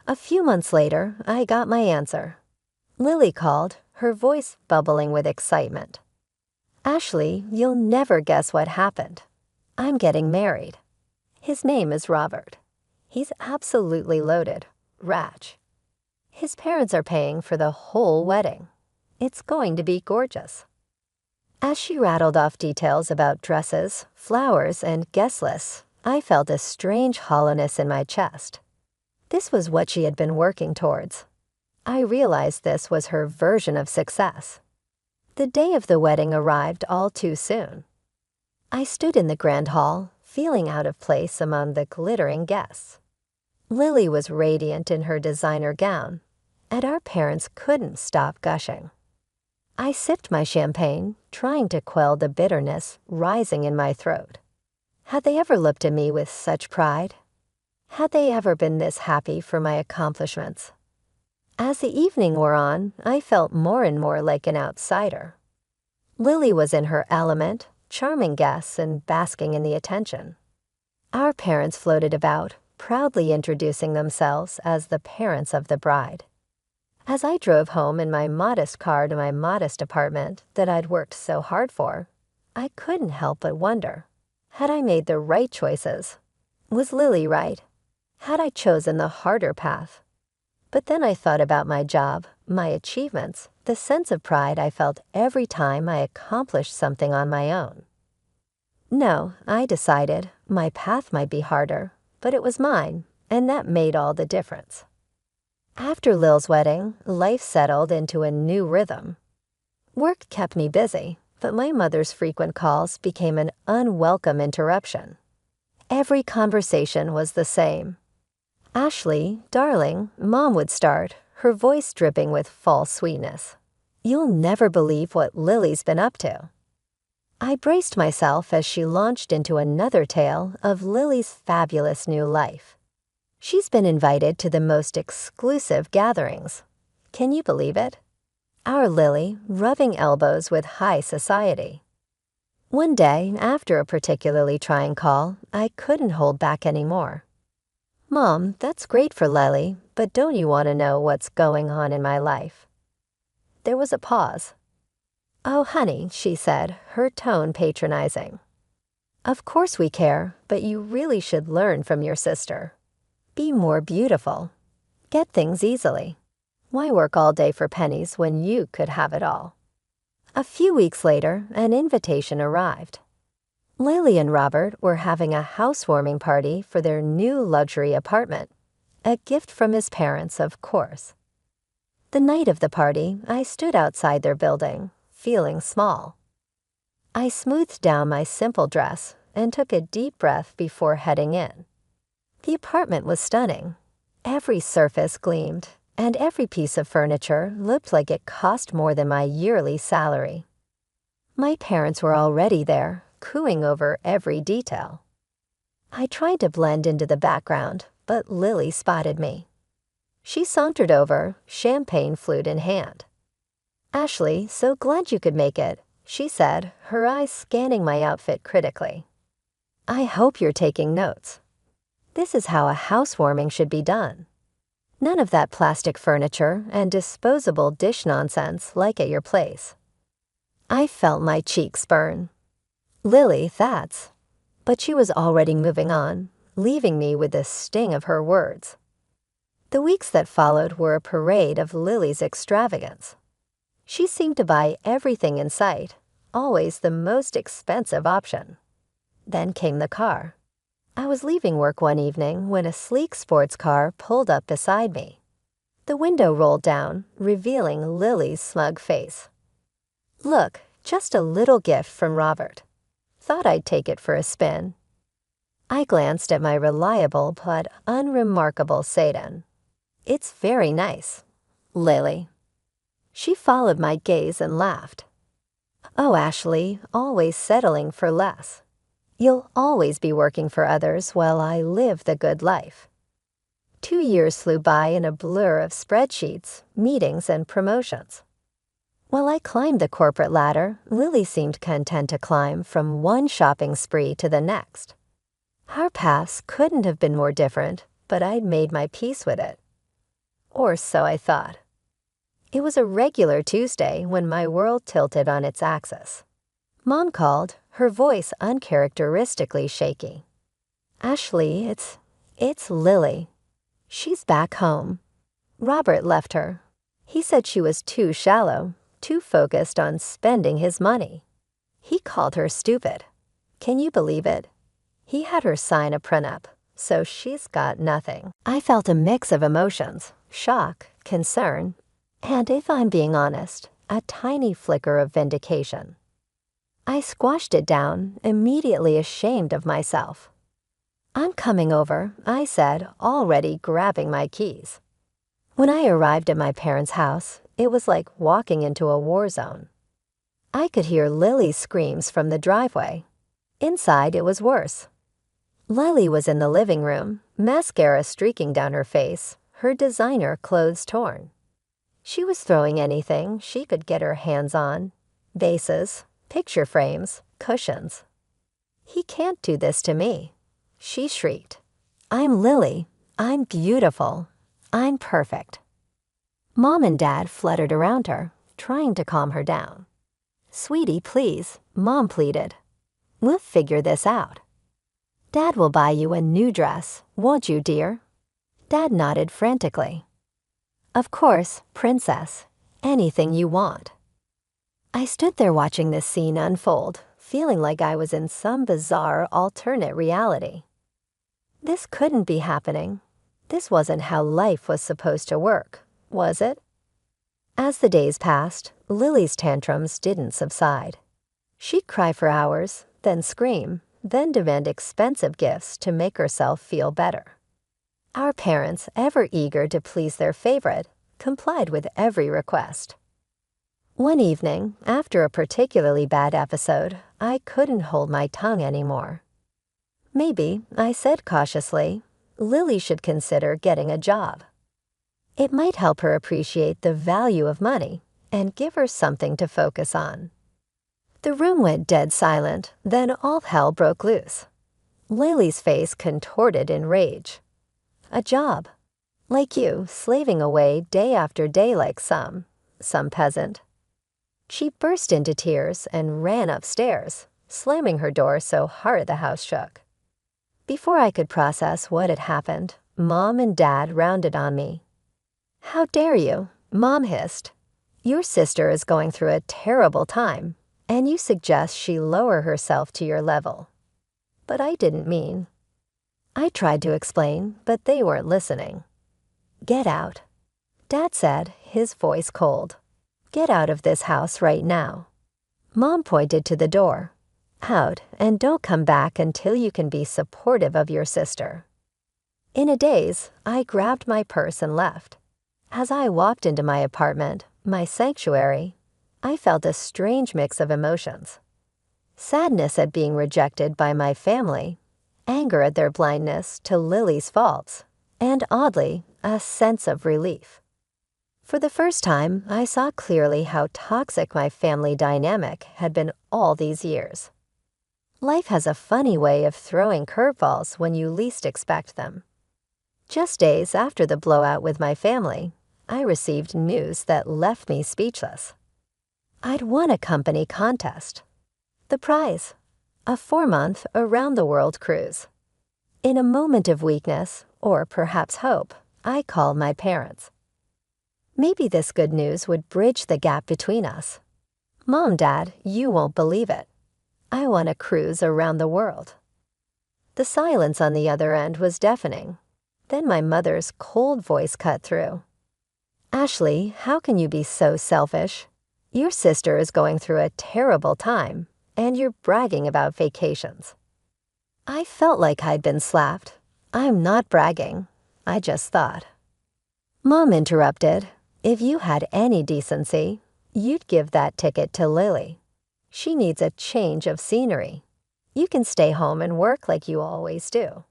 A few months later, I got my answer. Lily called, her voice bubbling with excitement. "Ashley, you'll never guess what happened. I'm getting married. His name is Robert. He's absolutely loaded, Ratch. His parents are paying for the whole wedding. It's going to be gorgeous." As she rattled off details about dresses, flowers, and guest lists, I felt a strange hollowness in my chest. This was what she had been working towards. I realized this was her version of success. The day of the wedding arrived all too soon. I stood in the grand hall, feeling out of place among the glittering guests. Lily was radiant in her designer gown, and our parents couldn't stop gushing. I sipped my champagne, trying to quell the bitterness rising in my throat. Had they ever looked at me with such pride? Had they ever been this happy for my accomplishments? As the evening wore on, I felt more and more like an outsider. Lily was in her element, charming guests and basking in the attention. Our parents floated about, proudly introducing themselves as the parents of the bride. As I drove home in my modest car to my modest apartment that I'd worked so hard for, I couldn't help but wonder, had I made the right choices? Was Lily right? Had I chosen the harder path? But then I thought about my job, my achievements, the sense of pride I felt every time I accomplished something on my own. No, I decided my path might be harder, but it was mine, and that made all the difference. After Lil's wedding, life settled into a new rhythm. Work kept me busy, but my mother's frequent calls became an unwelcome interruption. Every conversation was the same. "Ashley, darling," Mom would start, her voice dripping with false sweetness. "You'll never believe what Lily's been up to." I braced myself as she launched into another tale of Lily's fabulous new life. She's been invited to the most exclusive gatherings. Can you believe it? Our Lily rubbing elbows with high society. One day, after a particularly trying call, I couldn't hold back anymore. "Mom, that's great for Lily, but don't you want to know what's going on in my life?" There was a pause. "Oh, honey," she said, her tone patronizing. "Of course we care, but you really should learn from your sister. Be more beautiful. Get things easily. Why work all day for pennies when you could have it all?" A few weeks later, an invitation arrived. Lily and Robert were having a housewarming party for their new luxury apartment, a gift from his parents, of course. The night of the party, I stood outside their building, feeling small. I smoothed down my simple dress and took a deep breath before heading in. The apartment was stunning. Every surface gleamed, and every piece of furniture looked like it cost more than my yearly salary. My parents were already there, cooing over every detail. I tried to blend into the background, but Lily spotted me. She sauntered over, champagne flute in hand. "Ashley, so glad you could make it," she said, her eyes scanning my outfit critically. "I hope you're taking notes. This is how a housewarming should be done. None of that plastic furniture and disposable dish nonsense like at your place." I felt my cheeks burn. "Lily, that's..." But she was already moving on, leaving me with the sting of her words. The weeks that followed were a parade of Lily's extravagance. She seemed to buy everything in sight, always the most expensive option. Then came the car. I was leaving work one evening when a sleek sports car pulled up beside me. The window rolled down, revealing Lily's smug face. "Look, just a little gift from Robert. Thought I'd take it for a spin." I glanced at my reliable but unremarkable sedan. "It's very nice, Lily." She followed my gaze and laughed. "Oh, Ashley, always settling for less. You'll always be working for others while I live the good life." 2 years flew by in a blur of spreadsheets, meetings, and promotions. While I climbed the corporate ladder, Lily seemed content to climb from one shopping spree to the next. Our paths couldn't have been more different, but I'd made my peace with it. Or so I thought. It was a regular Tuesday when my world tilted on its axis. Mom called, her voice uncharacteristically shaky. "Ashley, it's Lily. She's back home. Robert left her. He said she was too shallow, too focused on spending his money. He called her stupid. Can you believe it? He had her sign a prenup, so she's got nothing." I felt a mix of emotions, shock, concern, and if I'm being honest, a tiny flicker of vindication. I squashed it down, immediately ashamed of myself. "I'm coming over," I said, already grabbing my keys. When I arrived at my parents' house, it was like walking into a war zone. I could hear Lily's screams from the driveway. Inside, it was worse. Lily was in the living room, mascara streaking down her face, her designer clothes torn. She was throwing anything she could get her hands on: vases, picture frames, cushions. "He can't do this to me," she shrieked. "I'm Lily. I'm beautiful. I'm perfect." Mom and Dad fluttered around her, trying to calm her down. "Sweetie, please," Mom pleaded. "We'll figure this out. Dad will buy you a new dress, won't you, dear?" Dad nodded frantically. "Of course, princess. Anything you want." I stood there watching this scene unfold, feeling like I was in some bizarre alternate reality. This couldn't be happening. This wasn't how life was supposed to work, was it? As the days passed, Lily's tantrums didn't subside. She'd cry for hours, then scream, then demand expensive gifts to make herself feel better. Our parents, ever eager to please their favorite, complied with every request. One evening, after a particularly bad episode, I couldn't hold my tongue anymore. "Maybe," I said cautiously, "Lily should consider getting a job. It might help her appreciate the value of money and give her something to focus on." The room went dead silent, then all hell broke loose. Lily's face contorted in rage. "A job? Like you, slaving away day after day like some peasant." She burst into tears and ran upstairs, slamming her door so hard the house shook. Before I could process what had happened, Mom and Dad rounded on me. "How dare you?" Mom hissed. "Your sister is going through a terrible time, and you suggest she lower herself to your level." But I didn't mean. I tried to explain, but they weren't listening. "Get out," Dad said, his voice cold. "Get out of this house right now." Mom pointed to the door. "Out, and don't come back until you can be supportive of your sister." In a daze, I grabbed my purse and left. As I walked into my apartment, my sanctuary, I felt a strange mix of emotions. Sadness at being rejected by my family, anger at their blindness to Lily's faults, and oddly, a sense of relief. For the first time, I saw clearly how toxic my family dynamic had been all these years. Life has a funny way of throwing curveballs when you least expect them. Just days after the blowout with my family, I received news that left me speechless. I'd won a company contest. The prize, a 4-month around-the-world cruise. In a moment of weakness, or perhaps hope, I called my parents. Maybe this good news would bridge the gap between us. "Mom, Dad, you won't believe it. I won a cruise around the world." The silence on the other end was deafening. Then my mother's cold voice cut through. "Ashley, how can you be so selfish? Your sister is going through a terrible time, and you're bragging about vacations." I felt like I'd been slapped. "I'm not bragging. I just thought." Mom interrupted. "If you had any decency, you'd give that ticket to Lily. She needs a change of scenery. You can stay home and work like you always do."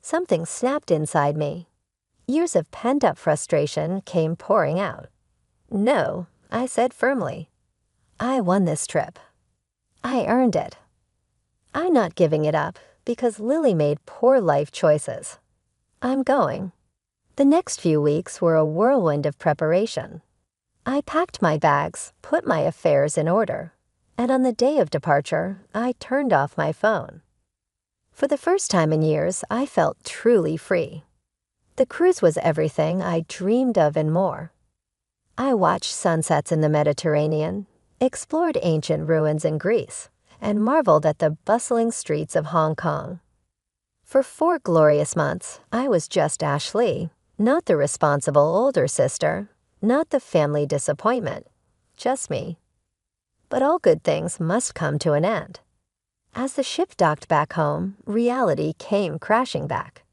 Something snapped inside me. Years of pent-up frustration came pouring out. "No," I said firmly. "I won this trip. I earned it. I'm not giving it up because Lily made poor life choices. I'm going." The next few weeks were a whirlwind of preparation. I packed my bags, put my affairs in order, and on the day of departure, I turned off my phone. For the first time in years, I felt truly free. The cruise was everything I dreamed of and more. I watched sunsets in the Mediterranean, explored ancient ruins in Greece, and marveled at the bustling streets of Hong Kong. For 4 glorious months, I was just Ashley, not the responsible older sister, not the family disappointment, just me. But all good things must come to an end. As the ship docked back home, reality came crashing back.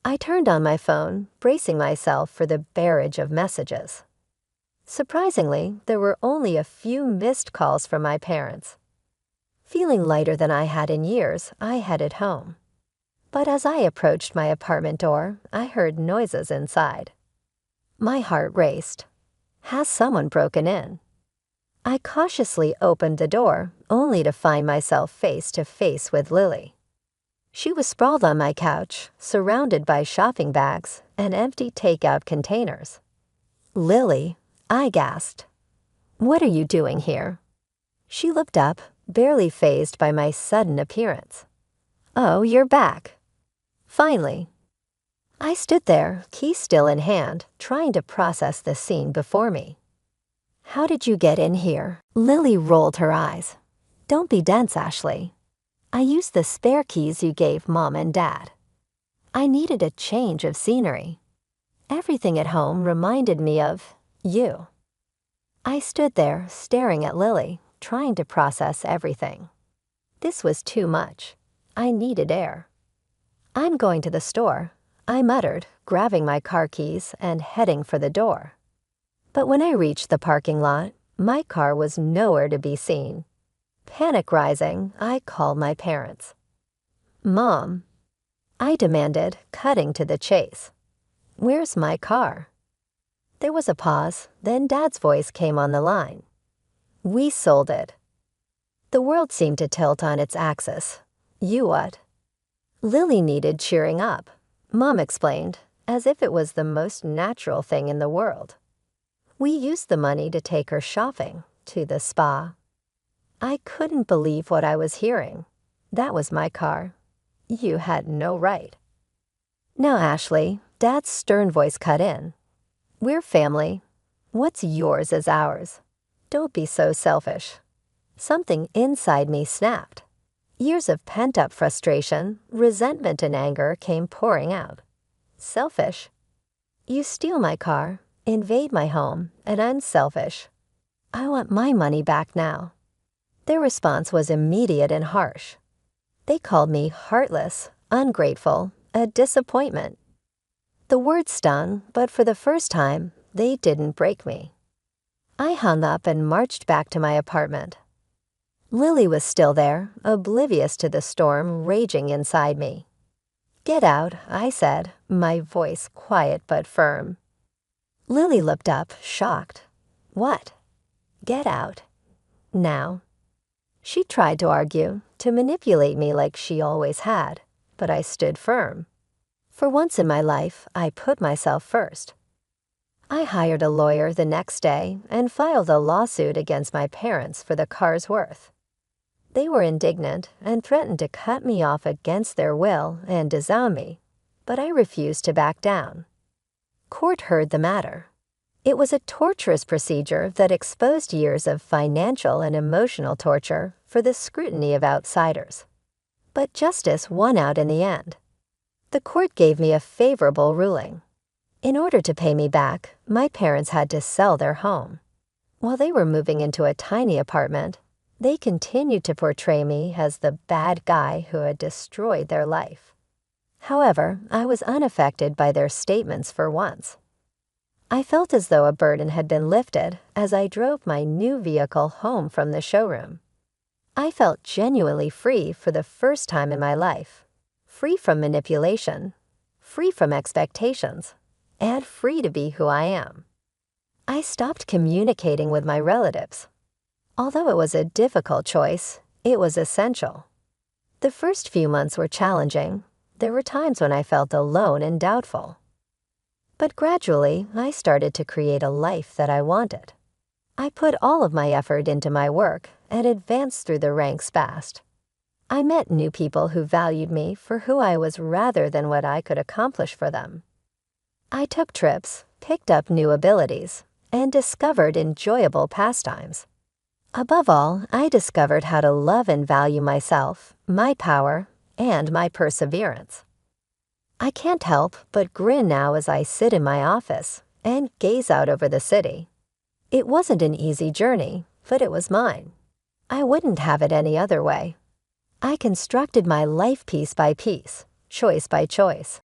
I turned on my phone, bracing myself for the barrage of messages. Surprisingly, there were only a few missed calls from my parents. Feeling lighter than I had in years, I headed home. But as I approached my apartment door, I heard noises inside. My heart raced. Has someone broken in? I cautiously opened the door, only to find myself face to face with Lily. She was sprawled on my couch, surrounded by shopping bags and empty takeout containers. "Lily," I gasped. "What are you doing here?" She looked up, barely fazed by my sudden appearance. "Oh, you're back." Finally. I stood there, key still in hand, trying to process the scene before me. "How did you get in here?" Lily rolled her eyes. "Don't be dense, Ashley. I used the spare keys you gave Mom and Dad. I needed a change of scenery. Everything at home reminded me of you." I stood there, staring at Lily, trying to process everything. This was too much. I needed air. "I'm going to the store," I muttered, grabbing my car keys and heading for the door. But when I reached the parking lot, my car was nowhere to be seen. Panic rising, I called my parents. "Mom," I demanded, cutting to the chase. "Where's my car?" There was a pause, then Dad's voice came on the line. "We sold it." The world seemed to tilt on its axis. You what? Lily needed cheering up, Mom explained, as if it was the most natural thing in the world. We used the money to take her shopping, to the spa. I couldn't believe what I was hearing. That was my car. You had no right. "Now, Ashley," Dad's stern voice cut in. "We're family. What's yours is ours. Don't be so selfish." Something inside me snapped. Years of pent-up frustration, resentment and anger came pouring out. Selfish? You steal my car, invade my home, and I'm selfish. I want my money back now. Their response was immediate and harsh. They called me heartless, ungrateful, a disappointment. The words stung, but for the first time, they didn't break me. I hung up and marched back to my apartment. Lily was still there, oblivious to the storm raging inside me. "Get out," I said, my voice quiet but firm. Lily looked up, shocked. "What?" "Get out. Now." She tried to argue, to manipulate me like she always had, but I stood firm. For once in my life, I put myself first. I hired a lawyer the next day and filed a lawsuit against my parents for the car's worth. They were indignant and threatened to cut me off against their will and disown me, but I refused to back down. Court heard the matter. It was a torturous procedure that exposed years of financial and emotional torture for the scrutiny of outsiders. But justice won out in the end. The court gave me a favorable ruling. In order to pay me back, my parents had to sell their home. While they were moving into a tiny apartment, they continued to portray me as the bad guy who had destroyed their life. However, I was unaffected by their statements for once. I felt as though a burden had been lifted as I drove my new vehicle home from the showroom. I felt genuinely free for the first time in my life, free from manipulation, free from expectations, and free to be who I am. I stopped communicating with my relatives. Although it was a difficult choice, it was essential. The first few months were challenging. There were times when I felt alone and doubtful. But gradually, I started to create a life that I wanted. I put all of my effort into my work and advanced through the ranks fast. I met new people who valued me for who I was rather than what I could accomplish for them. I took trips, picked up new abilities, and discovered enjoyable pastimes. Above all, I discovered how to love and value myself, my power, and my perseverance. I can't help but grin now as I sit in my office and gaze out over the city. It wasn't an easy journey, but it was mine. I wouldn't have it any other way. I constructed my life piece by piece, choice by choice.